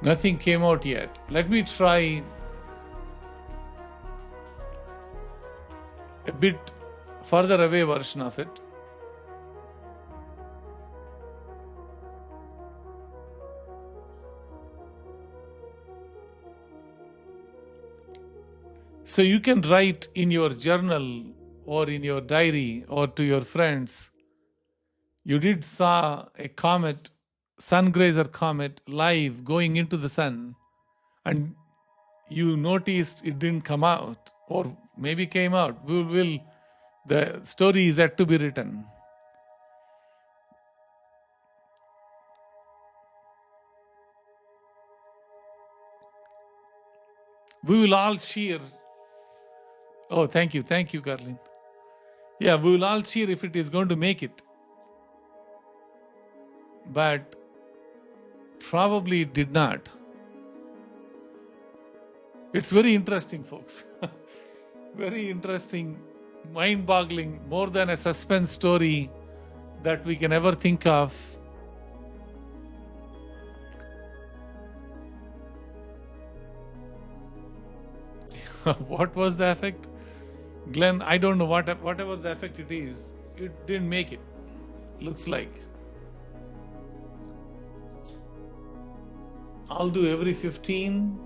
[SPEAKER 1] Nothing came out yet. Let me try a bit further away version of it. So you can write in your journal or in your diary or to your friends, you did saw a comet, sun grazer comet, live going into the sun, and you noticed it didn't come out, or maybe came out. The story is yet to be written. We will all cheer. Oh, thank you, Carlin. Yeah, we will all cheer if it is going to make it. But probably it did not. It's very interesting, folks. Very interesting, mind-boggling, more than a suspense story that we can ever think of. What was the effect? Glenn, I don't know, whatever the effect it is, it didn't make it, looks like. I'll do every 15.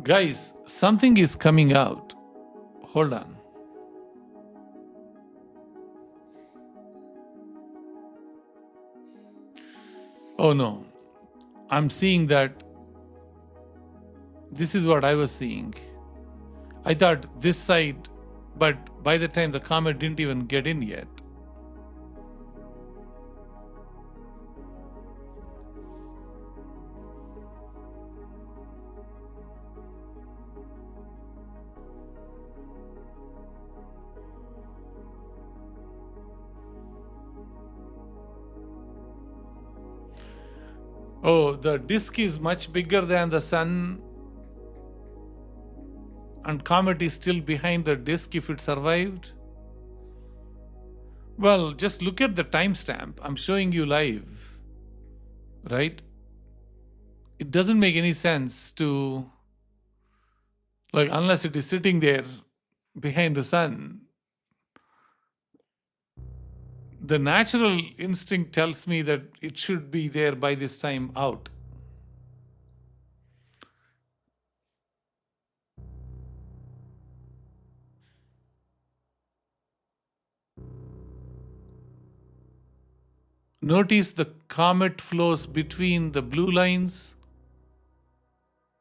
[SPEAKER 1] Guys, something is coming out. Hold on. Oh no, I'm seeing that this is what I was seeing. I thought this side, but by the time the comet didn't even get in yet. Oh, the disk is much bigger than the sun, and comet is still behind the disk if it survived. Well, just look at the timestamp. I'm showing you live, right? It doesn't make any sense to, like, unless it is sitting there behind the sun. The natural instinct tells me that it should be there by this time out. Notice the comet flows between the blue lines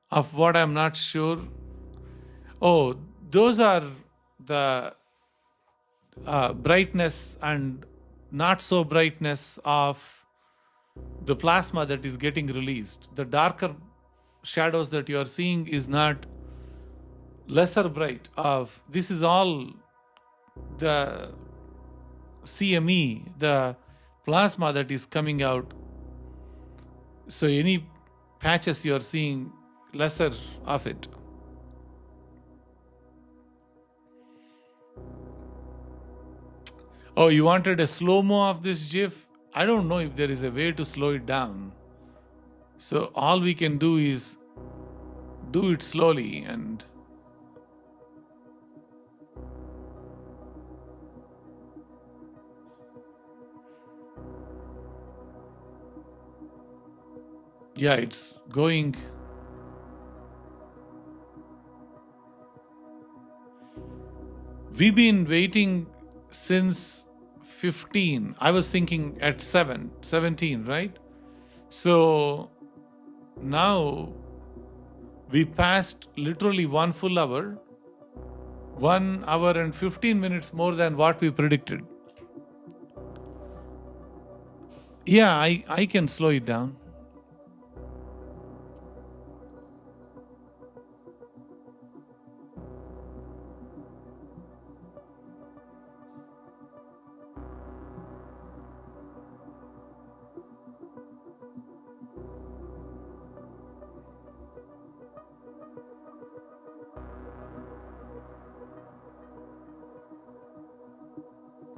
[SPEAKER 1] of what I'm not sure. Oh, those are the brightness and not so brightness of the plasma that is getting released. The darker shadows that you are seeing is not lesser bright of, this is all the CME, the plasma that is coming out. So any patches you are seeing, lesser of it. Oh, you wanted a slow-mo of this GIF? I don't know if there is a way to slow it down. So all we can do is do it slowly and yeah, it's going. We've been waiting since 15. I was thinking at 17, right? So now we passed literally 1 full hour, 1 hour and 15 minutes more than what we predicted. Yeah, I can slow it down.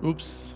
[SPEAKER 1] Oops.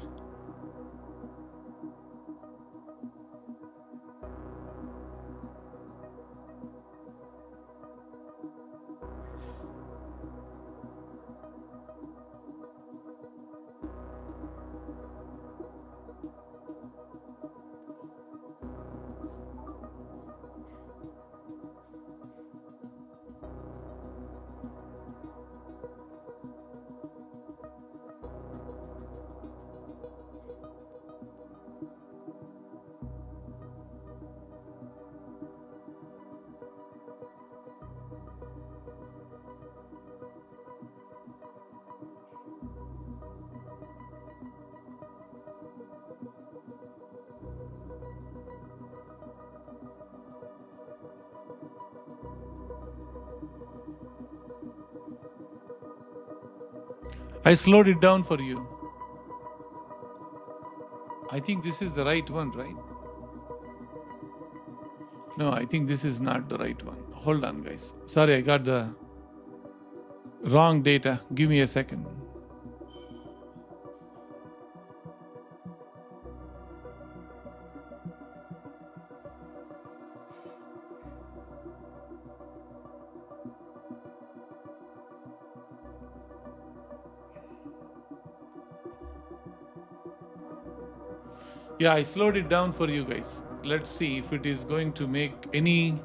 [SPEAKER 1] I slowed it down for you. I think this is the right one, right? No, I think this is not the right one. Hold on, guys. Sorry, I got the wrong data. Give me a second. Yeah, I slowed it down for you guys. Let's see if it is going to make any.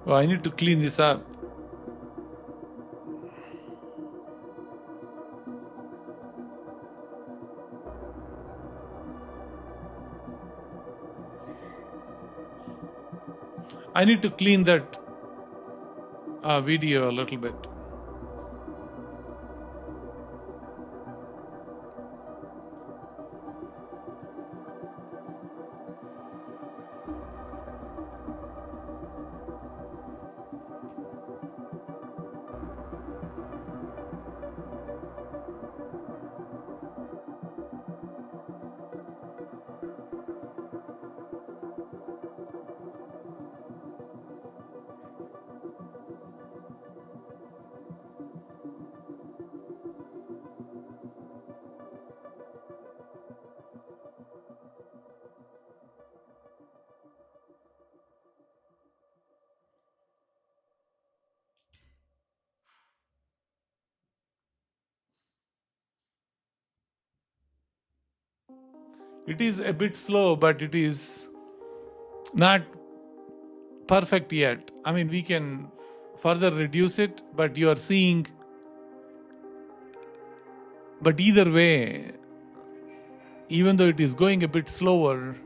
[SPEAKER 1] Oh, I need to clean this up. I need to clean that video a little bit. It is a bit slow, but it is not perfect yet. I mean, we can further reduce it, but you are seeing. But either way, even though it is going a bit slower,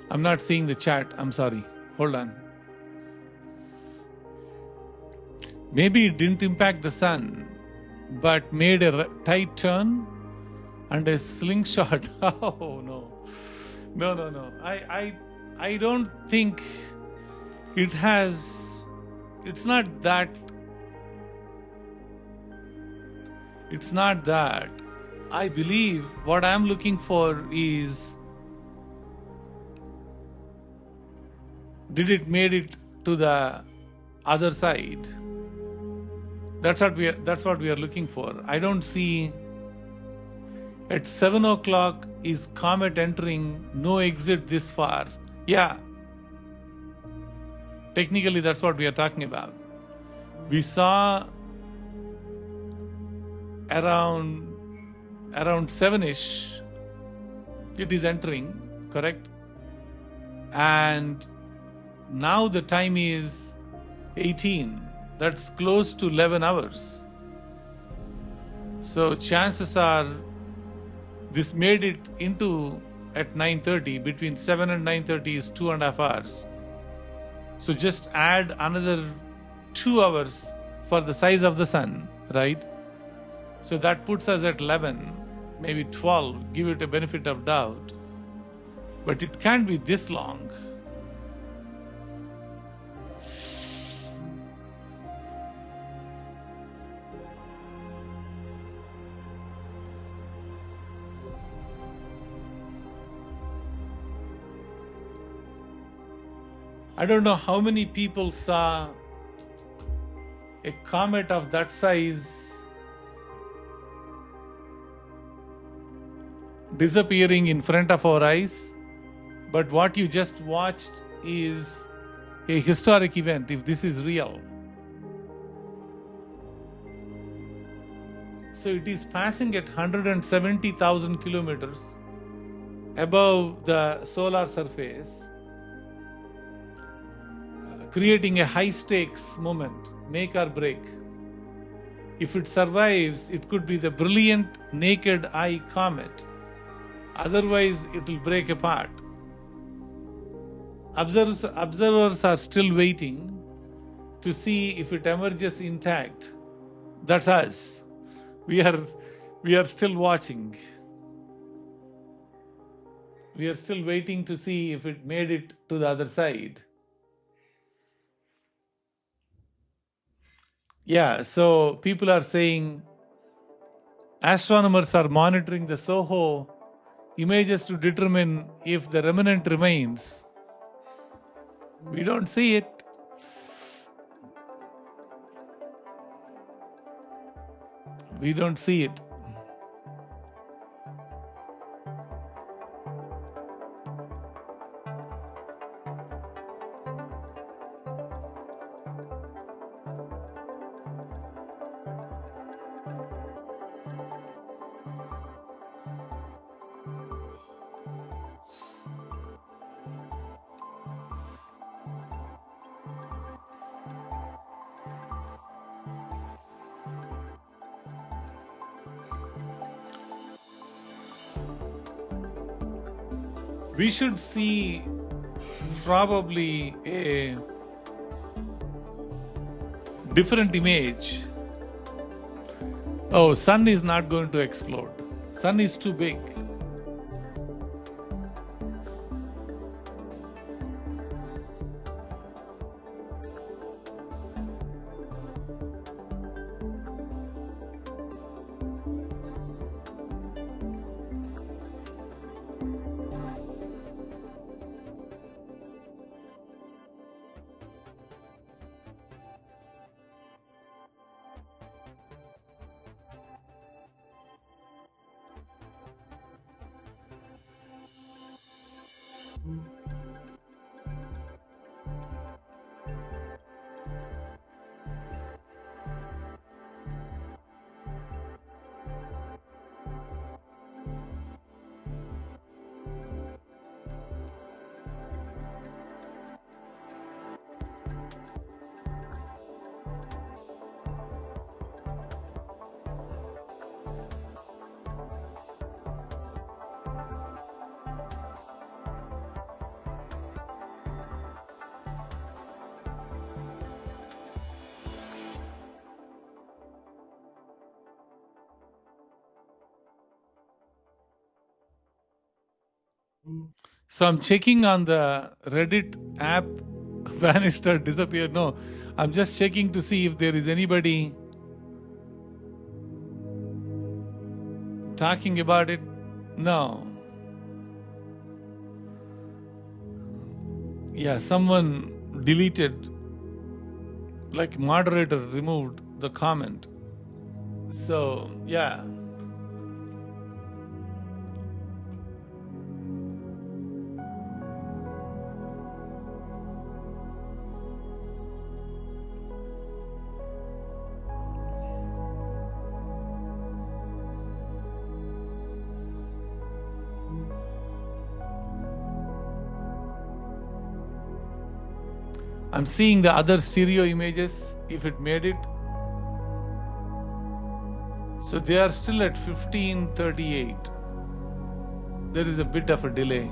[SPEAKER 1] I'm not seeing the chat. I'm sorry. Hold on. Maybe it didn't impact the sun, but made a tight turn and a slingshot. Oh no. No. I don't think it has. It's not that. It's not that. I believe what I'm looking for is, did it made it to the other side? That's what we are looking for. I don't see. At 7 o'clock is comet entering, no exit this far. Yeah. Technically, that's what we are talking about. We saw around 7-ish, it is entering, correct? And now the time is 18. That's close to 11 hours. So chances are this made it into at 9:30. Between 7 and 9:30 is 2.5 hours. So just add another 2 hours for the size of the sun, right? So that puts us at 11, maybe 12. Give it a benefit of doubt. But it can't be this long. I don't know how many people saw a comet of that size disappearing in front of our eyes, but what you just watched is a historic event, if this is real. So it is passing at 170,000 kilometers above the solar surface, creating a high-stakes moment, make or break. If it survives, it could be the brilliant naked eye comet. Otherwise, it will break apart. Observers are still waiting to see if it emerges intact. That's us. We are still watching. We are still waiting to see if it made it to the other side. Yeah, so people are saying astronomers are monitoring the SOHO images to determine if the remnant remains. We don't see it. We don't see it. we should see probably a different image. Oh, sun is not going to explode. Sun is too big. So I'm checking on the Reddit app, vanished or disappeared. No, I'm just checking to see if there is anybody talking about it. No. Yeah, someone deleted, like moderator removed the comment. So, yeah. I'm seeing the other stereo images, if it made it. So they are still at 1538. There is a bit of a delay.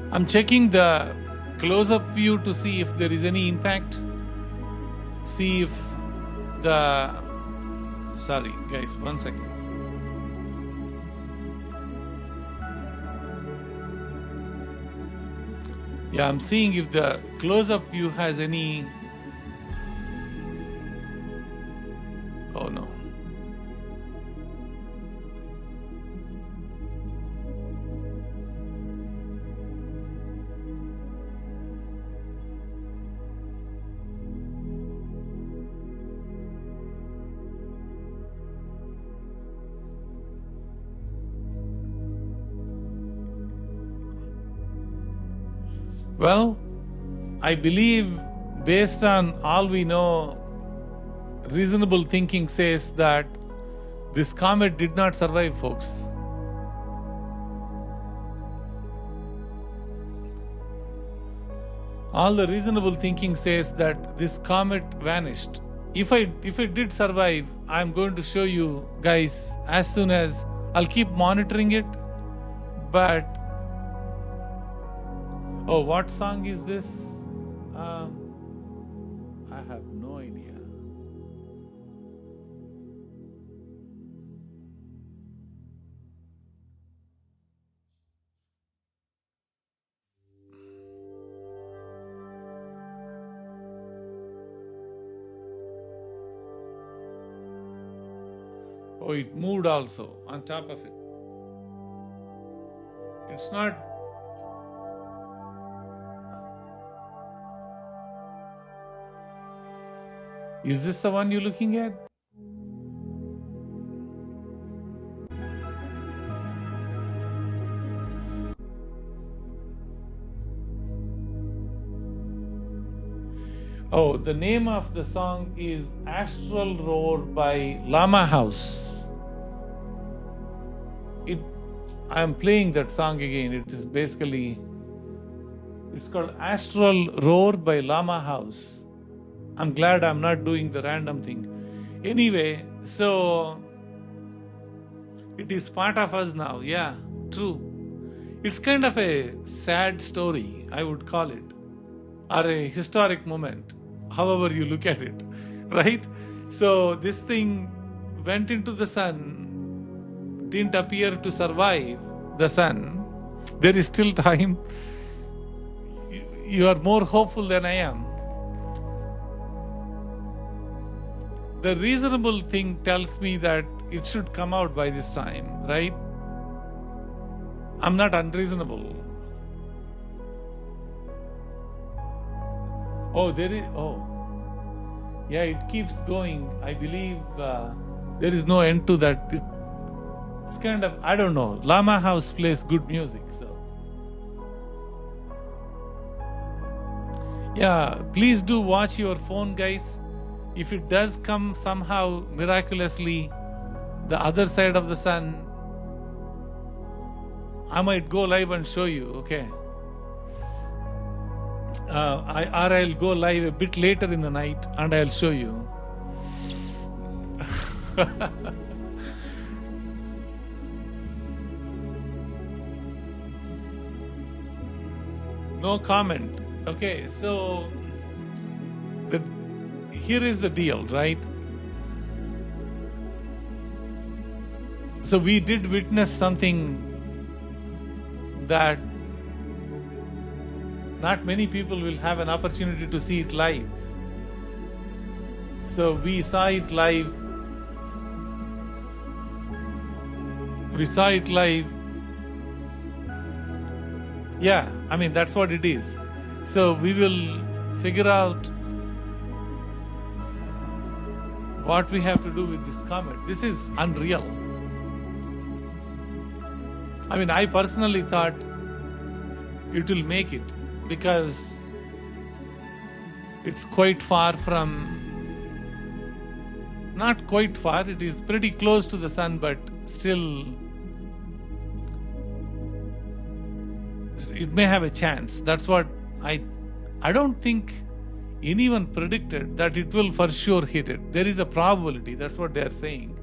[SPEAKER 1] I'm checking the close-up view to see if there is any impact. See if the... Sorry, guys, 1 second. Yeah, I'm seeing if the close-up view has any... Oh, no. Well, I believe based on all we know, reasonable thinking says that this comet did not survive, folks. All the reasonable thinking says that this comet vanished. If it did survive, I'm going to show you guys as soon as I'll keep monitoring it. But oh, what song is this? I have no idea. Oh, it moved also on top of it. It's not. Is this the one you're looking at? Oh, the name of the song is Astral Roar by Llama House. I am playing that song again. It is basically, it's called Astral Roar by Llama House. I'm glad I'm not doing the random thing. Anyway, so it is part of us now. Yeah, true. It's kind of a sad story, I would call it, or a historic moment, however you look at it, right? So this thing went into the sun, didn't appear to survive the sun. There is still time. You are more hopeful than I am. The reasonable thing tells me that it should come out by this time, right? I'm not unreasonable. Oh, there is, oh. Yeah, it keeps going. I believe there is no end to that. It's kind of, I don't know. Llama House plays good music, so. Yeah, please do watch your phone, guys. If it does come somehow miraculously the other side of the sun, I might go live and show you, okay? Or I'll go live a bit later in the night and I'll show you. No comment. Okay, so here is the deal, right? So we did witness something that not many people will have an opportunity to see it live. So we saw it live. We saw it live. Yeah, I mean, that's what it is. So we will figure out what we have to do with this comet. This is unreal. I mean, I personally thought it will make it because it's quite far from, not quite far, it is pretty close to the sun, but still it may have a chance. That's what I don't think anyone predicted that it will for sure hit it. There is a probability, that's what they are saying.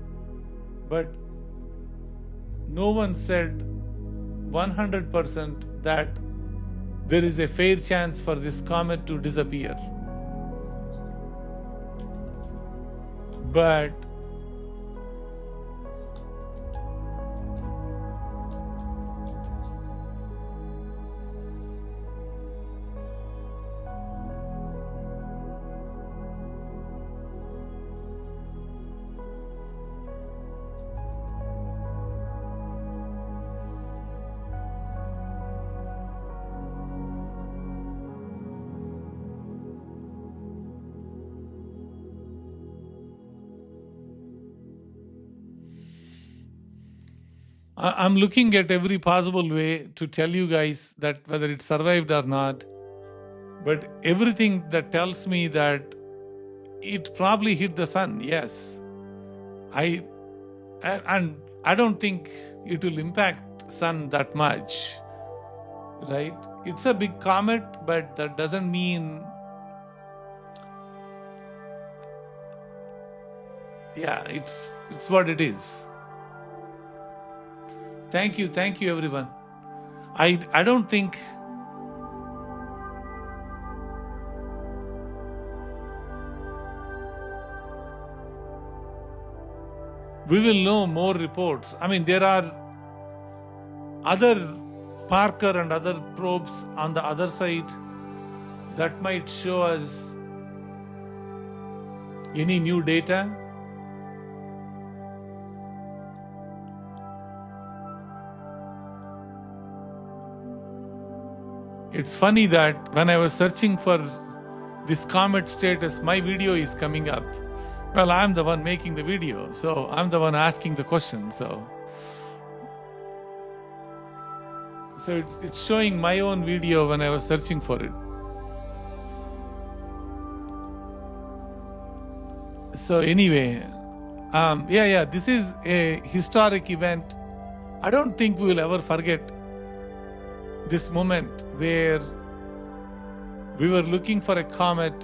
[SPEAKER 1] But no one said 100% that there is a fair chance for this comet to disappear. But I'm looking at every possible way to tell you guys that whether it survived or not, but everything that tells me that it probably hit the sun, yes. And I don't think it will impact sun that much, right? It's a big comet, but that doesn't mean, yeah, it's what it is. Thank you everyone. I don't think we will know more reports. I mean, there are other Parker and other probes on the other side that might show us any new data. It's funny that when I was searching for this comet status, my video is coming up. Well, I'm the one making the video, so I'm the one asking the question. So it's showing my own video when I was searching for it. So anyway, this is a historic event. I don't think we will ever forget this moment where we were looking for a comet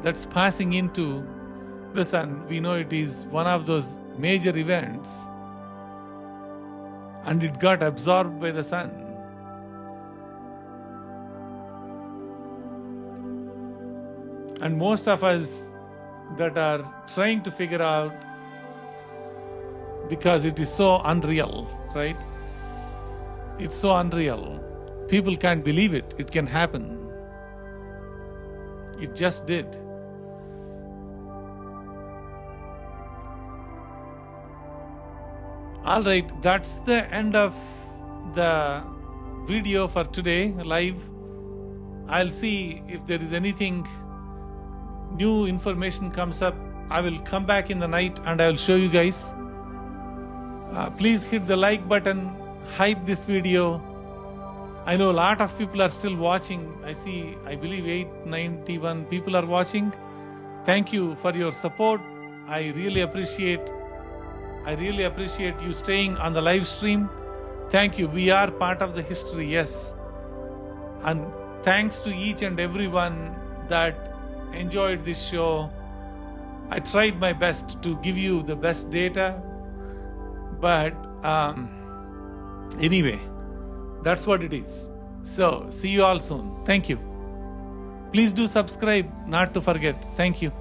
[SPEAKER 1] that's passing into the sun. We know it is one of those major events, and it got absorbed by the sun. And most of us that are trying to figure out, because it is so unreal, right? It's so unreal. People can't believe it. It can happen. It just did. All right, that's the end of the video for today, live. I'll see if there is anything new information comes up. I will come back in the night and I will show you guys. Please hit the like button, hype this video. I know a lot of people are still watching. I believe 891 people are watching. Thank you for your support. I really appreciate you staying on the live stream. Thank you. We are part of the history, yes. And thanks to each and everyone that enjoyed this show. I tried my best to give you the best data, but anyway, that's what it is. So see you all soon. Thank you. Please do subscribe, not to forget. Thank you.